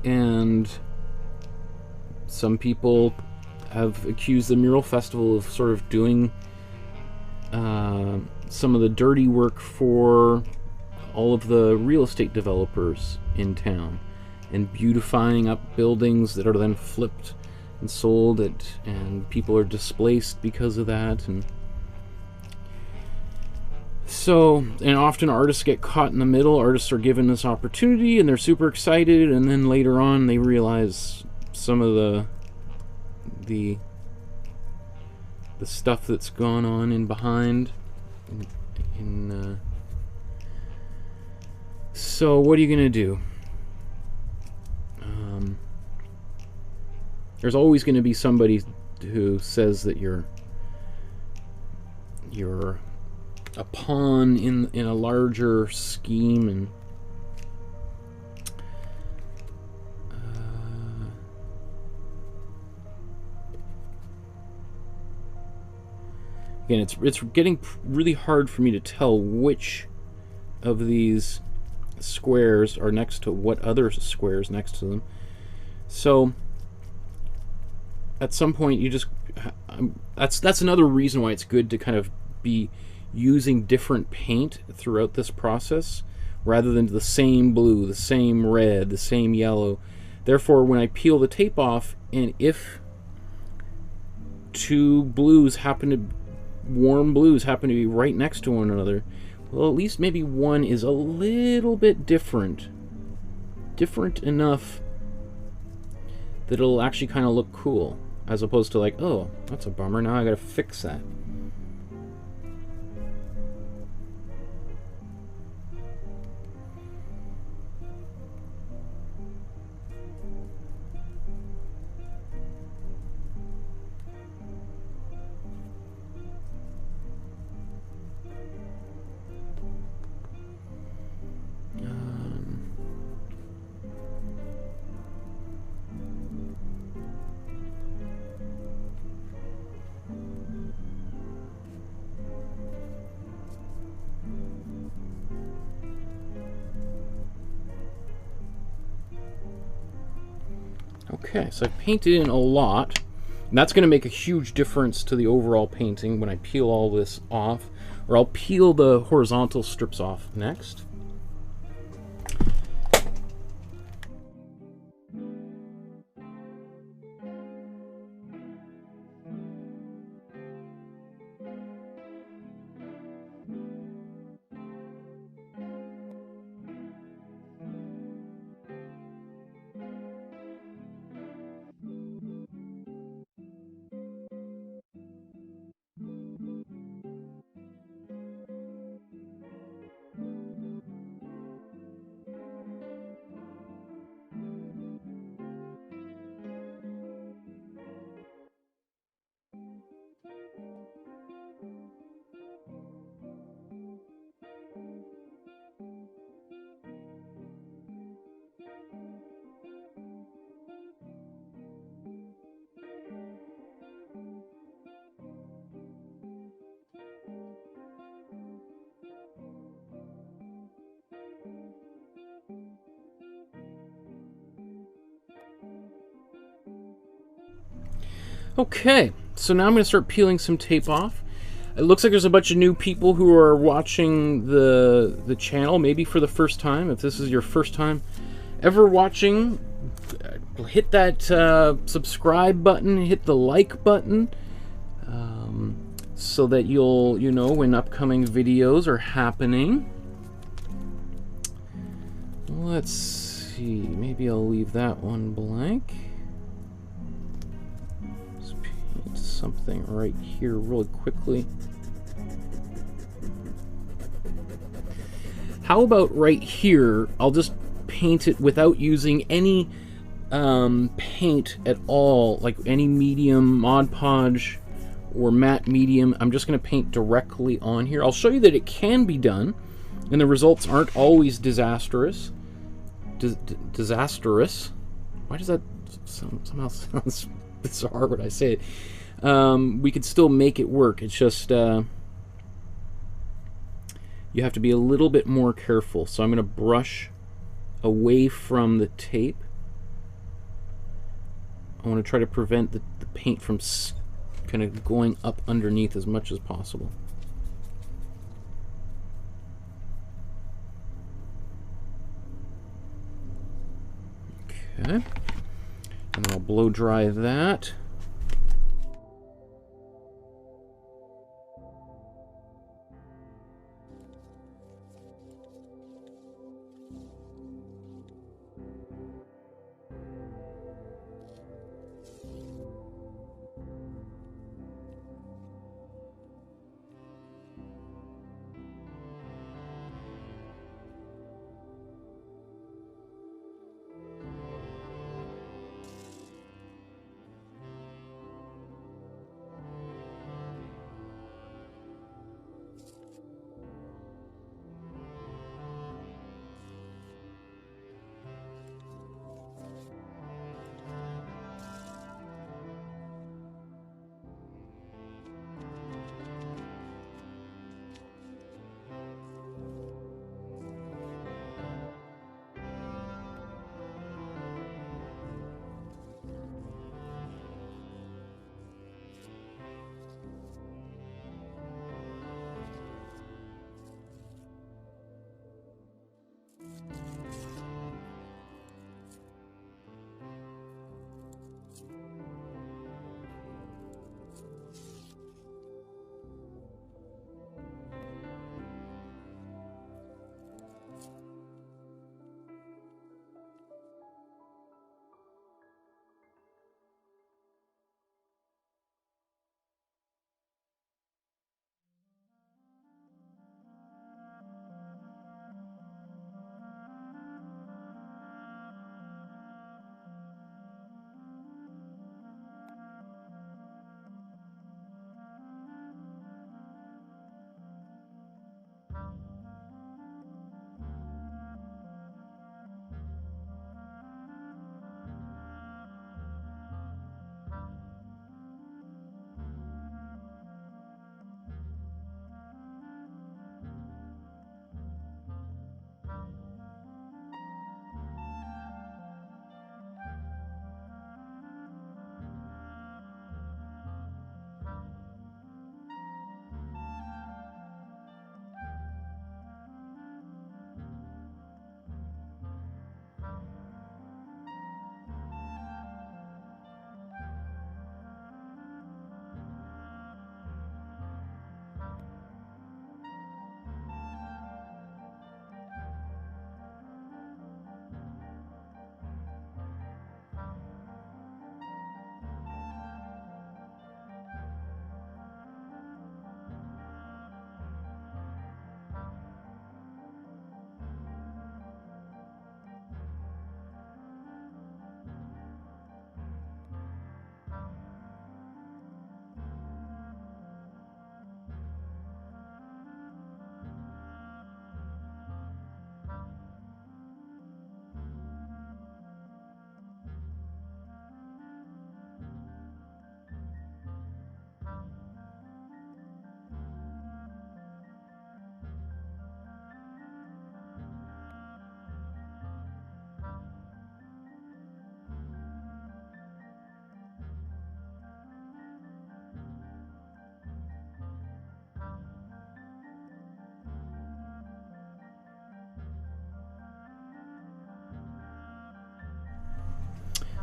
and some people have accused the mural festival of sort of doing some of the dirty work for all of the real estate developers in town, and beautifying up buildings that are then flipped and sold and people are displaced because of that. And so, and often artists get caught in the middle. Artists are given this opportunity and they're super excited, and then later on they realize some of the stuff that's gone on in behind. So what are you gonna do? There's always going to be somebody who says that you're a pawn in a larger scheme, and again, it's getting really hard for me to tell which of these squares are next to what other squares next to them. So at some point you just that's another reason why it's good to kind of be using different paint throughout this process rather than the same blue, the same red, the same yellow. Therefore, when I peel the tape off, and if two blues warm blues happen to be right next to one another, well, at least maybe one is a little bit different enough that it'll actually kind of look cool, as opposed to like, oh, that's a bummer, now I gotta fix that. Okay, so I've painted in a lot, and that's going to make a huge difference to the overall painting when I peel all this off, or I'll peel the horizontal strips off next. Okay, so now I'm going to start peeling some tape off. It looks like there's a bunch of new people who are watching the channel, maybe for the first time. If this is your first time ever watching, hit that subscribe button, hit the like button, so that you'll know when upcoming videos are happening. Let's see, maybe I'll leave that one blank. Something right here really quickly. How about right here, I'll just paint it without using any paint at all, like any medium, Mod Podge or matte medium. I'm just going to paint directly on here. I'll show you that it can be done, and the results aren't always disastrous. Disastrous? Why does that somehow sound bizarre when I say it. We could still make it work. It's just you have to be a little bit more careful. So I'm going to brush away from the tape. I want to try to prevent the paint from kind of going up underneath as much as possible. Okay, and then I'll blow dry that.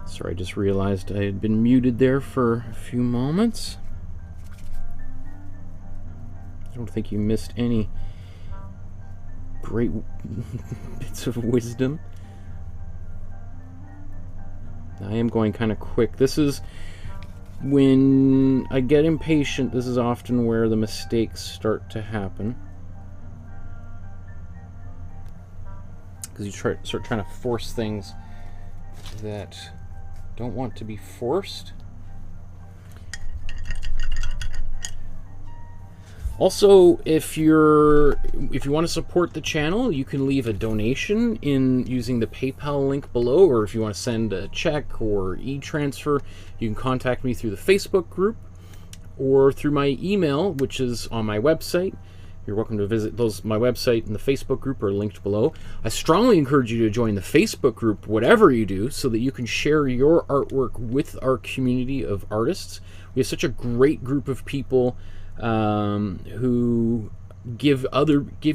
Sorry, I just realized I had been muted there for a few moments. I don't think you missed any great bits of wisdom. I am going kind of quick. This is when I get impatient, this is often where the mistakes start to happen. Because you start trying to force things that don't want to be forced. Also, if you want to support the channel, you can leave a donation in using the PayPal link below, or if you want to send a check or e-transfer, you can contact me through the Facebook group or through my email, which is on my website. You're welcome to visit my website and the Facebook group are linked below. I strongly encourage you to join the Facebook group, whatever you do, so that you can share your artwork with our community of artists. We have such a great group of people who give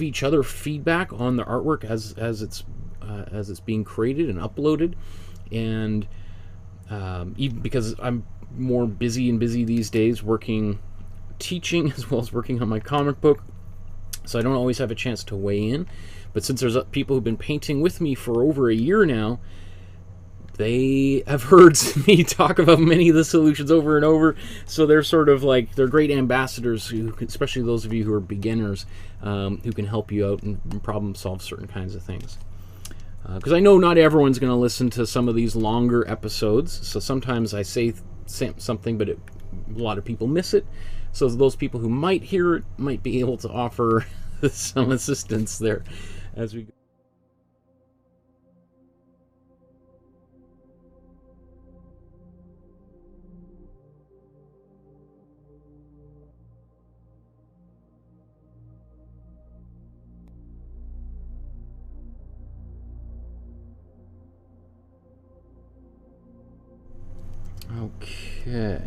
each other feedback on the artwork as it's being created and uploaded, and even because I'm more busy these days teaching as well as working on my comic book, so I don't always have a chance to weigh in. But since there's people who've been painting with me for over a year now, they have heard me talk about many of the solutions over and over, so they're sort of like, they're great ambassadors, especially those of you who are beginners, who can help you out and problem solve certain kinds of things. Because I know not everyone's going to listen to some of these longer episodes, so sometimes I say something, but a lot of people miss it. So those people who might hear it might be able to offer some assistance there as we go. Okay.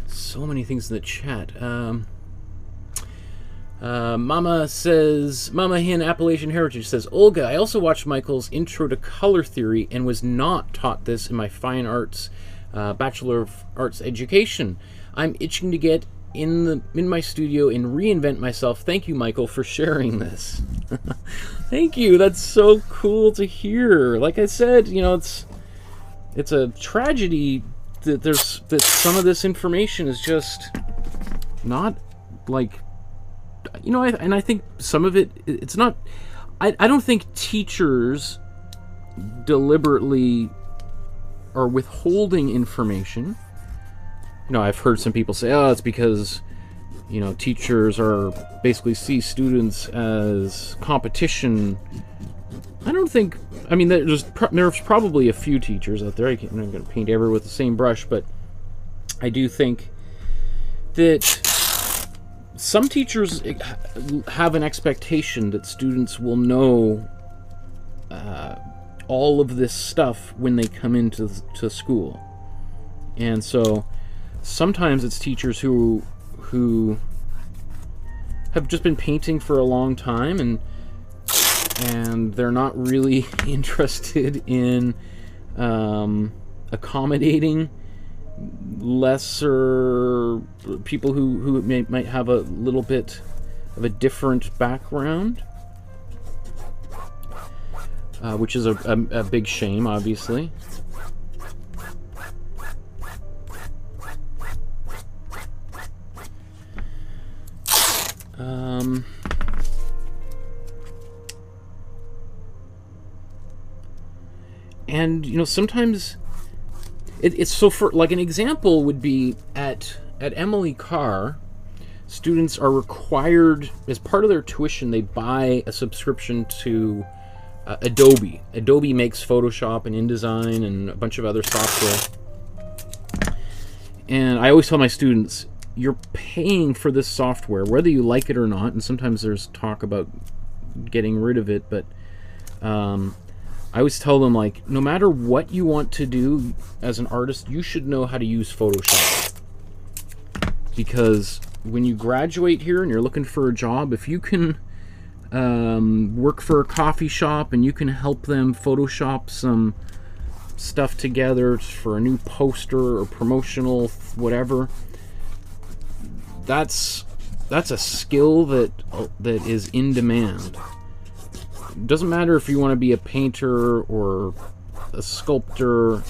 So many things in the chat. Mama Hen Appalachian Heritage says, Olga, I also watched Michael's Intro to Color Theory and was not taught this in my fine arts Bachelor of Arts education. I'm itching to get in my studio and reinvent myself. Thank you, Michael, for sharing this. Thank you. That's so cool to hear. Like I said, you know, it's a tragedy that some of this information is just not, like, you know, and I think some of it's not. I don't think teachers deliberately are withholding information. You know, I've heard some people say, oh, it's because, you know, teachers are basically see students as competition. I don't think, I mean, there's probably a few teachers out there, I'm not going to paint everyone with the same brush, but I do think that some teachers have an expectation that students will know all of this stuff when they come into school. And so sometimes it's teachers who have just been painting for a long time, and they're not really interested in accommodating lesser people who might have a little bit of a different background, which is a big shame, obviously. And, you know, sometimes it's so, for like an example would be at Emily Carr, students are required, as part of their tuition, they buy a subscription to Adobe. Adobe makes Photoshop and InDesign and a bunch of other software. And I always tell my students, you're paying for this software, whether you like it or not. And sometimes there's talk about getting rid of it, but I always tell them, like, no matter what you want to do as an artist, you should know how to use Photoshop. Because when you graduate here and you're looking for a job, if you can work for a coffee shop and you can help them Photoshop some stuff together for a new poster or promotional whatever, that's a skill that is in demand. It doesn't matter if you want to be a painter or a sculptor,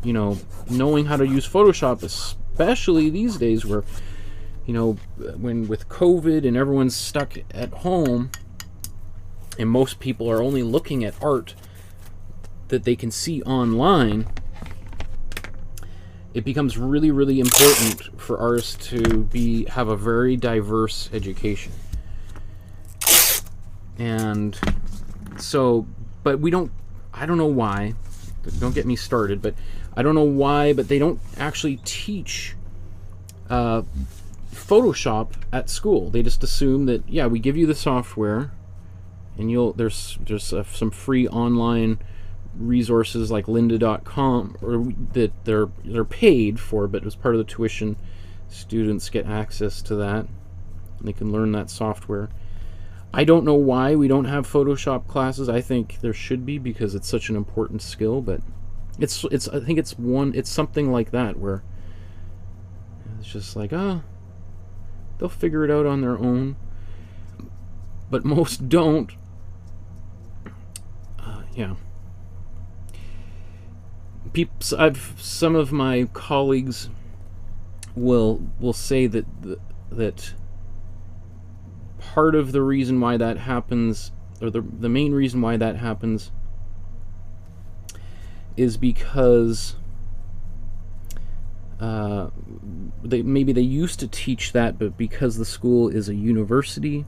you know, knowing how to use Photoshop, especially these days where, you know, when with COVID and everyone's stuck at home and most people are only looking at art that they can see online, it becomes really, really important for artists to have a very diverse education. And so, but we don't, I don't know why, don't get me started, but I don't know why, but they don't actually teach Photoshop at school. They just assume that, yeah, we give you the software and there's some free online resources like lynda.com, or that they're paid for, but as part of the tuition, students get access to that and they can learn that software. I don't know why we don't have Photoshop classes. I think there should be, because it's such an important skill, but I think it's something like that where it's just like, they'll figure it out on their own, but most don't. Yeah. Some of my colleagues will say that part of the reason why that happens, or the main reason why that happens, is because maybe they used to teach that, but because the school is a university,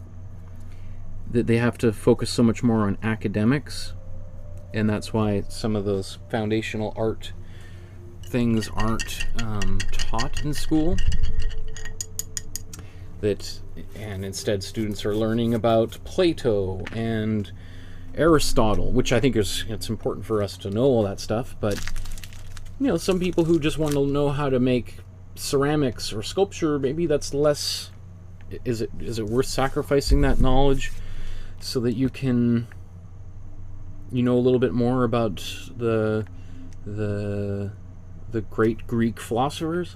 that they have to focus so much more on academics, and that's why some of those foundational art things aren't taught in school. And instead students are learning about Plato and Aristotle, which I think it's important for us to know all that stuff, but you know, some people who just want to know how to make ceramics or sculpture, maybe that's less, is it worth sacrificing that knowledge so that you can, you know, a little bit more about the great Greek philosophers?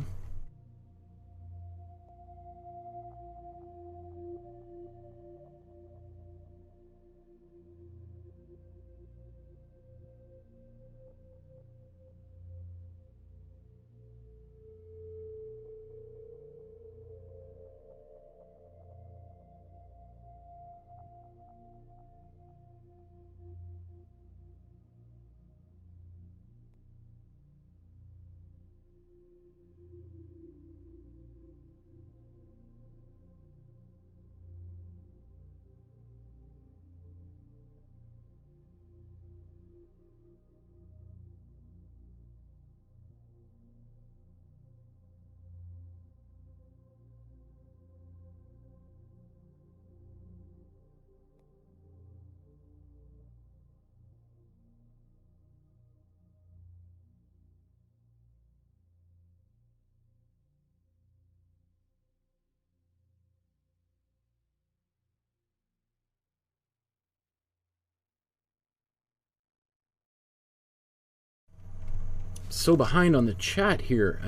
So behind on the chat here.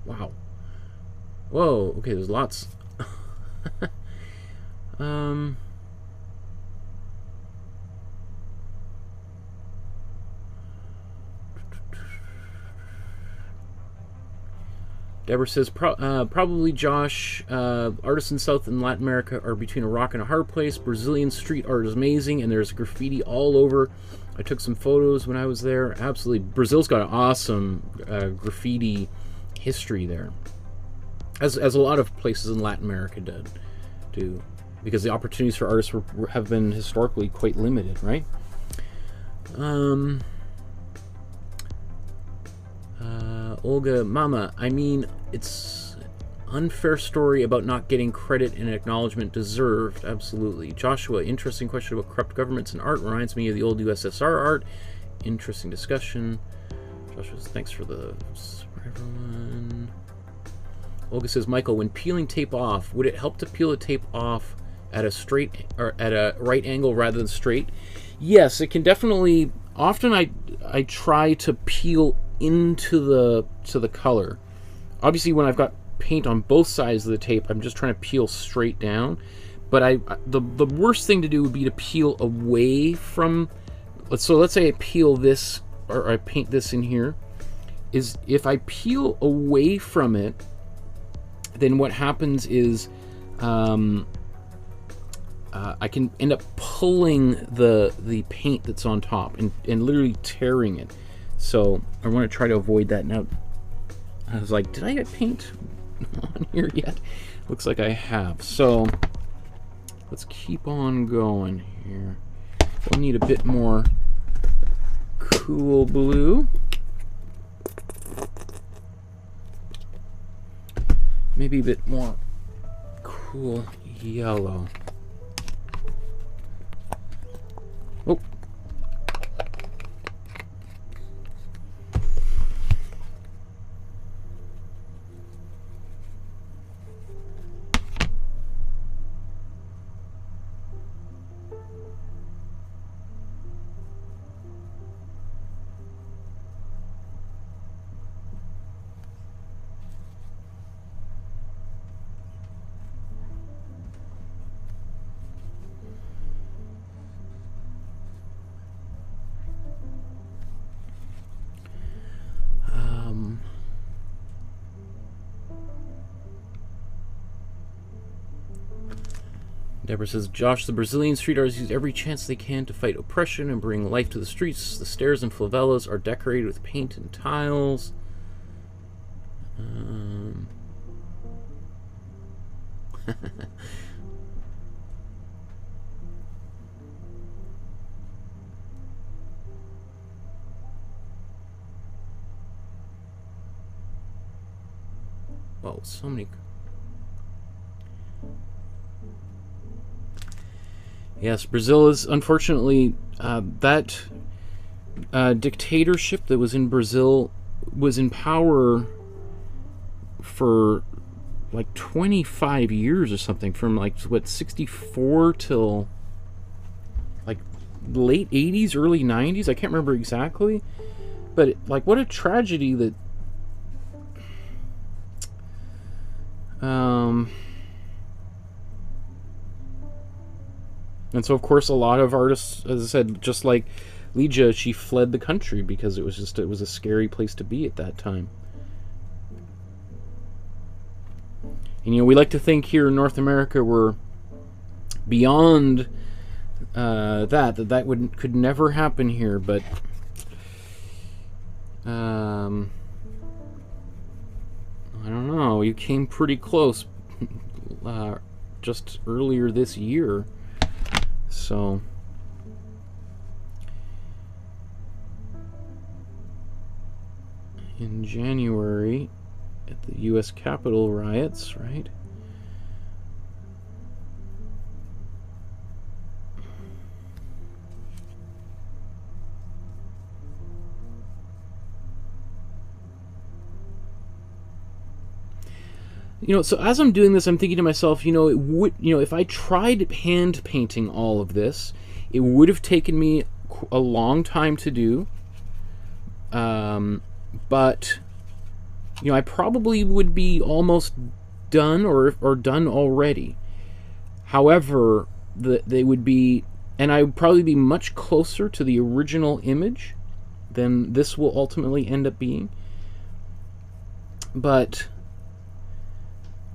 Wow. Whoa, okay, there's lots. Deborah says, probably Josh, artists in South and Latin America are between a rock and a hard place. Brazilian street art is amazing, and there's graffiti all over. I took some photos when I was there. Absolutely. Brazil's got an awesome graffiti history there, as a lot of places in Latin America do. because the opportunities for artists have been historically quite limited, right? Olga, Mama, I mean, it's unfair story about not getting credit and acknowledgement deserved. Absolutely. Joshua, interesting question about corrupt governments and art. Reminds me of the old USSR art. Interesting discussion. Joshua, thanks for the everyone. Olga says, Michael, when peeling tape off, would it help to peel the tape off at a straight or at a right angle rather than straight? Yes, it can definitely. Often I try to peel into the color. Obviously, when I've got paint on both sides of the tape, I'm just trying to peel straight down. But the worst thing to do would be to peel away from. So let's say I peel this, or I paint this in here. Is if I peel away from it, then what happens is I can end up pulling the paint that's on top and literally tearing it. So I want to try to avoid that. Now, I was like, did I get paint on here yet? Looks like I have. So let's keep on going here. We'll need a bit more cool blue. Maybe a bit more cool yellow. Oh. Deborah says, Josh, the Brazilian street artists use every chance they can to fight oppression and bring life to the streets. The stairs and favelas are decorated with paint and tiles. Whoa, so many... Yes, Brazil is, unfortunately, that dictatorship that was in Brazil was in power for like 25 years or something, from like, what, 64 till like late 80s, early 90s? I can't remember exactly. But, like, what a tragedy that... And so, of course, a lot of artists, as I said, just like Lygia, she fled the country because it was a scary place to be at that time. And, you know, we like to think here in North America we're beyond that could never happen here, but I don't know. You came pretty close just earlier this year. So in January at the U.S. Capitol riots, right? You know, so as I'm doing this, I'm thinking to myself, you know, it would, you know, if I tried hand painting all of this, it would have taken me a long time to do. But, you know, I probably would be almost done or done already. However, they would be, and I would probably be much closer to the original image than this will ultimately end up being. But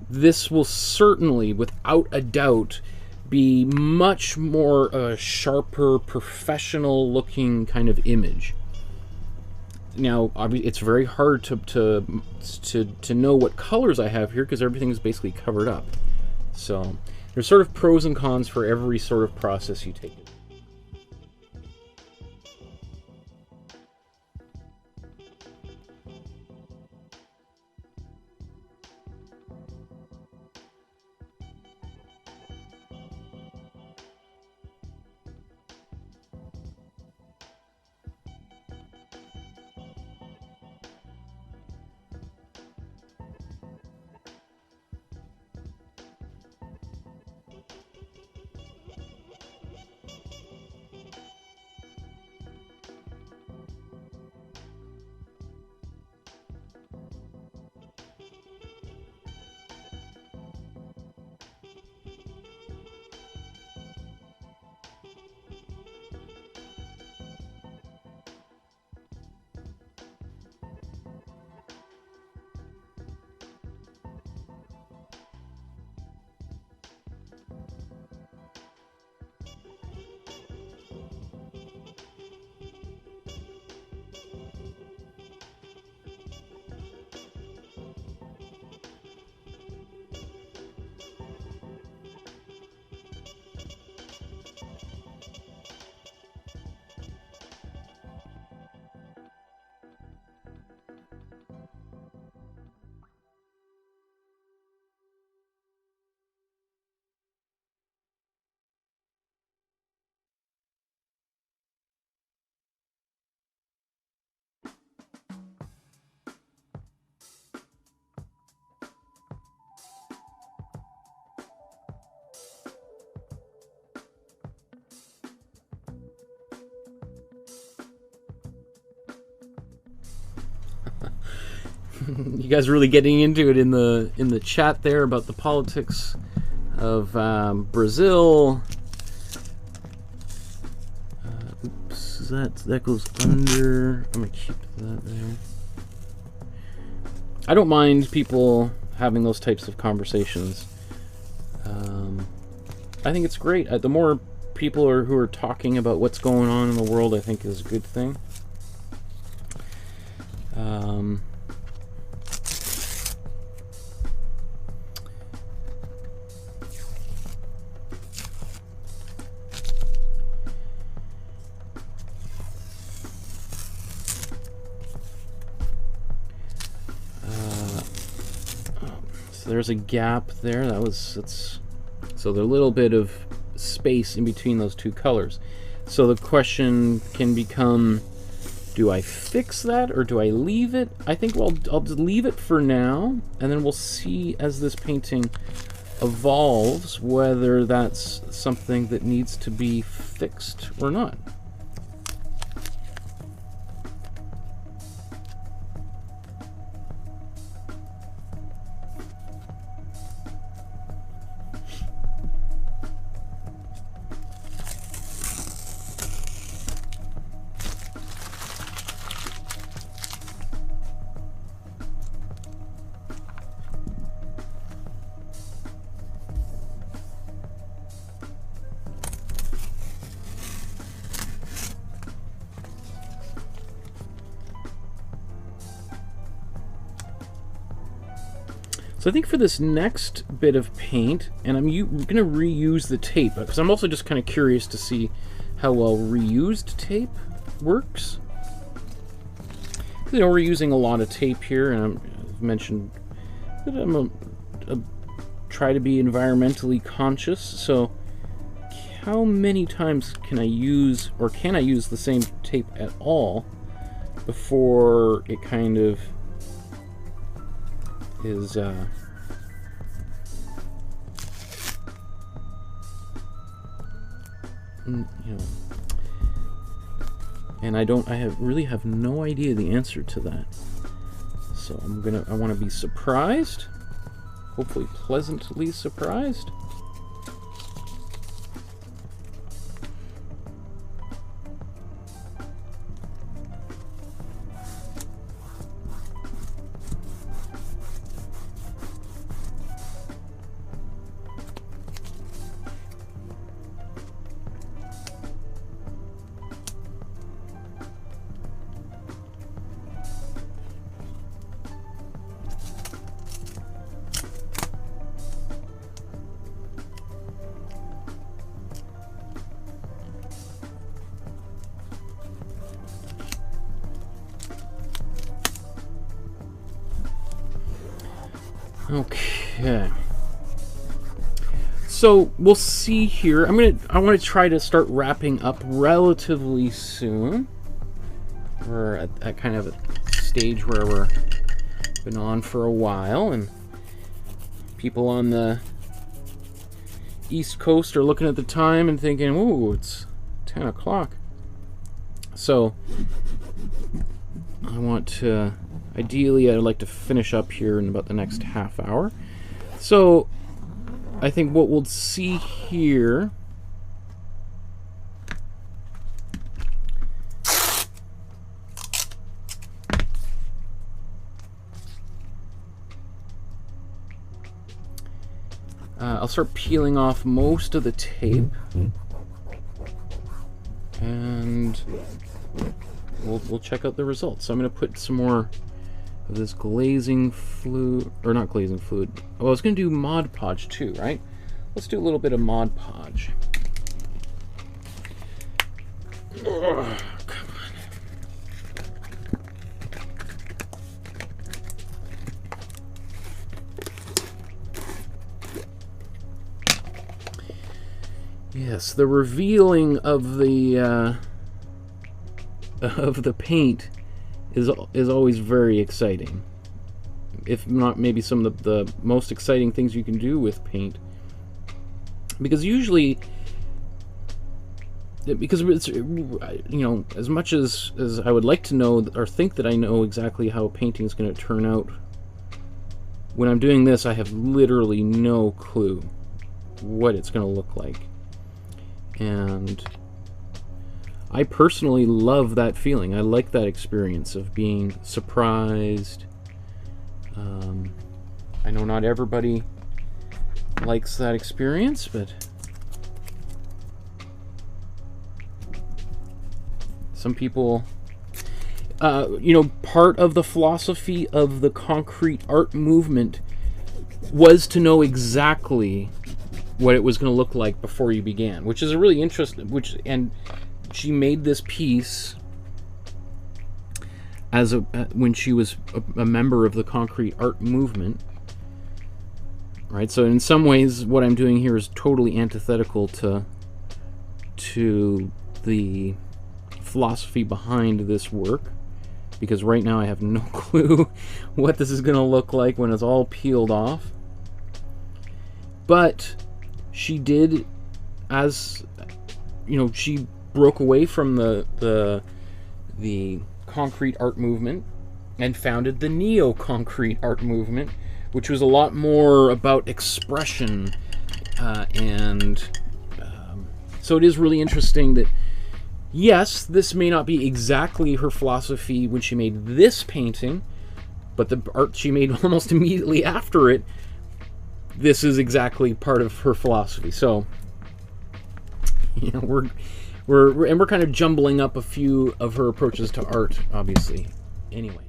this will certainly, without a doubt, be much more sharper, professional-looking kind of image. Now, obviously, it's very hard to know what colors I have here because everything is basically covered up. So, there's sort of pros and cons for every sort of process you take it. You guys are really getting into it in the chat there about the politics of Brazil. Oops, that goes under. I'm gonna keep that there. I don't mind people having those types of conversations. I think it's great. The more people who are talking about what's going on in the world, I think is a good thing. There's a gap there. So there's a little bit of space in between those two colors. So the question can become, do I fix that or do I leave it? I think I'll just leave it for now, and then we'll see as this painting evolves whether that's something that needs to be fixed or not. So I think for this next bit of paint, and I'm going to reuse the tape, because I'm also just kind of curious to see how well reused tape works. You know, we're using a lot of tape here, and I've mentioned that I'm try to be environmentally conscious, so how many times can I use the same tape at all before it kind of is you know, and I really have no idea the answer to that. So I want to be surprised, hopefully pleasantly surprised. Okay. So we'll see here. I want to try to start wrapping up relatively soon. We're at kind of a stage where we're been on for a while, and people on the East Coast are looking at the time and thinking, "Ooh, it's 10 o'clock." So I want to, ideally, I'd like to finish up here in about the next half hour. So I think what we'll see here I'll start peeling off most of the tape, and we'll check out the results. So I'm going to put some more of this glazing fluid, or not glazing fluid. Oh, I was going to do Mod Podge too, right? Let's do a little bit of Mod Podge. Oh, come on. Yes, the revealing of the paint is always very exciting. If not, maybe some of the most exciting things you can do with paint. Because usually, because it's, you know, as much as I would like to know or think that I know exactly how a painting is going to turn out, when I'm doing this, I have literally no clue what it's going to look like. And I personally love that feeling. I like that experience of being surprised. I know not everybody likes that experience, but some people, you know, part of the philosophy of the concrete art movement was to know exactly what it was going to look like before you began, which is a really interesting, and she made this piece as when she was a member of the concrete art movement, right? So in some ways what I'm doing here is totally antithetical to the philosophy behind this work, because right now I have no clue what this is going to look like when it's all peeled off. But she did, as you know, she broke away from the concrete art movement and founded the neo-concrete art movement, which was a lot more about expression, so it is really interesting that, yes, this may not be exactly her philosophy when she made this painting, but the art she made almost immediately after it, this is exactly part of her philosophy. So, you know, we're kind of jumbling up a few of her approaches to art, obviously. Anyway.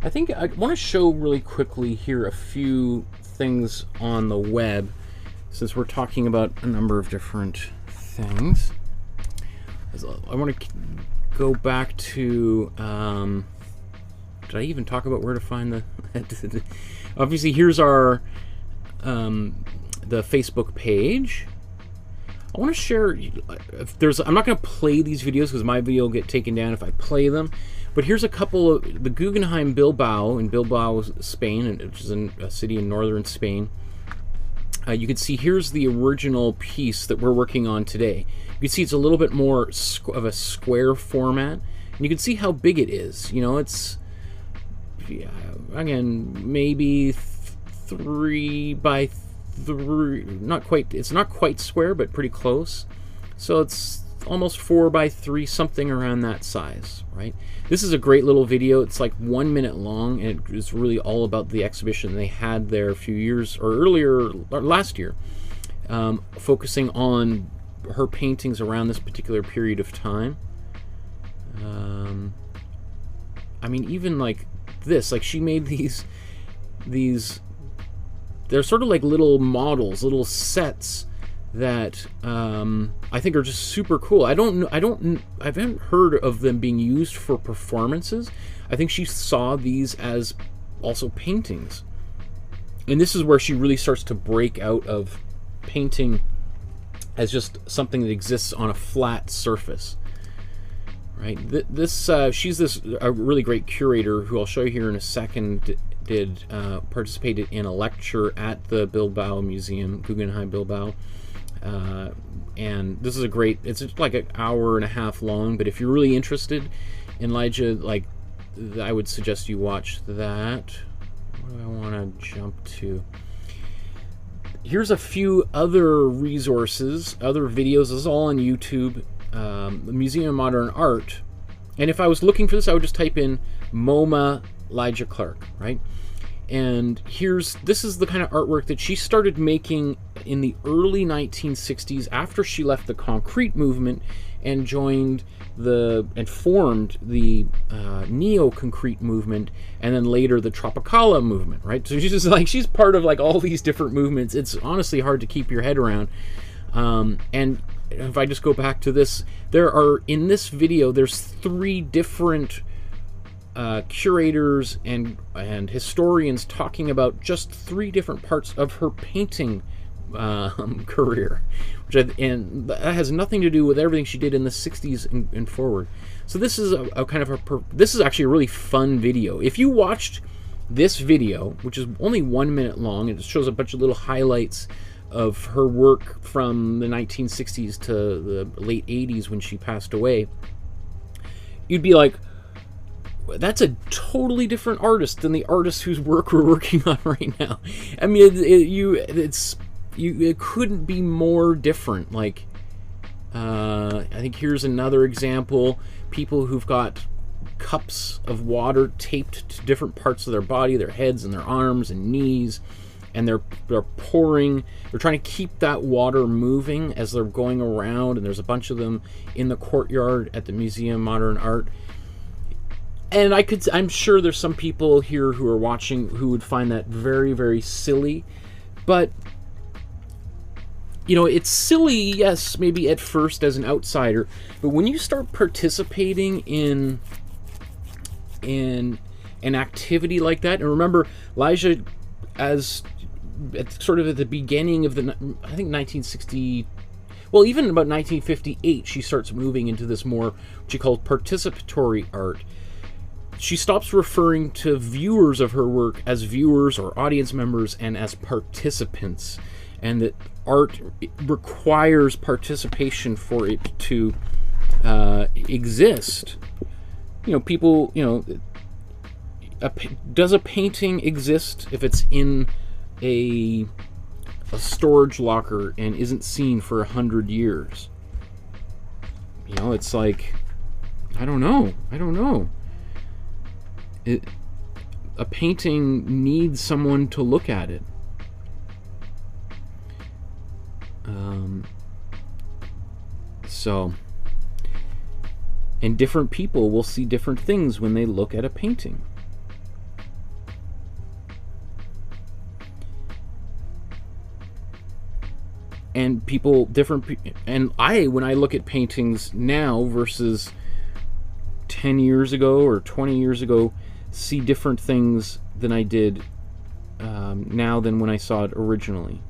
I think I want to show really quickly here a few things on the web, since we're talking about a number of different things. I want to go back to, did I even talk about where to find the, obviously here's our, the Facebook page. I want to share, if there's, I'm not going to play these videos because my video will get taken down if I play them. But here's a couple of the Guggenheim Bilbao in Bilbao, Spain, which is a city in northern Spain. You can see here's the original piece that we're working on today. You can see it's a little bit more of a square format, and you can see how big it is. You know, it's, yeah, again, maybe 3 by 3, not quite, it's not quite square, but pretty close. So it's almost 4 by 3, something around that size, right? This is a great little video. It's like 1 minute long, and it's really all about the exhibition they had there a few years, or earlier, or last year, focusing on her paintings around this particular period of time. I mean, even like this, like she made these, they're sort of like little models, little sets that I think are just super cool. I haven't heard of them being used for performances. I think she saw these as also paintings, and this is where she really starts to break out of painting as just something that exists on a flat surface, right? She's a really great curator who I'll show you here in a second. Participated in a lecture at the Bilbao Museum, Guggenheim Bilbao. And this is a great, it's like an hour and a half long, but if you're really interested in Lygia, like, I would suggest you watch that. What do I want to jump to? Here's a few other resources, other videos. This is all on YouTube. The Museum of Modern Art. And if I was looking for this, I would just type in MoMA Lygia Clark, right? And this is the kind of artwork that she started making in the early 1960s after she left the concrete movement and joined and formed the neo-concrete movement, and then later the Tropicala movement, right? So she's just like, she's part of like all these different movements. It's honestly hard to keep your head around. And if I just go back to this, in this video, there's 3 different curators and historians talking about just 3 different parts of her painting career, and that has nothing to do with everything she did in the 60s and forward. So this is a kind of this is actually a really fun video. If you watched this video, which is only 1 minute long, and it shows a bunch of little highlights of her work from the 1960s to the late 80s when she passed away, you'd be like, that's a totally different artist than the artist whose work we're working on right now. I mean, it couldn't be more different. Like, I think here's another example. People who've got cups of water taped to different parts of their body, their heads and their arms and knees, and they're pouring. They're trying to keep that water moving as they're going around. And there's a bunch of them in the courtyard at the Museum of Modern Art. And I'm sure there's some people here who are watching who would find that very, very silly. But, you know, it's silly, yes, maybe at first as an outsider. But when you start participating in an activity like that, and remember, Lygia, sort of at the beginning of I think 1960, well, even about 1958, she starts moving into this more, what she calls participatory art. She stops referring to viewers of her work as viewers or audience members and as participants, and that art requires participation for it to exist. You know, people, you know, does a painting exist if it's in a storage locker and isn't seen for 100 years? You know, it's like, I don't know. A painting needs someone to look at it. And different people will see different things when they look at a painting. And when I look at paintings now versus 10 years ago or 20 years ago, see different things than I did now than when I saw it originally.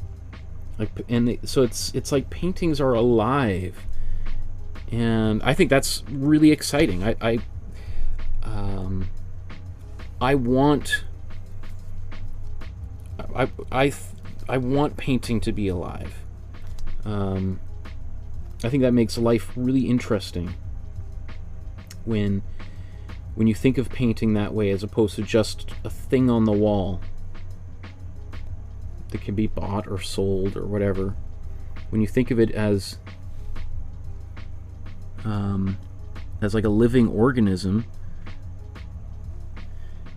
So it's like paintings are alive, and I think that's really exciting. I want painting to be alive. I think that makes life really interesting when you think of painting that way, as opposed to just a thing on the wall that can be bought or sold or whatever. When you think of it as like a living organism,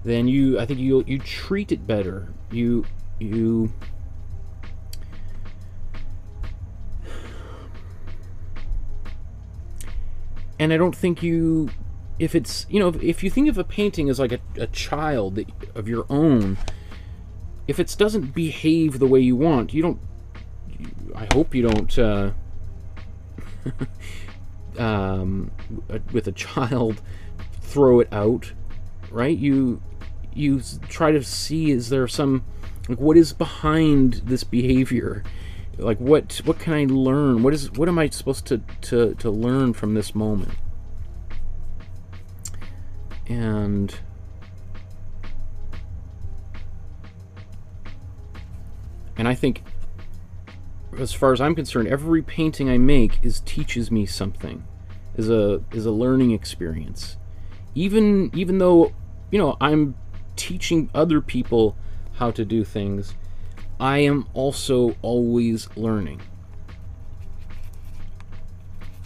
then I think you treat it better. You and I don't think if it's, if you think of a painting as like a child of your own, if it doesn't behave the way you want, I hope you don't with a child throw it out, right? You try to see, is there some, like, what is behind this behavior? Like, what can I learn? What am I supposed to learn from this moment? And I think, as far as I'm concerned, every painting I make teaches me something, is a learning experience. Even though, I'm teaching other people how to do things, I am also always learning.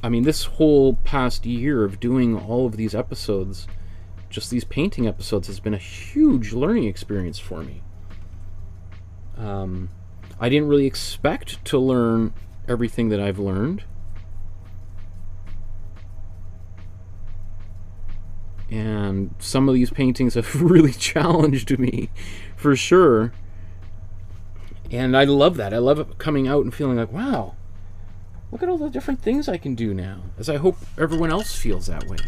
I mean, this whole past year of doing all of these episodes, just these painting episodes, has been a huge learning experience for me. I didn't really expect to learn everything that I've learned. And some of these paintings have really challenged me, for sure. And I love that. I love coming out and feeling like, wow, look at all the different things I can do now. As I hope everyone else feels that way.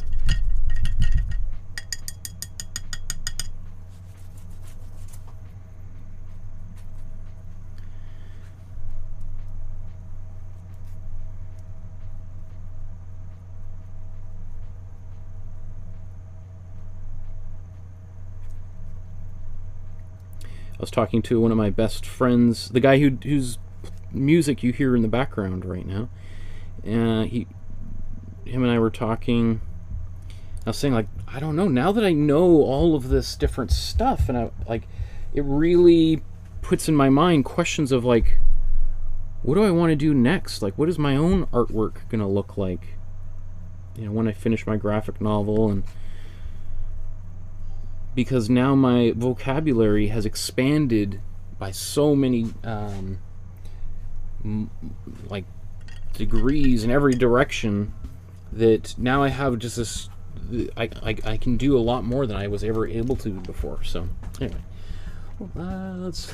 I was talking to one of my best friends, the guy whose music you hear in the background right now. Him and I were talking. I was saying, like, I don't know, now that I know all of this different stuff, and it really puts in my mind questions of, like, what do I want to do next? Like, what is my own artwork gonna look like? When I finish my graphic novel, and because now my vocabulary has expanded by so many like degrees in every direction, that now I have just this, I can do a lot more than I was ever able to before. So anyway, let's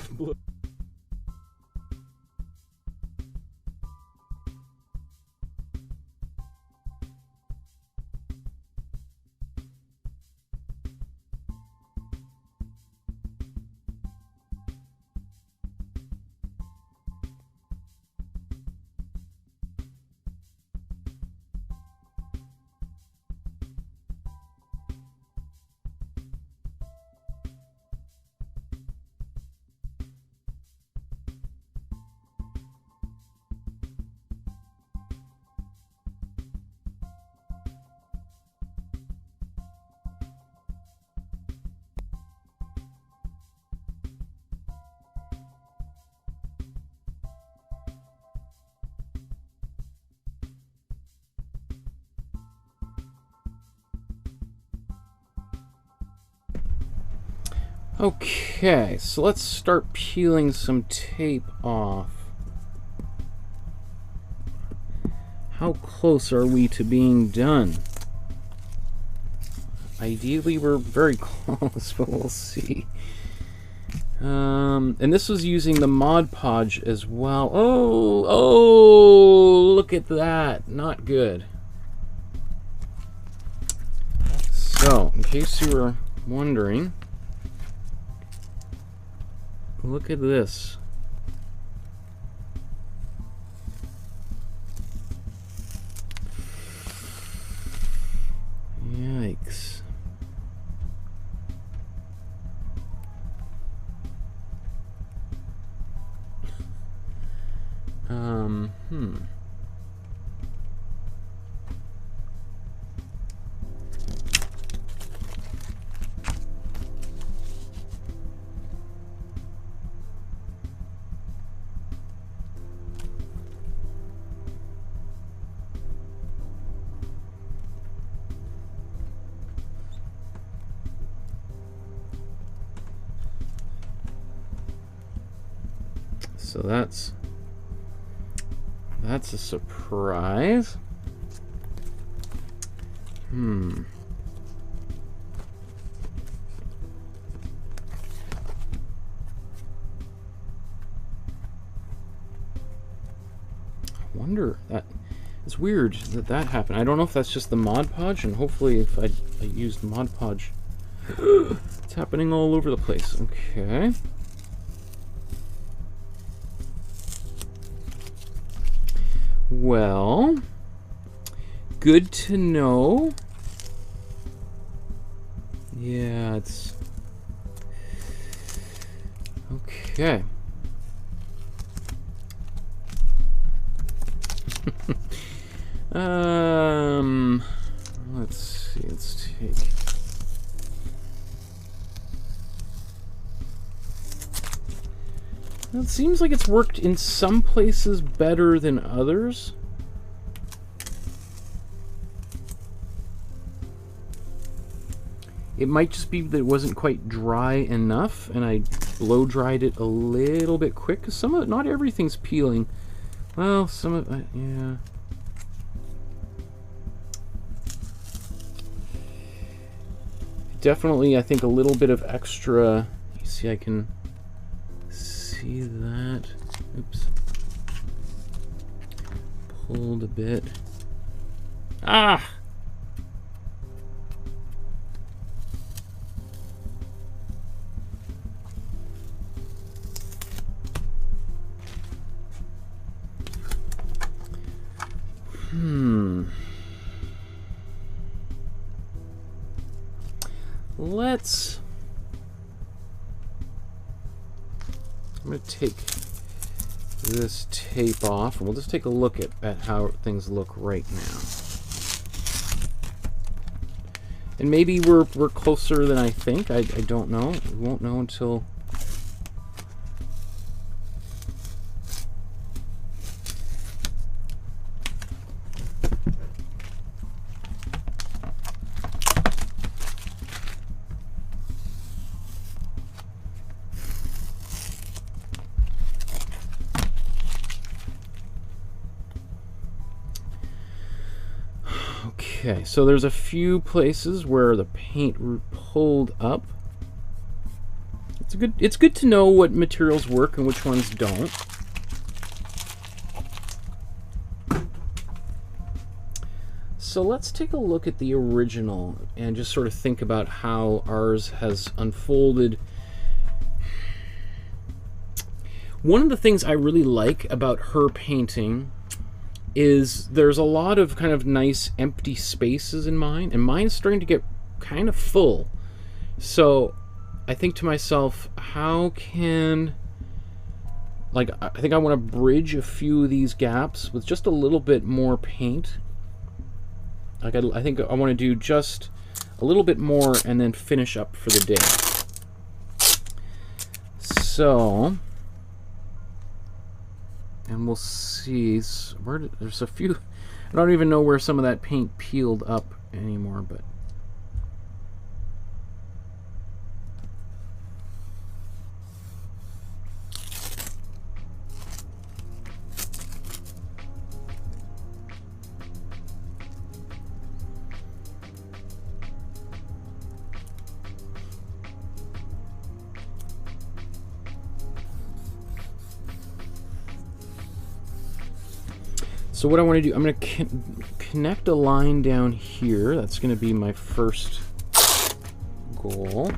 Okay, so let's start peeling some tape off. How close are we to being done? Ideally, we're very close, but we'll see. And this was using the Mod Podge as well. Oh, look at that. Not good. So, in case you were wondering, look at this. Yikes. so that's a surprise. Wonder, that it's weird that happened. I don't know if that's just the Mod Podge, and hopefully if I used Mod Podge, it's happening all over the place. Okay. Well, good to know. Yeah, it's okay. Let's see, let's take it seems like it's worked in some places better than others. It might just be that it wasn't quite dry enough and I blow dried it a little bit quick, because some of it, not everything's peeling. Well, some of it, yeah. Definitely, I think a little bit of extra. You see, I can see that. Oops. Pulled a bit. Ah! I'm going to take this tape off, and we'll just take a look at how things look right now. And maybe we're closer than I think. I don't know. We won't know until... Okay, so there's a few places where the paint pulled up. It's good to know what materials work and which ones don't. So let's take a look at the original and just sort of think about how ours has unfolded. One of the things I really like about her painting is there's a lot of kind of nice empty spaces in mine, and mine's starting to get kind of full. So I think to myself, how can, like, I think I want to bridge a few of these gaps with just a little bit more paint. Like, I think I want to do just a little bit more and then finish up for the day. So, and we'll see where there's a few. I don't even know where some of that paint peeled up anymore, but so what I want to do, I'm going to connect a line down here. That's going to be my first goal.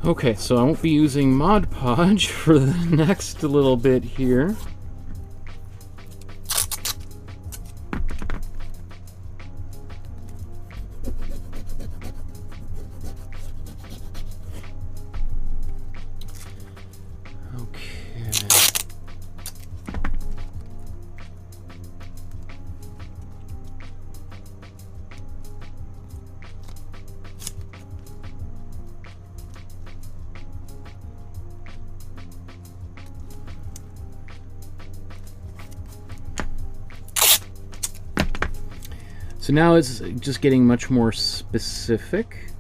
Okay, so I won't be using Mod Podge for the next little bit here. So now it's just getting much more specific.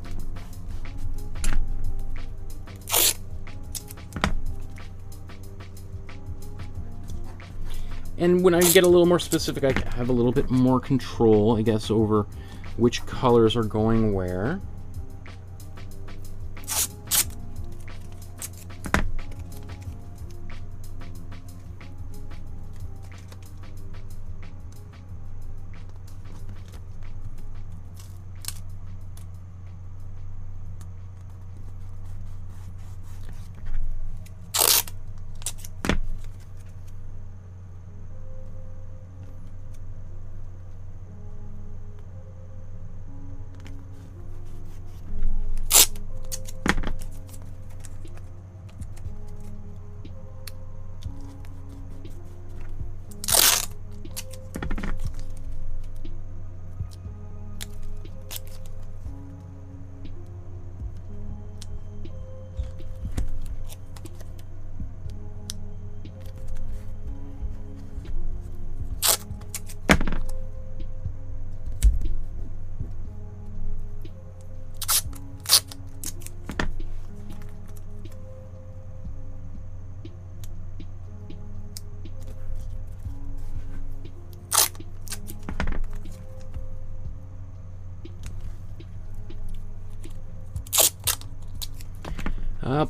And when I get a little more specific, I have a little bit more control, I guess, over which colors are going where.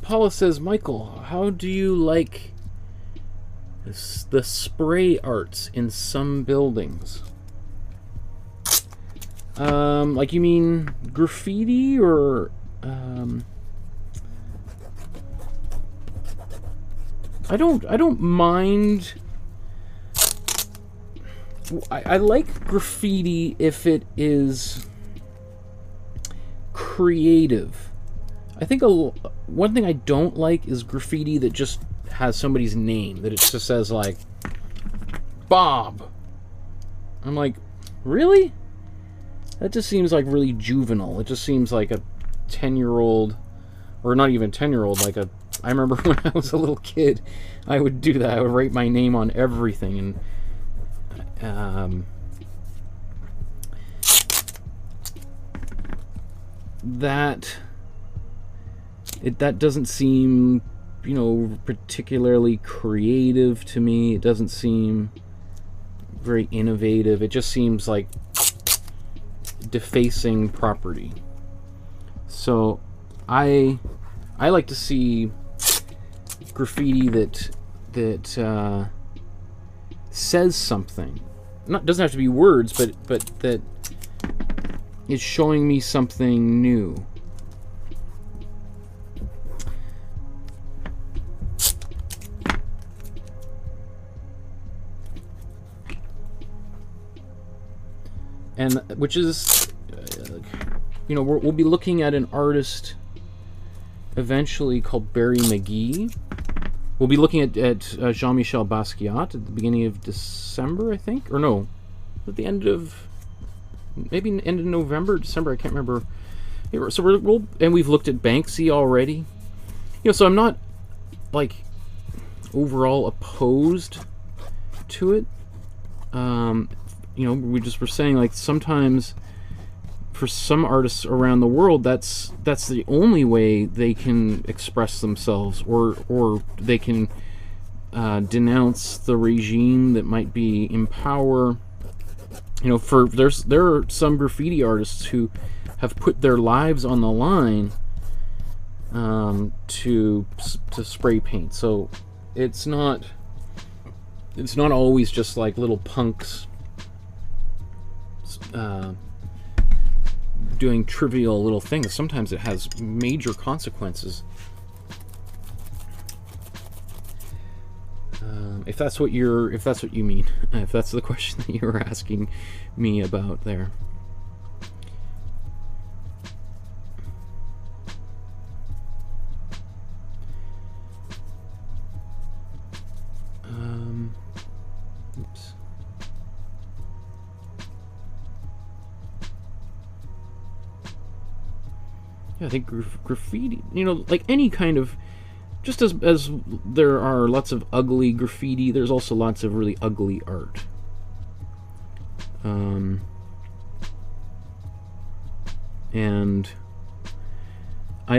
Paula says, Michael, how do you like the spray arts in some buildings? Like, you mean graffiti or I don't mind. I like graffiti if it is creative. I think one thing I don't like is graffiti that just has somebody's name, that it just says, like, Bob. I'm like, really? That just seems like really juvenile. It just seems like a 10-year-old, or not even 10-year-old, like a... I remember when I was a little kid, I would do that. I would write my name on everything, and that doesn't seem, you know, particularly creative to me. It doesn't seem very innovative. It just seems like defacing property. So I like to see graffiti that says something. Doesn't have to be words, but that is showing me something new. And which is, you know, we'll be looking at an artist eventually called Barry McGee. We'll be looking at Jean-Michel Basquiat at the beginning of December, I think, or no, at the end of maybe end of November, December. I can't remember. So we've looked at Banksy already. You know, so I'm not like overall opposed to it. You know, we just were saying, like, sometimes for some artists around the world, that's the only way they can express themselves, or they can denounce the regime that might be in power. You know, there are some graffiti artists who have put their lives on the line to spray paint. So it's not always just like little punks doing trivial little things. Sometimes it has major consequences. If that's what you mean, if that's the question that you were asking me about there. Oops. Yeah, I think graffiti, you know, like any kind of, just as there are lots of ugly graffiti, there's also lots of really ugly art.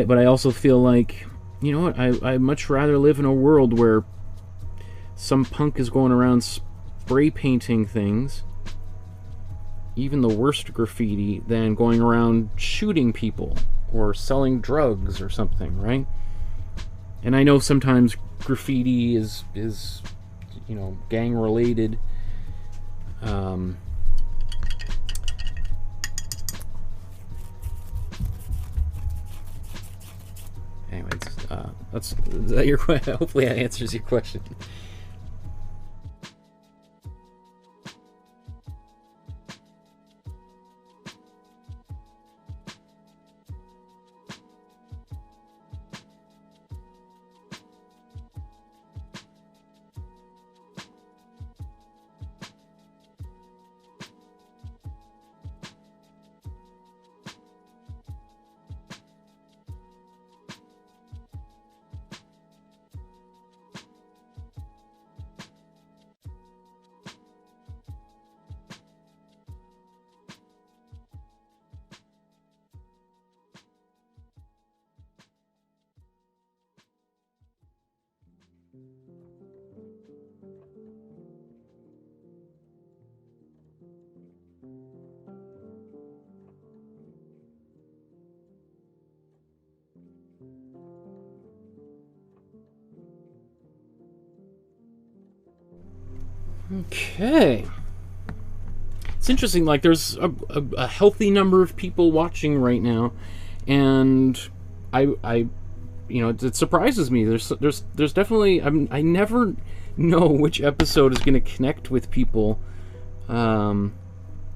But I also feel like, you know what, I'd much rather live in a world where some punk is going around spray painting things, even the worst graffiti, than going around shooting people or selling drugs or something, right? And I know sometimes graffiti is you know, gang related. Anyways, is that your question? Hopefully that answers your question. Okay. It's interesting, like there's a healthy number of people watching right now, and I you know, it surprises me. There's definitely, I never know which episode is going to connect with people. I'm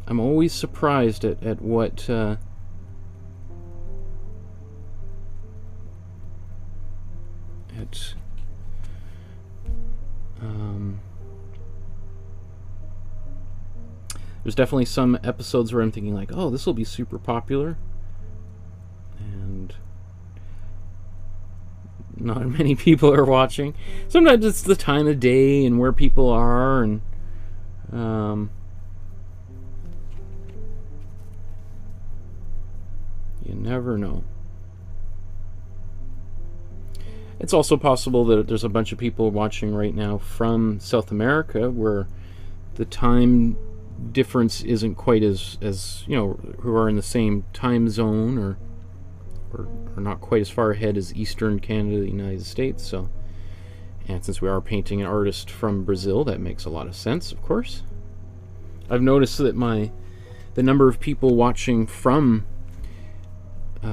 always surprised at what there's definitely some episodes where I'm thinking like, oh, this will be super popular, and not many people are watching. Sometimes it's the time of day and where people are, and you never know. It's also possible that there's a bunch of people watching right now from South America, where the time difference isn't quite as you know, who are in the same time zone, or not quite as far ahead as Eastern Canada, the United States. So, and since we are painting an artist from Brazil, that makes a lot of sense, of course. I've noticed that the number of people watching from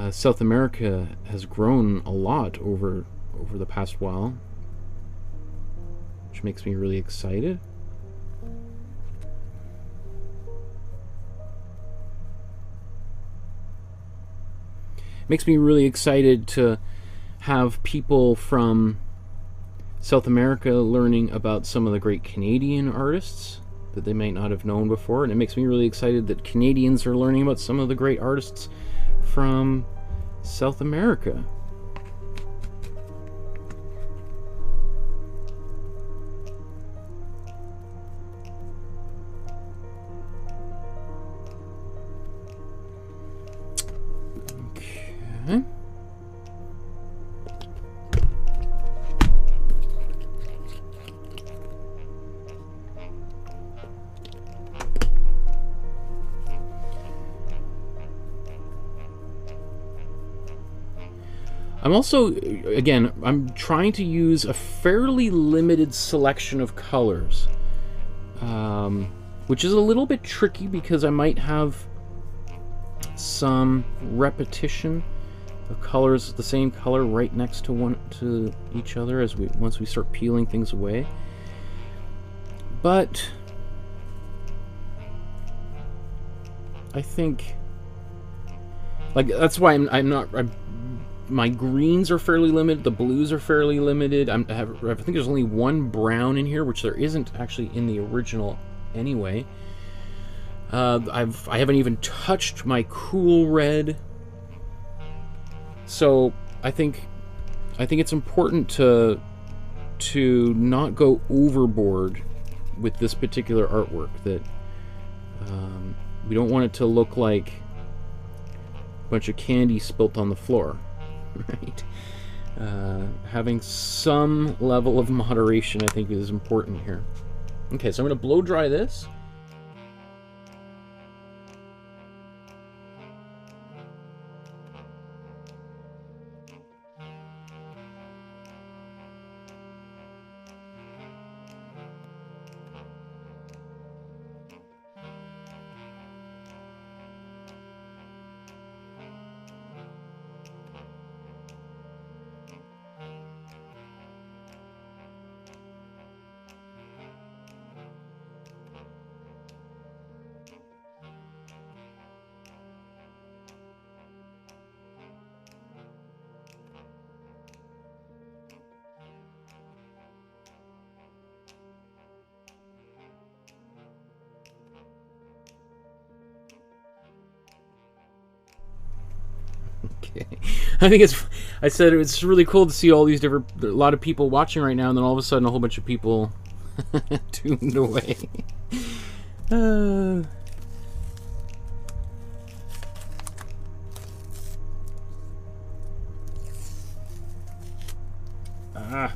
South America has grown a lot over the past while, which makes me really excited. Makes me really excited to have people from South America learning about some of the great Canadian artists that they might not have known before, and it makes me really excited that Canadians are learning about some of the great artists from South America. Okay. I'm also, again, I'm trying to use a fairly limited selection of colors, which is a little bit tricky because I might have some repetition of colors, the same color right next to each other as once we start peeling things away. But I think, like, that's why my greens are fairly limited, the blues are fairly limited. I think there's only one brown in here, which there isn't actually in the original anyway. I haven't even touched my cool red. So I think it's important to not go overboard with this particular artwork. That we don't want it to look like a bunch of candy spilt on the floor, right? Having some level of moderation, I think, is important here. Okay, so I'm going to blow dry this. Okay, I said it's really cool to see all these a lot of people watching right now, and then all of a sudden a whole bunch of people tuned away.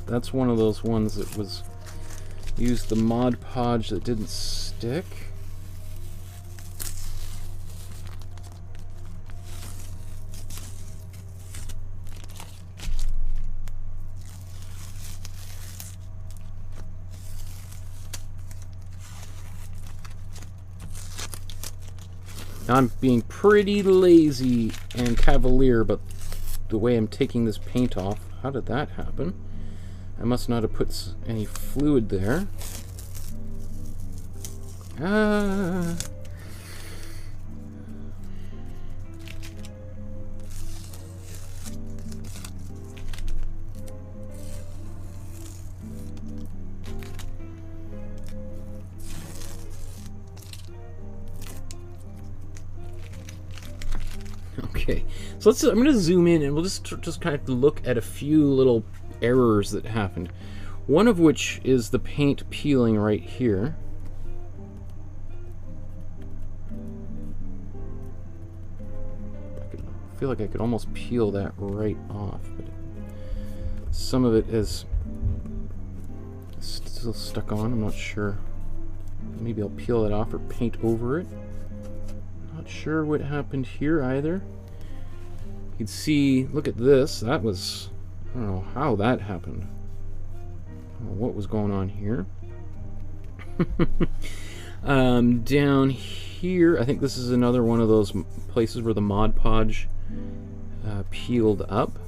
That's one of those ones that was used the Mod Podge that didn't stick. I'm being pretty lazy and cavalier about the way I'm taking this paint off. How did that happen? I must not have put any fluid there. Okay, so I'm going to zoom in and we'll just kind of look at a few little errors that happened. One of which is the paint peeling right here. I feel like I could almost peel that right off, but some of it is still stuck on. I'm not sure. Maybe I'll peel it off or paint over it. Not sure what happened here either. You can see, look at this. That was, I don't know how that happened. I don't know what was going on here. Down here, I think this is another one of those places where the Mod Podge peeled up.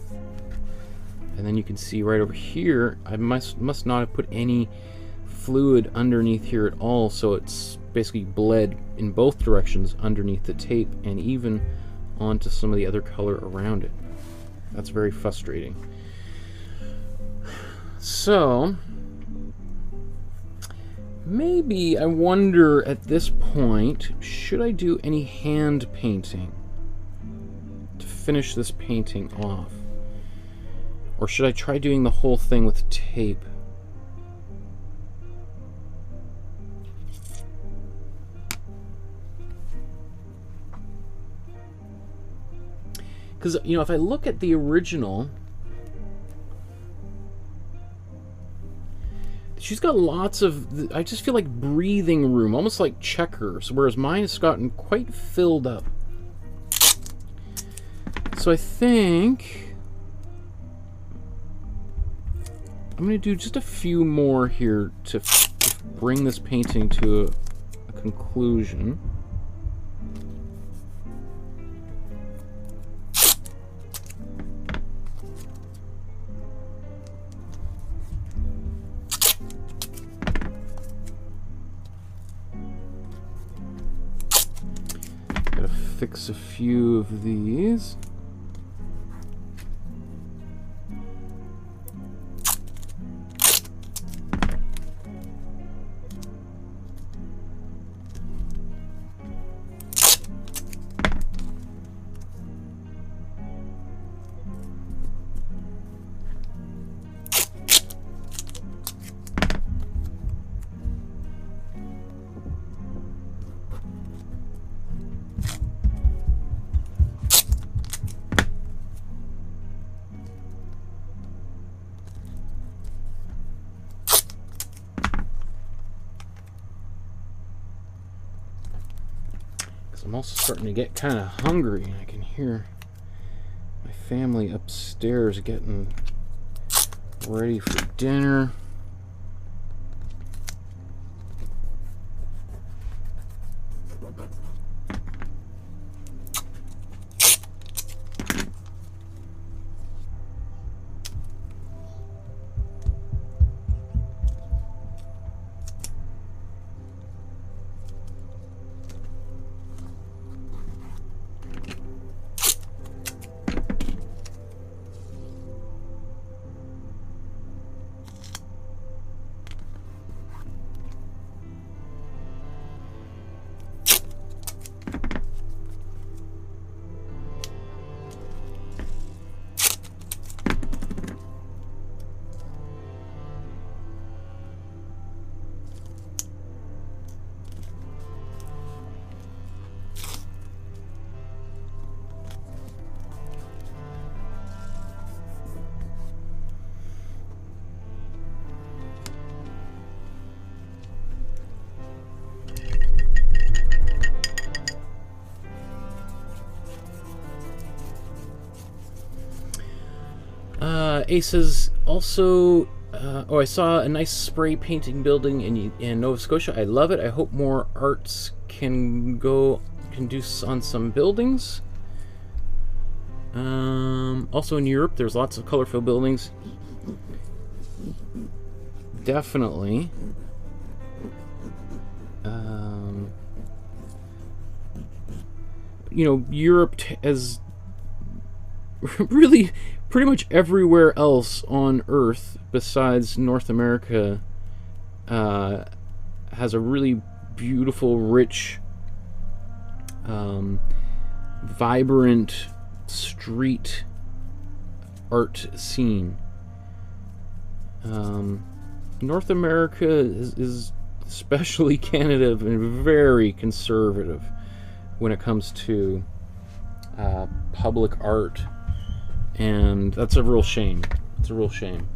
And then you can see right over here, I must not have put any fluid underneath here at all, so it's basically bled in both directions underneath the tape and even onto some of the other color around it. That's very frustrating. So maybe I wonder at this point, should I do any hand painting to finish this painting off? Or should I try doing the whole thing with tape? Because, you know, if I look at the original, she's got lots of, I just feel like breathing room, almost like checkers, whereas mine has gotten quite filled up. So I think I'm going to do just a few more here to bring this painting to a conclusion. fix a few of these. I'm also starting to get kind of hungry. I can hear my family upstairs getting ready for dinner. Aces also, I saw a nice spray painting building in Nova Scotia. I love it. I hope more arts can do on some buildings. Also in Europe, there's lots of colorful buildings. Definitely. You know, Europe has really pretty much everywhere else on Earth besides North America has a really beautiful, rich, vibrant street art scene. North America is especially Canada, very conservative when it comes to public art. And that's a real shame. It's a real shame.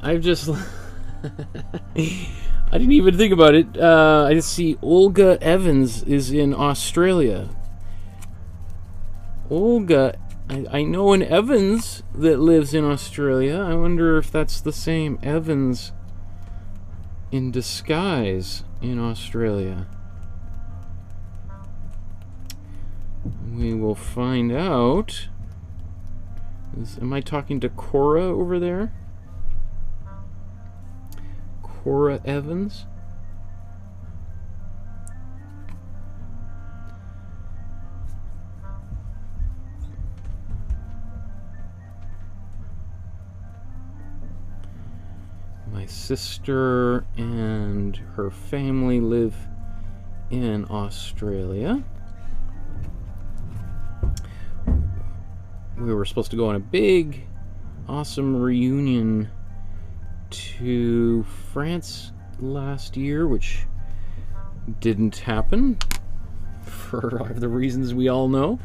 I've just I didn't even think about it. I just see Olga Evans is in Australia. Olga, I know an Evans that lives in Australia. I wonder if that's the same Evans in disguise in Australia. We will find out. Am I talking to Cora over there? Cora Evans? My sister and her family live in Australia. We were supposed to go on a big, awesome reunion to France last year, which didn't happen. for the reasons we all know.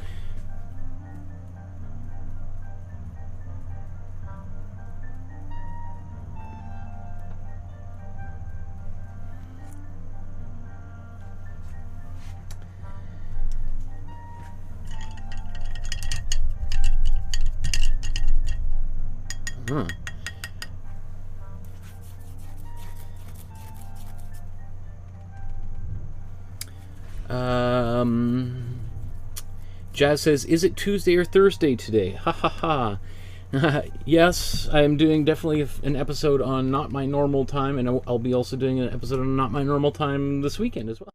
Huh. Jazz says, is it Tuesday or Thursday today? Ha ha ha. Yes, I'm doing definitely an episode on Not My Normal Time, and I'll be also doing an episode on Not My Normal Time this weekend as well.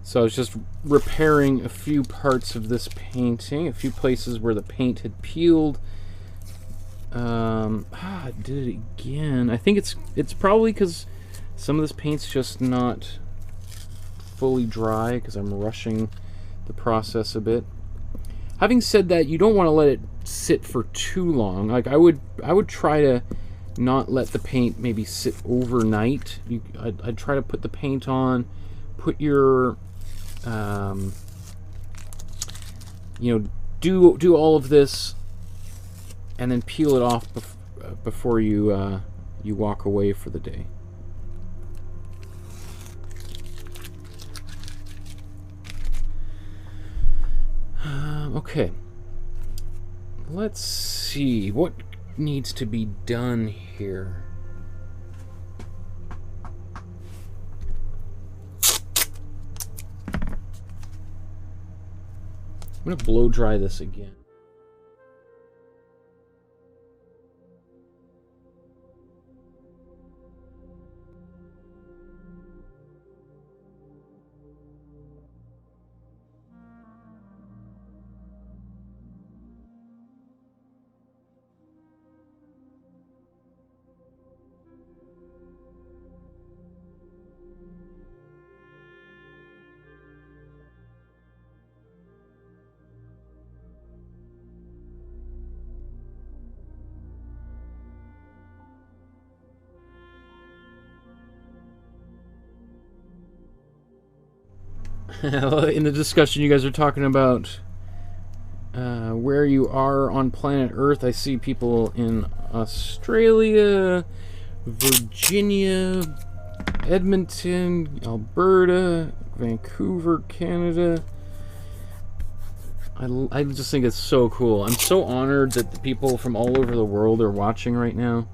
So I was just repairing a few parts of this painting, a few places where the paint had peeled. I did it again. I think it's probably because some of this paint's just not fully dry because I'm rushing the process a bit. Having said that, you don't want to let it sit for too long. Like I would try to not let the paint maybe sit overnight. I'd try to put the paint on, put your you know, do all of this, and then peel it off before you you walk away for the day. Okay. Let's see what needs to be done here. I'm going to blow dry this again. In the discussion, you guys are talking about where you are on planet Earth. I see people in Australia, Virginia, Edmonton, Alberta, Vancouver, Canada. I just think it's so cool. I'm so honored that the people from all over the world are watching right now.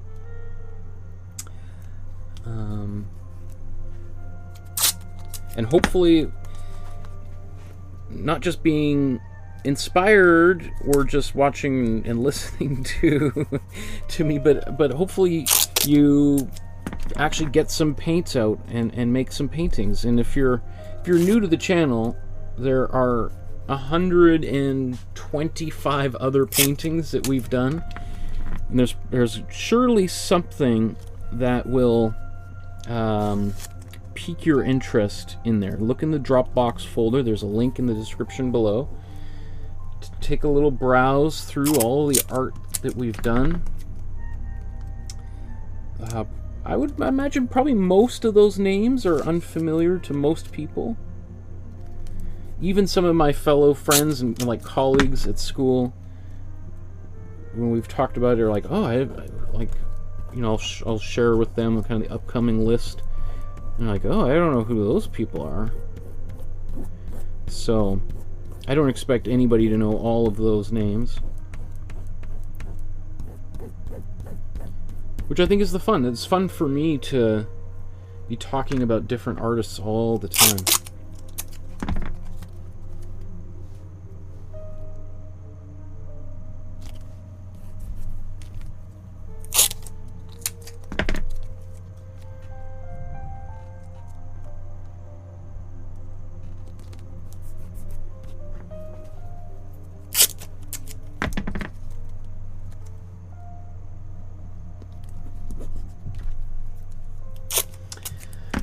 And hopefully not just being inspired or just watching and listening to me, but hopefully you actually get some paints out and make some paintings. And if you're new to the channel, there are 125 other paintings that we've done, and there's surely something that will pique your interest in there. Look in the Dropbox folder. There's a link in the description below. Take a little browse through all the art that we've done. I would imagine probably most of those names are unfamiliar to most people. Even some of my fellow friends and like colleagues at school, when we've talked about it, are like, oh, I like, you know, I'll share with them kind of the upcoming list. And like, oh, I don't know who those people are. So, I don't expect anybody to know all of those names. Which I think is the fun. It's fun for me to be talking about different artists all the time.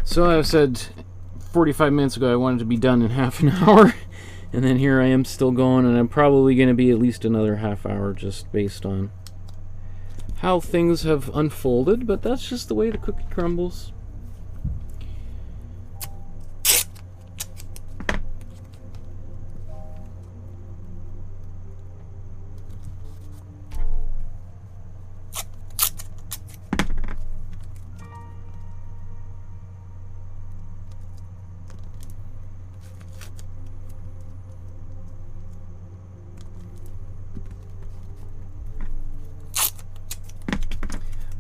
So I said 45 minutes ago I wanted to be done in half an hour, and then here I am still going, and I'm probably going to be at least another half hour just based on how things have unfolded, but that's just the way the cookie crumbles.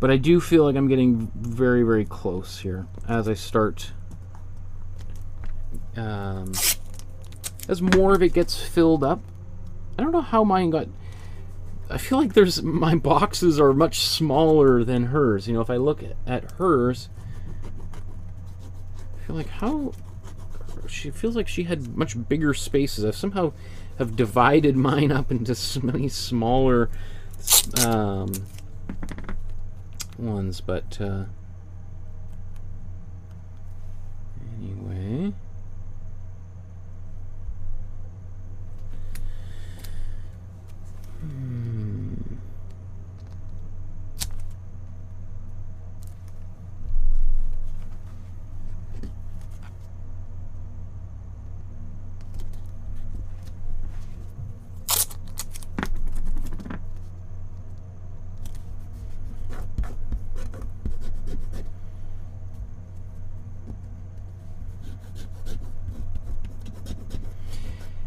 But I do feel like I'm getting very, very close here as I start. As more of it gets filled up. I don't know how mine got. I feel like my boxes are much smaller than hers. You know, if I look at hers, I feel like she feels like she had much bigger spaces. I somehow have divided mine up into many smaller ones, but anyway.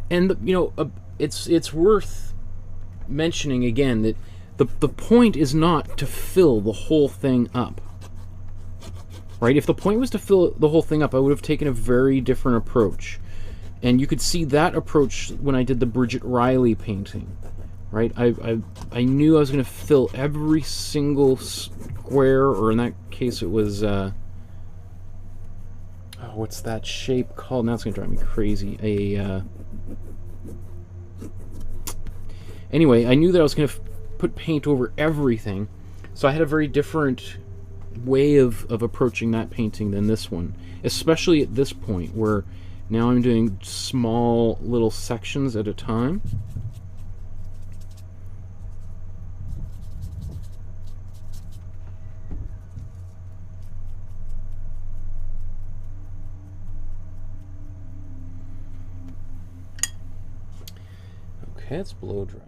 And you know, it's worth mentioning again that the point is not to fill the whole thing up, right? If the point was to fill the whole thing up, I would have taken a very different approach, and you could see that approach when I did the Bridget Riley painting, right? I knew I was going to fill every single square, or in that case, it was what's that shape called? Now it's going to drive me crazy. Anyway, I knew that I was going to put paint over everything, so I had a very different way of approaching that painting than this one, especially at this point where now I'm doing small little sections at a time. Okay, let's blow dry.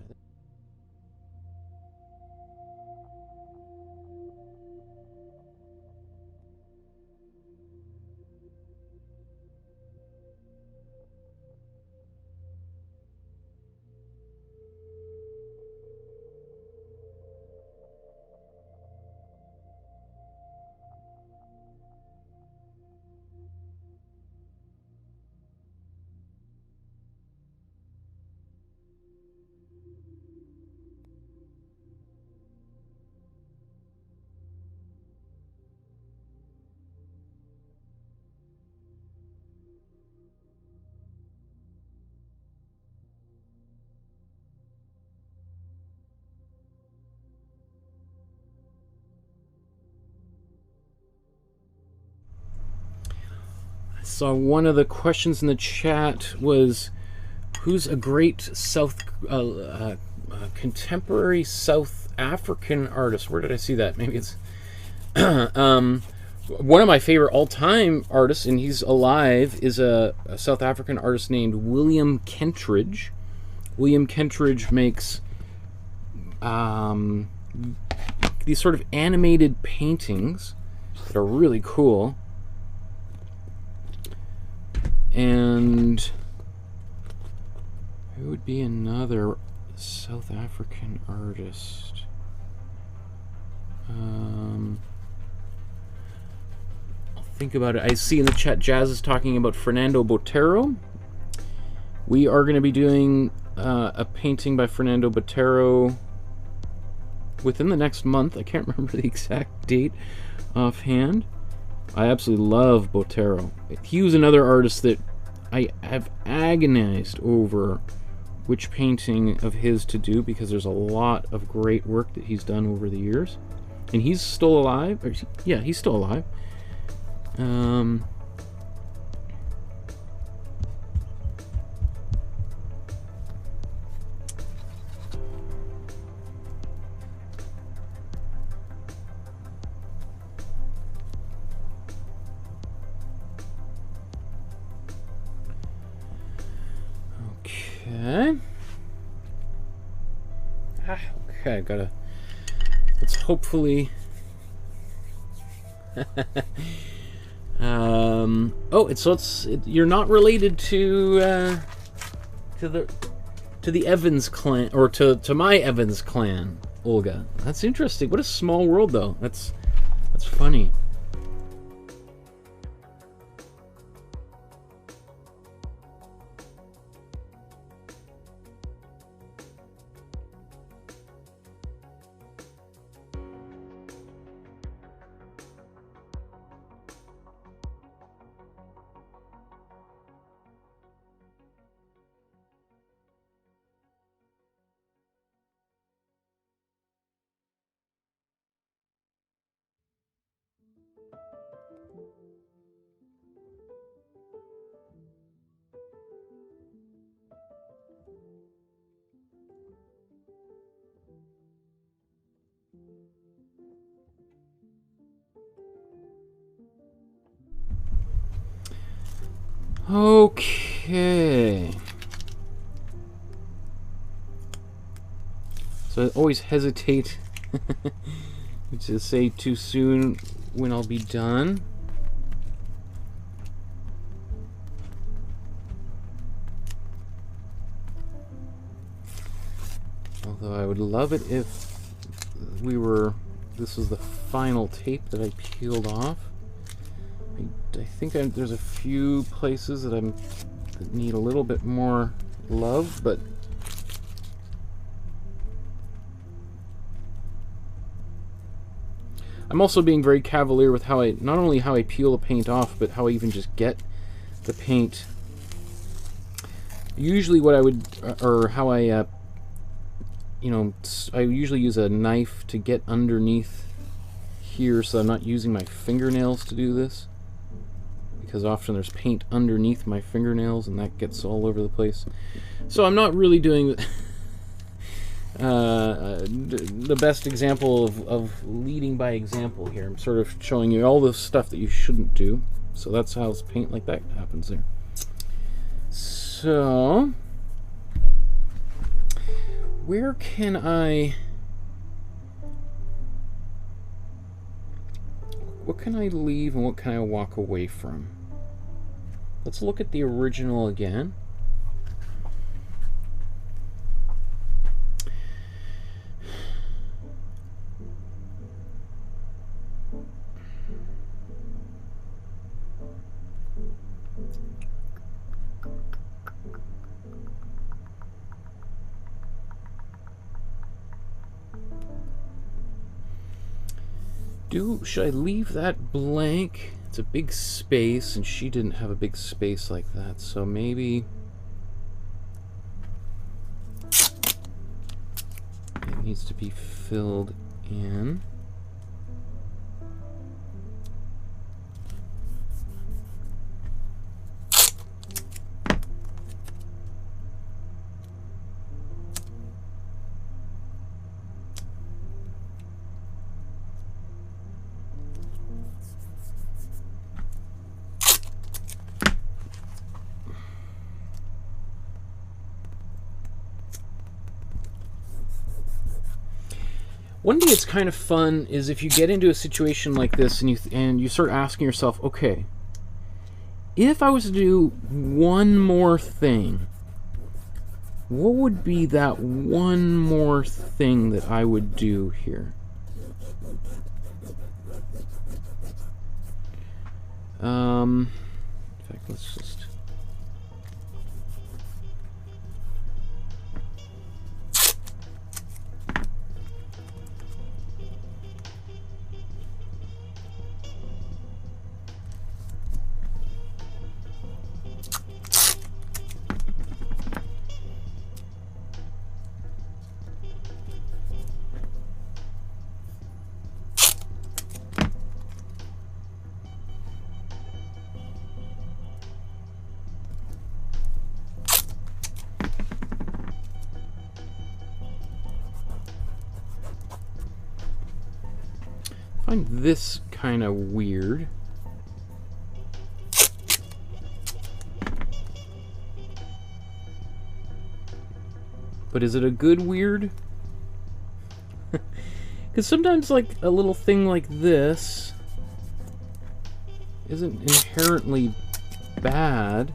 So one of the questions in the chat was, who's a great contemporary South African artist? Where did I see that? Maybe it's one of my favorite all-time artists, and he's alive, is a South African artist named William Kentridge. William Kentridge makes these sort of animated paintings that are really cool. And Who would be another South African artist? I'll think about it. I see in the chat Jazz is talking about Fernando Botero. We are going to be doing a painting by Fernando Botero within the next month. I can't remember the exact date offhand. I absolutely love Botero. He was another artist that I have agonized over which painting of his to do, because there's a lot of great work that he's done over the years. And he's still alive. Or, yeah, he's still alive. Okay. Okay, gotta. Let's hopefully. You're not related to the Evans clan, or to my Evans clan, Olga. That's interesting. What a small world, though. That's funny. Okay. So I always hesitate to say too soon when I'll be done. Although I would love it if this was the final tape that I peeled off. I think there's a few places that need a little bit more love, but I'm also being very cavalier with not only how I peel the paint off, but how I even just get the paint. Usually what I would, or how I usually use a knife to get underneath here, so I'm not using my fingernails to do this, because often there's paint underneath my fingernails and that gets all over the place. So I'm not really doing the best example of leading by example here. I'm sort of showing you all the stuff that you shouldn't do. So that's how paint like that happens there. So where can what can I leave and what can I walk away from? Let's look at the original again. Should I leave that blank? It's a big space, and she didn't have a big space like that, so maybe it needs to be filled in. One day it's kind of fun is if you get into a situation like this and you start asking yourself, okay, if I was to do one more thing, what would be that one more thing that I would do here? In fact, let's just... find this kind of weird. But is it a good weird? Because sometimes, like, a little thing like this isn't inherently bad.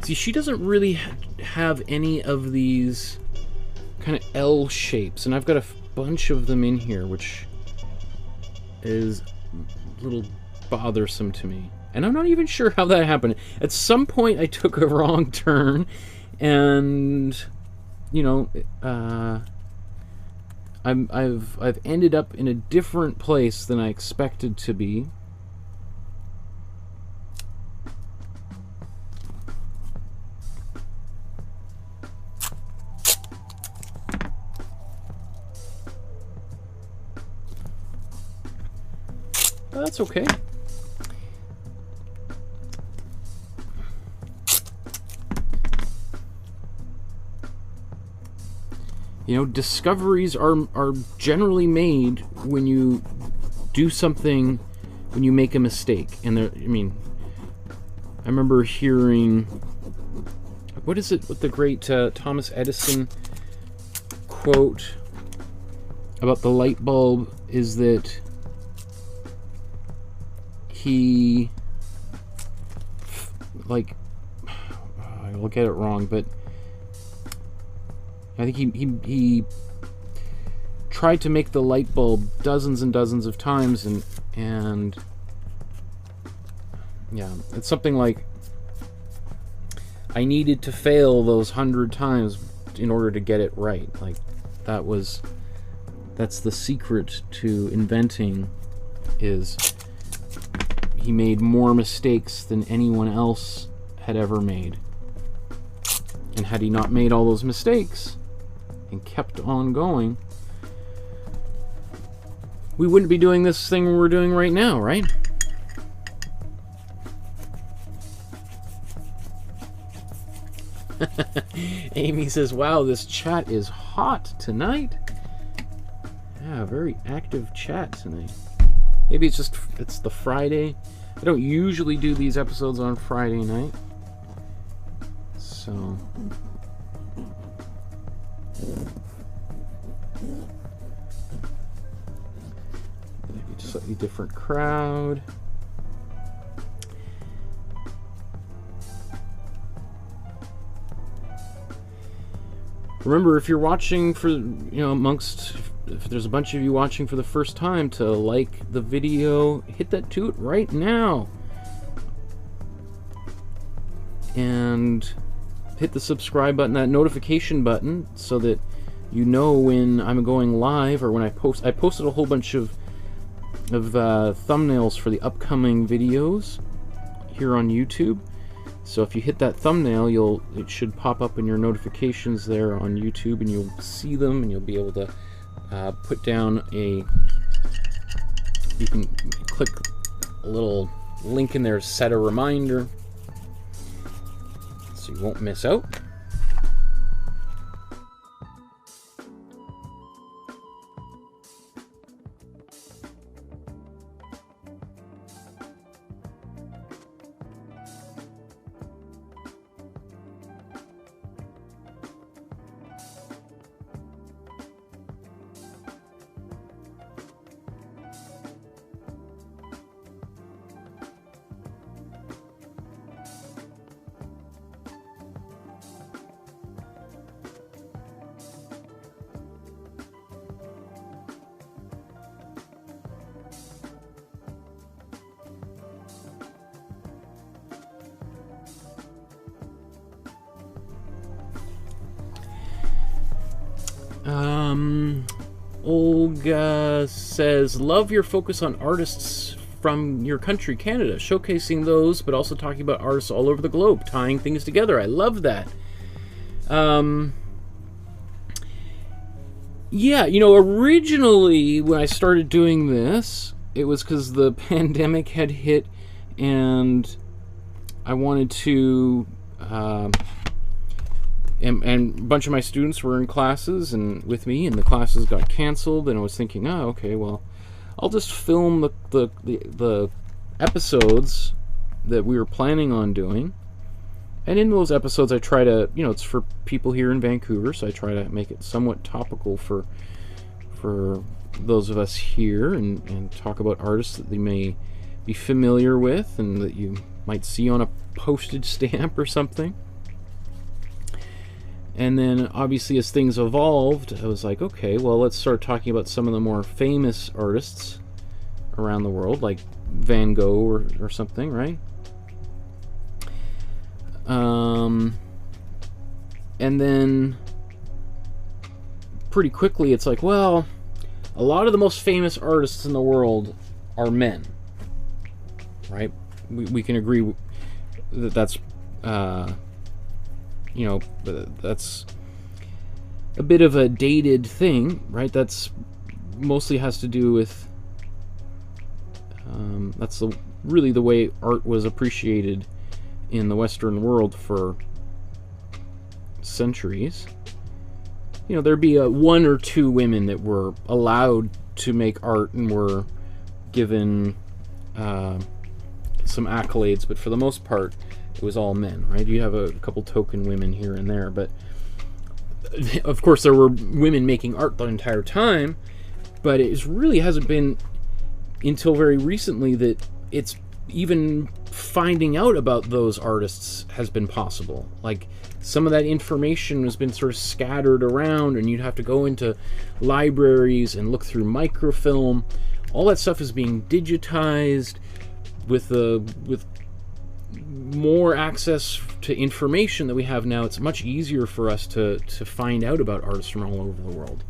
See, she doesn't really have any of these kind of L shapes, and I've got a bunch of them in here, which is a little bothersome to me. And I'm not even sure how that happened. At some point, I took a wrong turn, and you know, I've ended up in a different place than I expected to be. That's okay. You know, discoveries are generally made when you do something, when you make a mistake. And there, I mean, I remember hearing, what is it with the great Thomas Edison quote about the light bulb is that he, like, I'll get it wrong, but I think he tried to make the light bulb dozens and dozens of times, and yeah, it's something like, I needed to fail those 100 times in order to get it right. Like, that's the secret to inventing, is he made more mistakes than anyone else had ever made. And had he not made all those mistakes and kept on going, we wouldn't be doing this thing we're doing right now, right? Amy says, wow, this chat is hot tonight. Yeah, very active chat tonight. Maybe it's the Friday. I don't usually do these episodes on Friday night. So maybe just a slightly different crowd. Remember, if you're watching for, if there's a bunch of you watching for the first time, to like the video, hit that toot right now. And hit the subscribe button, that notification button, so that you know when I'm going live or when I post. I posted a whole bunch of thumbnails for the upcoming videos here on YouTube. So if you hit that thumbnail, it should pop up in your notifications there on YouTube, and you'll see them, and you'll be able to put down you can click a little link in there, set a reminder, so you won't miss out. Olga says, love your focus on artists from your country, Canada, showcasing those, but also talking about artists all over the globe, tying things together. I love that. Yeah, you know, originally when I started doing this, it was because the pandemic had hit, and I wanted to, and a bunch of my students were in classes and with me, and the classes got canceled, and I was thinking, oh, okay, well, I'll just film the episodes that we were planning on doing. And in those episodes, I try to, you know, it's for people here in Vancouver, so I try to make it somewhat topical for those of us here, and talk about artists that they may be familiar with and that you might see on a postage stamp or something. And then, obviously, as things evolved, I was like, okay, well, let's start talking about some of the more famous artists around the world, like Van Gogh or something, right? And then pretty quickly it's like, well, a lot of the most famous artists in the world are men, right? We can agree that that's, you know, that's a bit of a dated thing, right? That's mostly has to do with, that's really the way art was appreciated in the Western world for centuries. You know, there'd be one or two women that were allowed to make art and were given some accolades, but for the most part, it was all men, right? You have a couple token women here and there, but of course there were women making art the entire time, but it really hasn't been until very recently that it's even finding out about those artists has been possible. Like, some of that information has been sort of scattered around, and you'd have to go into libraries and look through microfilm. All that stuff is being digitized with more access to information that we have now. It's much easier for us to find out about artists from all over the world.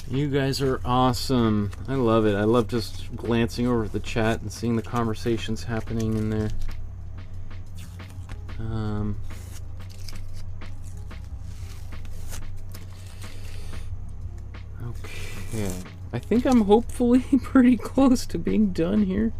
You guys are awesome. I love it. I love just glancing over the chat and seeing the conversations happening in there. Okay. I think I'm hopefully pretty close to being done here.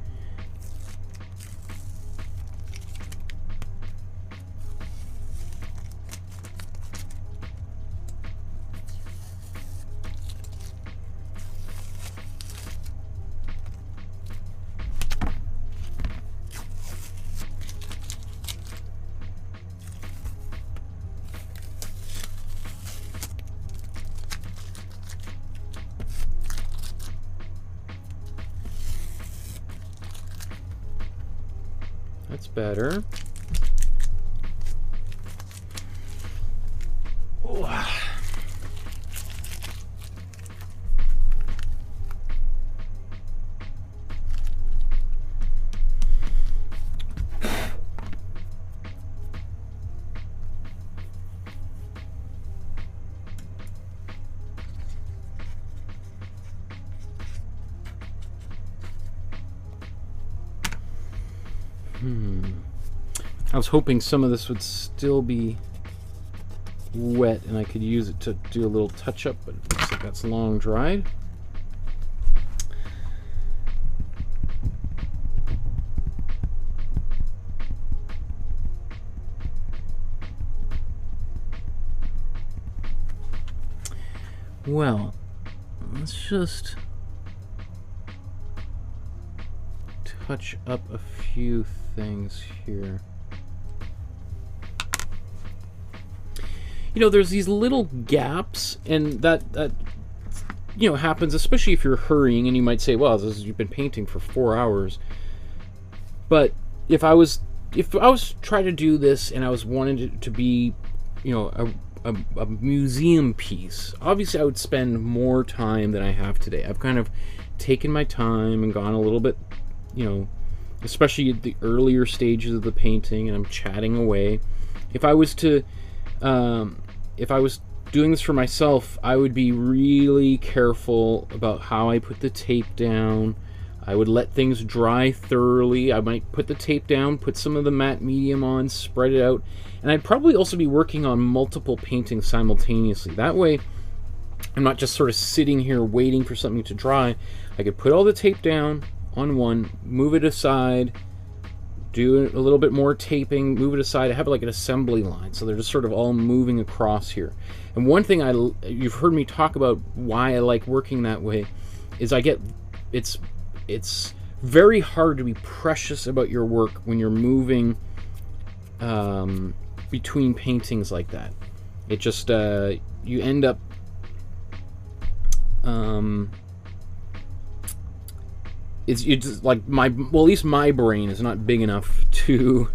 That's better. Oh. I was hoping some of this would still be wet and I could use it to do a little touch-up, but it looks like that's long dried. Well, let's just touch up a few things here. You know, there's these little gaps, and that you know, happens, especially if you're hurrying, and you might say, well, you've been painting for 4 hours. But if I was trying to do this and I was wanting it to be, you know, a museum piece, obviously I would spend more time than I have today. I've kind of taken my time and gone a little bit, you know, especially at the earlier stages of the painting, and I'm chatting away. If I was doing this for myself, I would be really careful about how I put the tape down. I would let things dry thoroughly. I might put the tape down, put some of the matte medium on, spread it out, and I'd probably also be working on multiple paintings simultaneously. That way, I'm not just sort of sitting here waiting for something to dry. I could put all the tape down on one, move it aside, do a little bit more taping, move it aside. I have like an assembly line, so they're just sort of all moving across here. And one thing you've heard me talk about why I like working that way is it's very hard to be precious about your work when you're moving between paintings like that. It just you end up it's just like at least my brain is not big enough to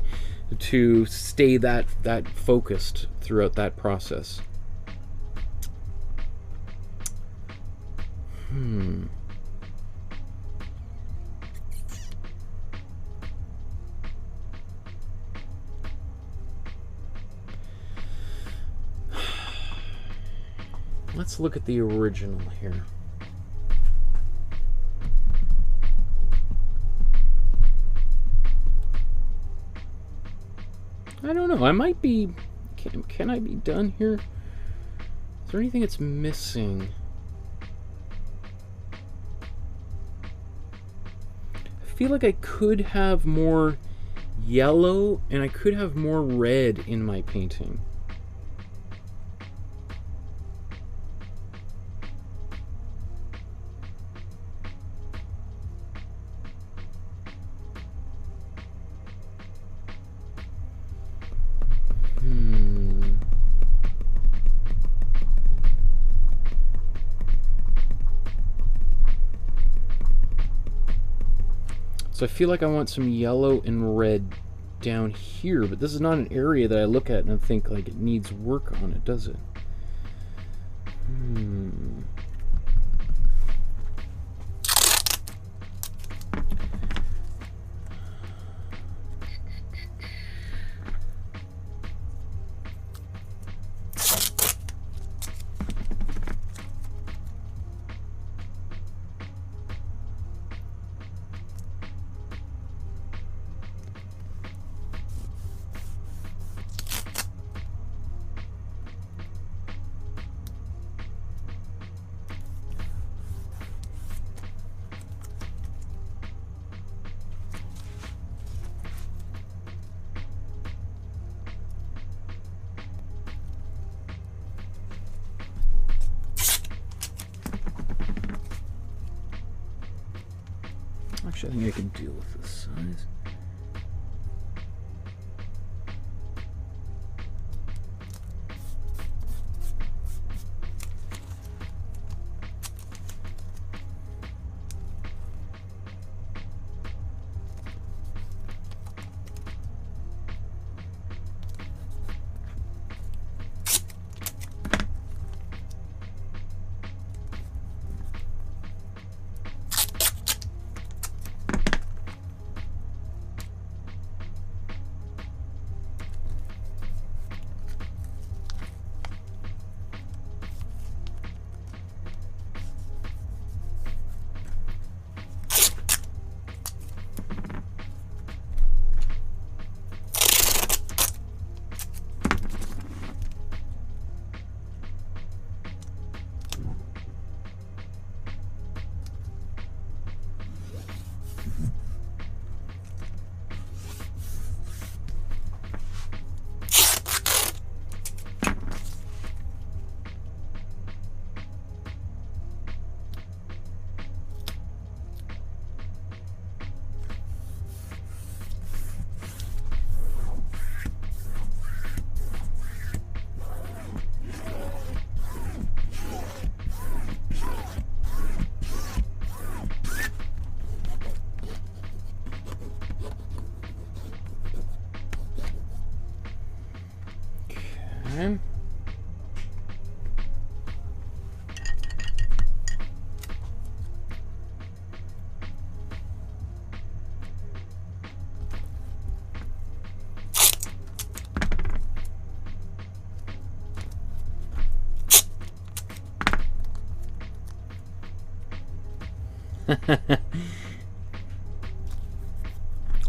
stay that focused throughout that process. Let's look at the original here. I don't know. I might be... Can I be done here? Is there anything that's missing? I feel like I could have more yellow and I could have more red in my painting. So I feel like I want some yellow and red down here, but this is not an area that I look at and think like it needs work on it, does it? Actually, I think I can deal with this size. Okay.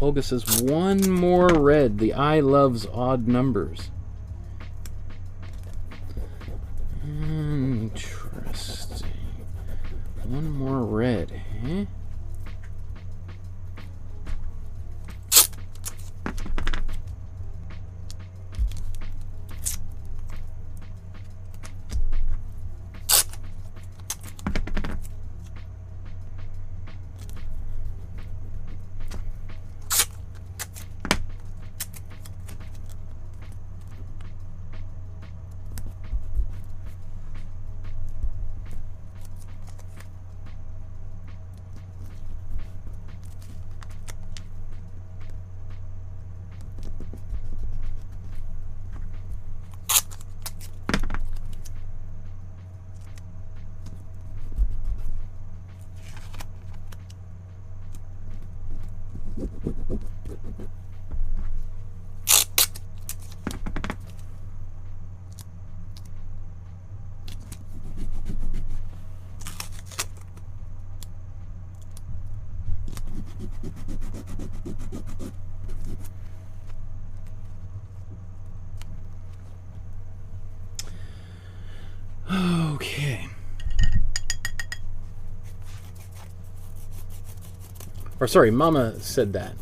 Olga says, one more red. The eye loves odd numbers. Interesting. One more red, eh? Okay. Or sorry, Mama said that.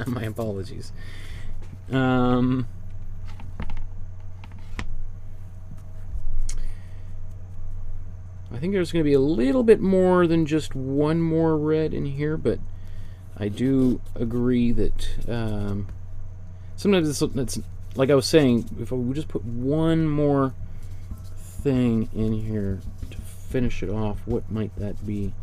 My apologies. I think there's going to be a little bit more than just one more red in here, but I do agree that sometimes it's like I was saying, if we just put one more thing in here to finish it off, what might that be?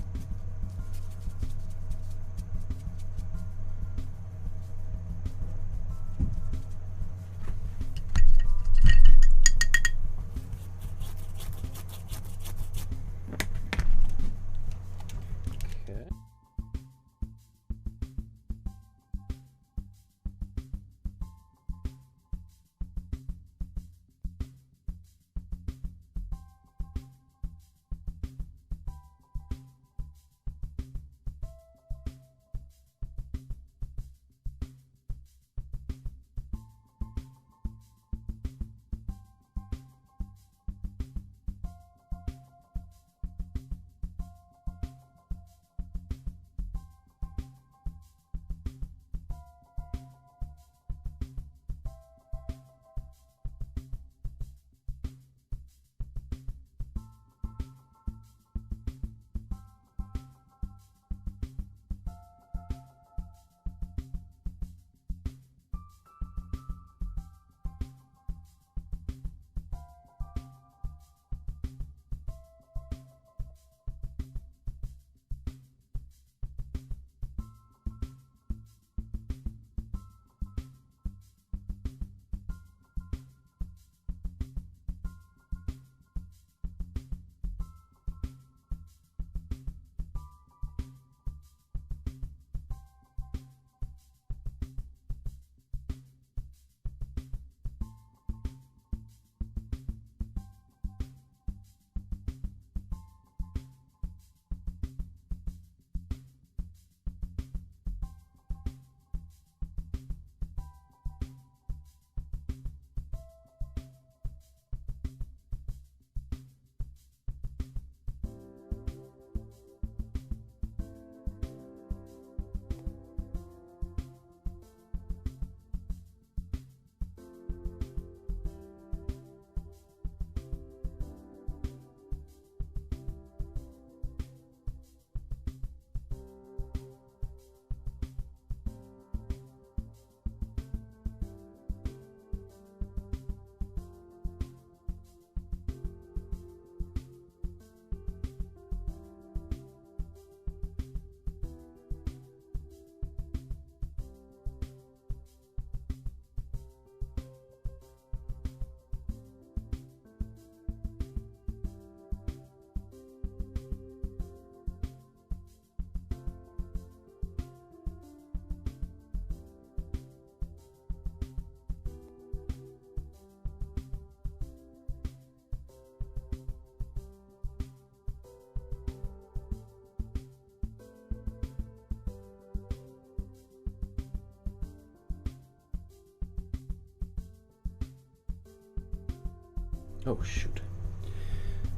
Oh shoot.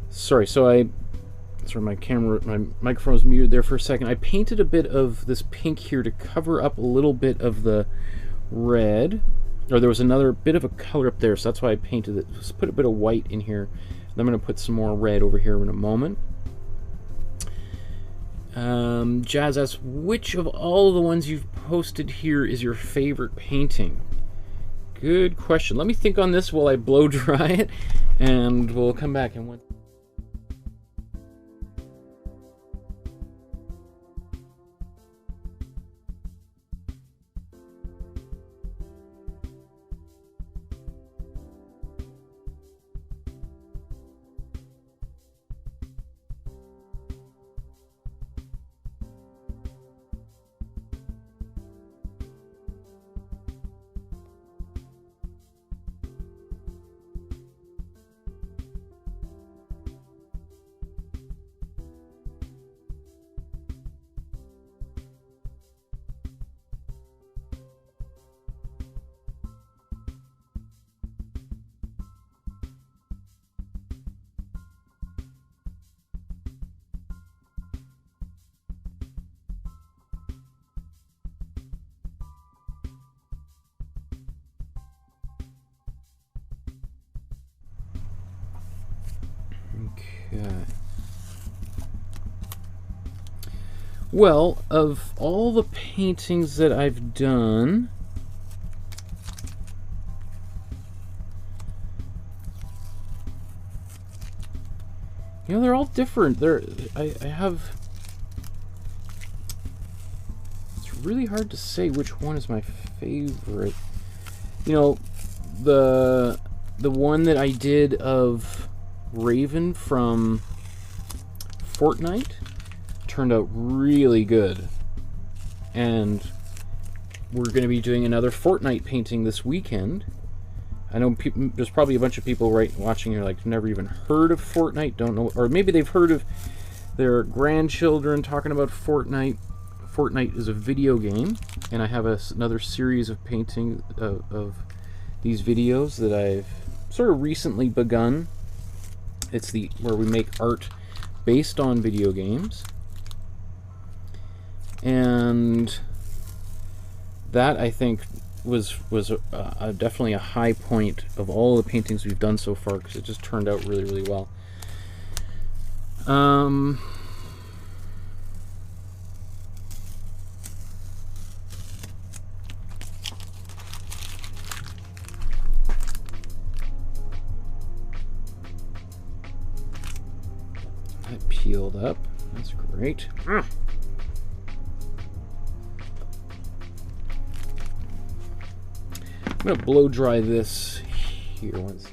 Sorry, my microphone was muted there for a second. I painted a bit of this pink here to cover up a little bit of the red. Or there was another bit of a color up there, so that's why I painted it. Just put a bit of white in here. And I'm going to put some more red over here in a moment. Jazz asks, which of all the ones you've posted here is your favorite painting? Good question. Let me think on this while I blow dry it, and we'll come back and well, of all the paintings that I've done, you know, they're all different. I have. It's really hard to say which one is my favorite. You know, the one that I did of Raven from Fortnite turned out really good, and we're going to be doing another Fortnite painting this weekend. I know there's probably a bunch of people watching here like never even heard of Fortnite, don't know, or maybe they've heard of their grandchildren talking about Fortnite. Fortnite is a video game, and I have another series of painting of these videos that I've sort of recently begun. It's where we make art based on video games. And that, I think, was definitely a high point of all the paintings we've done so far, because it just turned out really, really well. That peeled up. That's great. I'm going to blow dry this here once.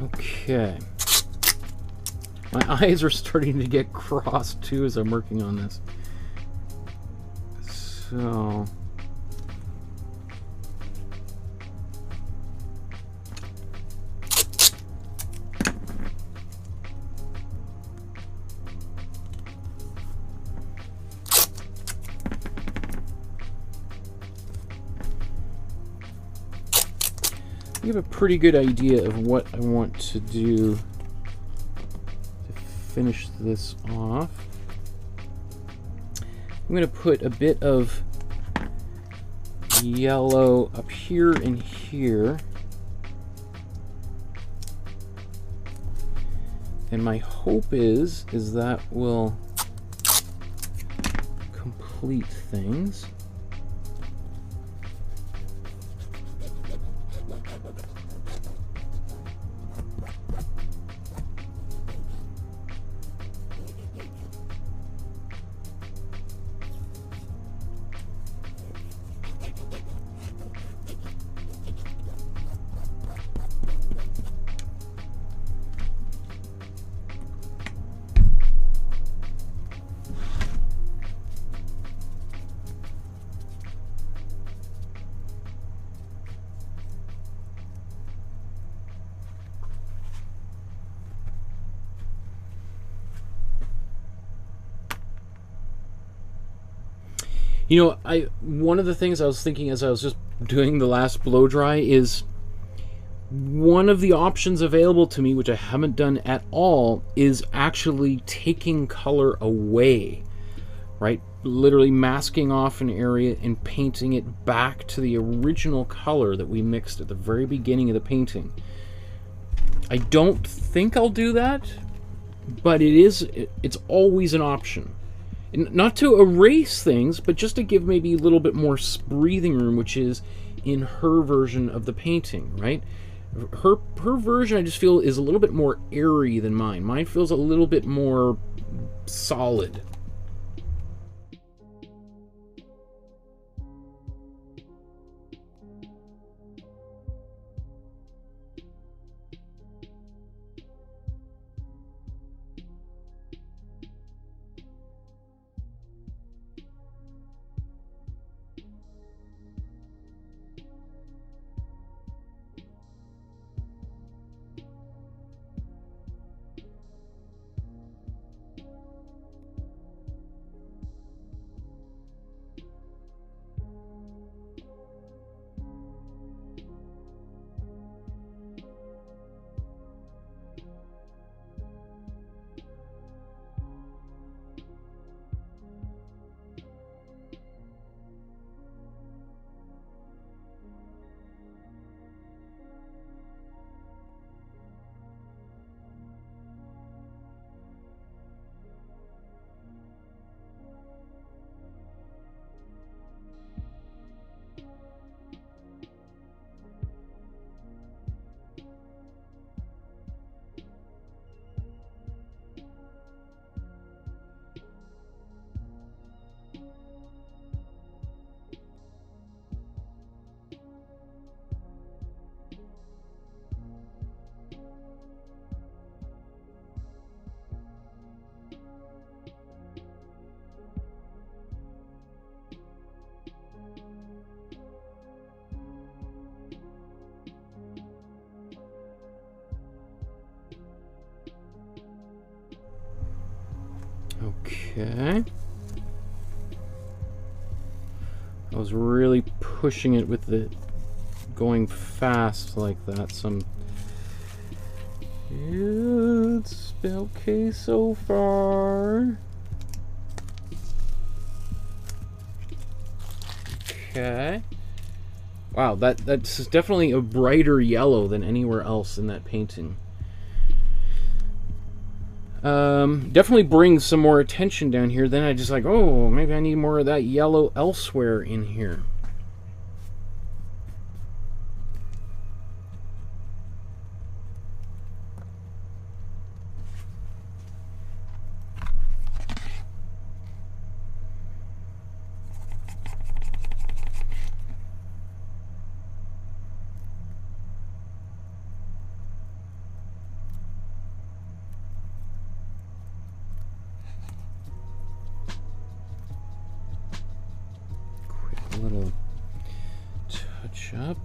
Okay. My eyes are starting to get crossed too as I'm working on this. So... you have a pretty good idea of what I want to do to finish this off. I'm going to put a bit of yellow up here and here. And my hope is that will complete things. You know, one of the things I was thinking as I was just doing the last blow dry is one of the options available to me, which I haven't done at all, is actually taking color away, right? Literally masking off an area and painting it back to the original color that we mixed at the very beginning of the painting. I don't think I'll do that, but it's always an option. Not to erase things, but just to give maybe a little bit more breathing room, which is in her version of the painting, right? Her version, I just feel, is a little bit more airy than mine. Mine feels a little bit more solid. Okay. I was really pushing it with the going fast like that. It's okay so far. Okay. Wow, that's definitely a brighter yellow than anywhere else in that painting. Definitely brings some more attention down here. Then I just like, oh, maybe I need more of that yellow elsewhere in here. Little touch up.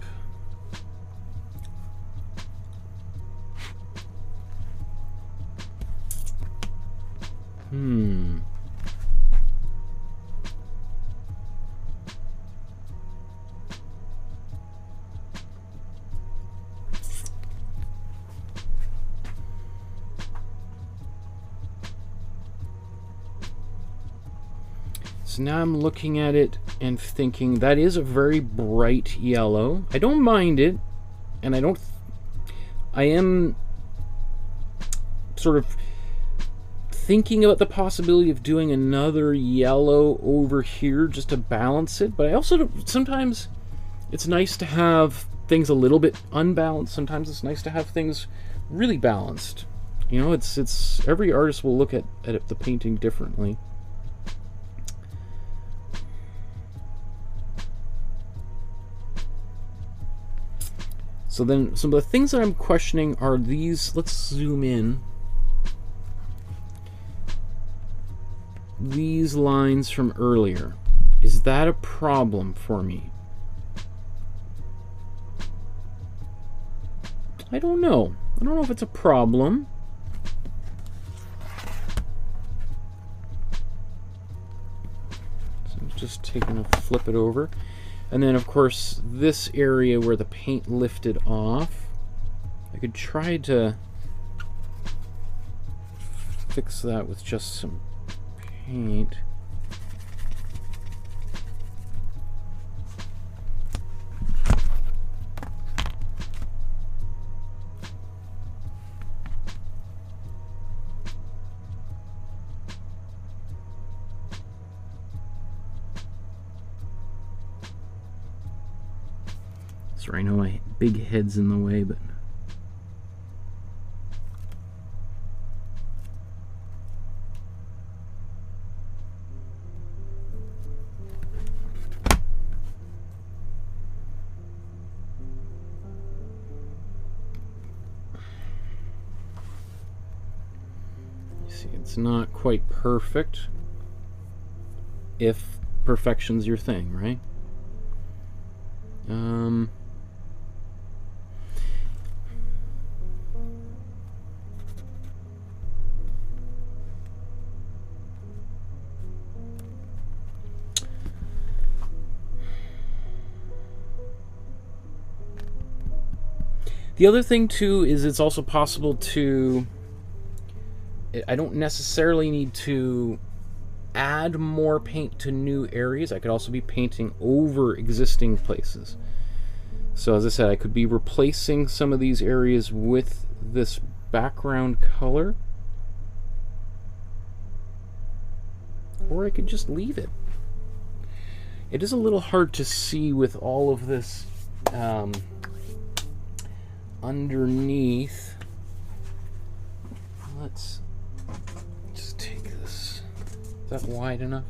So now I'm looking at it and thinking that is a very bright yellow. I don't mind it, and I am sort of thinking about the possibility of doing another yellow over here just to balance it, but I also sometimes it's nice to have things a little bit unbalanced. Sometimes it's nice to have things really balanced. You know, it's every artist will look at the painting differently. So then some of the things that I'm questioning are these. Let's zoom in. These lines from earlier. Is that a problem for me? I don't know. I don't know if it's a problem. So I'm just taking a flip it over. And then, of course, this area where the paint lifted off, I could try to fix that with just some paint. Sorry, I know my big head's in the way, but you see, it's not quite perfect if perfection's your thing, right? The other thing too is it's also possible to, I don't necessarily need to add more paint to new areas. I could also be painting over existing places. So as I said, I could be replacing some of these areas with this background color, or I could just leave it. It is a little hard to see with all of this underneath. Let's just take this. Is that wide enough?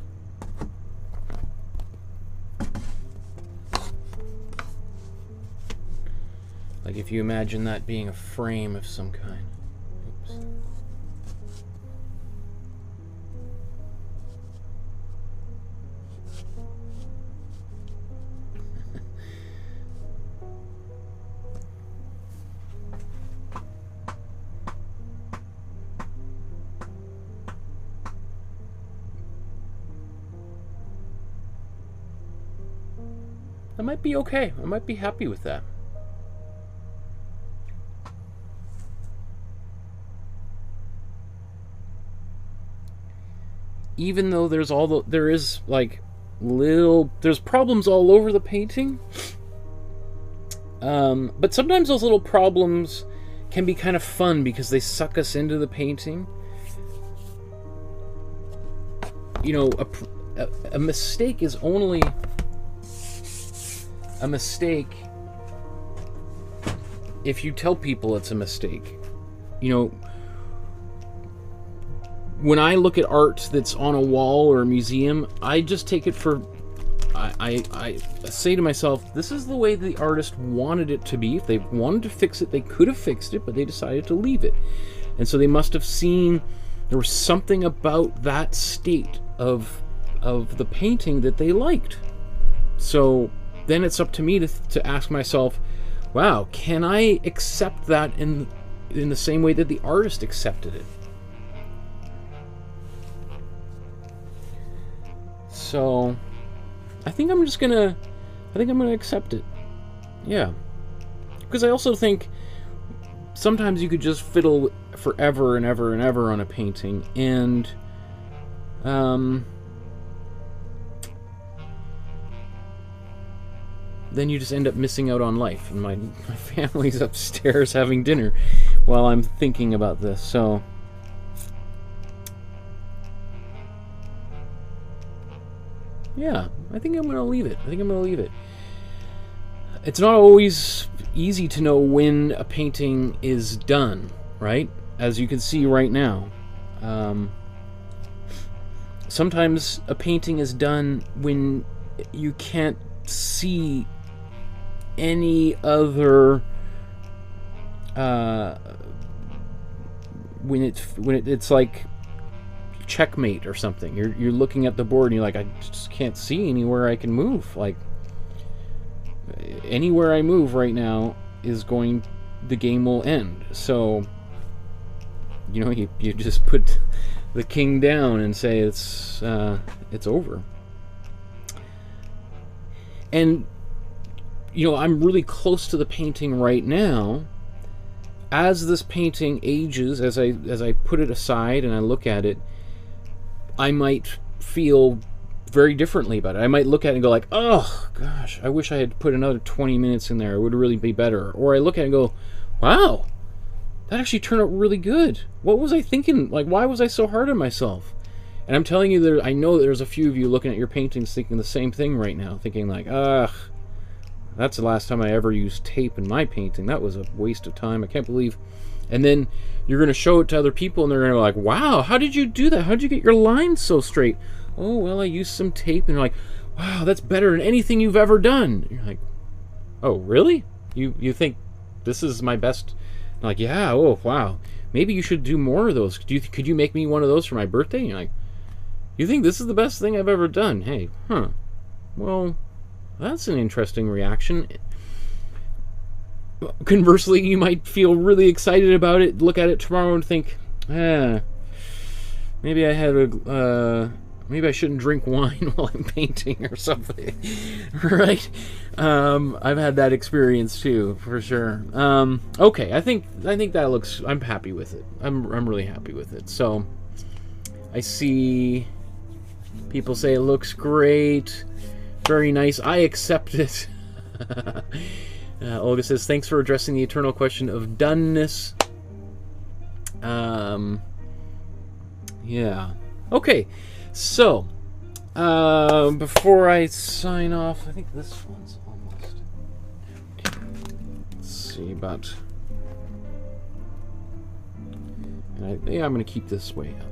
Like if you imagine that being a frame of some kind. Oops. That might be okay. I might be happy with that. Even though there's there's problems all over the painting, but sometimes those little problems can be kind of fun because they suck us into the painting. You know, a mistake is only a mistake if you tell people it's a mistake. You know, when I look at art that's on a wall or a museum, I just take it for, I say to myself, this is the way the artist wanted it to be. If they wanted to fix it, they could have fixed it, but they decided to leave it. And so they must have seen there was something about that state of the painting that they liked. So then it's up to me to ask myself, wow, can I accept that in the same way that the artist accepted it? So I think I'm gonna accept it. Yeah. Because I also think sometimes you could just fiddle forever and ever and ever on a painting, and then you just end up missing out on life. And my family's upstairs having dinner while I'm thinking about this. So Yeah, I think I'm gonna leave it. It's not always easy to know when a painting is done, right? As you can see right now. Sometimes a painting is done when you can't see any other when it's like checkmate or something. You're looking at the board and you're like, I just can't see anywhere I can move. Like, anywhere I move right now the game will end. So, you know, you just put the king down and say it's over. And, you know, I'm really close to the painting right now. As this painting ages, as I put it aside and I look at it, I might feel very differently about it. I might look at it and go like, oh gosh, I wish I had put another 20 minutes in there. It would really be better. Or I look at it and go, wow, that actually turned out really good. What was I thinking? Like, why was I so hard on myself? And I'm telling you, I know there's a few of you looking at your paintings thinking the same thing right now, thinking like, ugh, that's the last time I ever used tape in my painting. That was a waste of time. I can't believe. And then you're going to show it to other people and they're going to go like, wow, how did you do that? How did you get your lines so straight? Oh, well, I used some tape. And you're like, wow, that's better than anything you've ever done. And you're like, oh, really? You think this is my best? I'm like, yeah, oh, wow. Maybe you should do more of those. Could you make me one of those for my birthday? And you're like, you think this is the best thing I've ever done? Hey, huh. Well, that's an interesting reaction. Conversely, you might feel really excited about it, look at it tomorrow and think, maybe maybe I shouldn't drink wine while I'm painting or something, right? I've had that experience too, for sure. Okay, I think that looks. I'm happy with it. I'm really happy with it. So I see people say it looks great, very nice. I accept it. Olga says, thanks for addressing the eternal question of doneness. Yeah. Okay. So, before I sign off, I think this one's almost... Let's see about... And I'm going to keep this way up.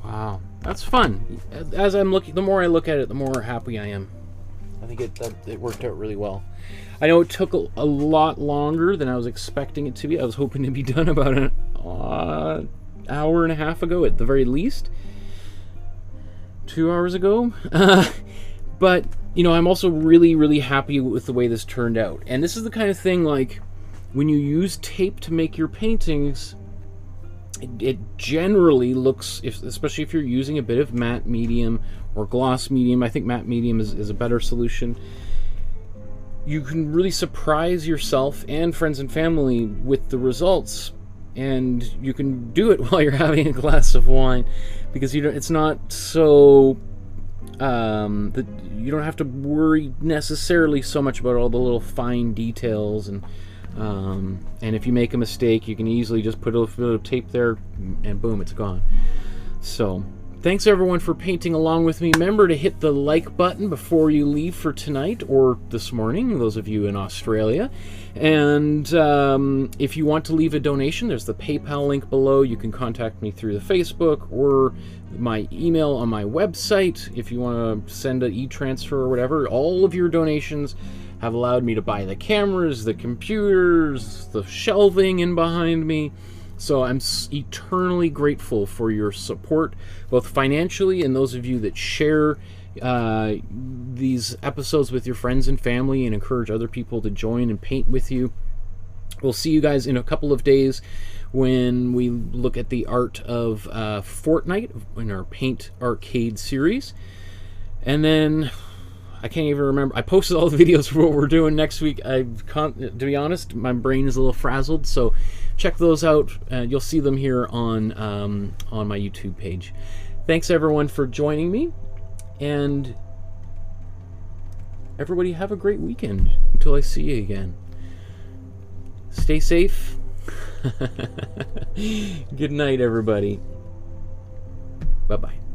Wow, that's fun. As I'm looking, the more I look at it, the more happy I am. I think it worked out really well. I know it took a lot longer than I was expecting it to be. I was hoping to be done about an hour and a half ago at the very least. 2 hours ago. But, you know, I'm also really, really happy with the way this turned out. And this is the kind of thing, like, when you use tape to make your paintings, it generally looks, especially if you're using a bit of matte medium or gloss medium, I think matte medium is a better solution. You can really surprise yourself and friends and family with the results, and you can do it while you're having a glass of wine, because it's not so that you don't have to worry necessarily so much about all the little fine details, and if you make a mistake, you can easily just put a little bit of tape there and boom, it's gone. So Thanks everyone for painting along with me. Remember to hit the like button before you leave for tonight or this morning, those of you in Australia. And if you want to leave a donation, there's the PayPal link below. You can contact me through the Facebook or my email on my website if you want to send an e-transfer or whatever. All of your donations have allowed me to buy the cameras, the computers, the shelving in behind me. So I'm eternally grateful for your support, both financially and those of you that share these episodes with your friends and family and encourage other people to join and paint with you. We'll see you guys in a couple of days when we look at the art of Fortnite in our Paint Arcade series. And then I can't even remember. I posted all the videos for what we're doing next week. To be honest, my brain is a little frazzled, so check those out. You'll see them here on my YouTube page. Thanks everyone for joining me, and everybody have a great weekend until I see you again. Stay safe. Good night, everybody. Bye-bye.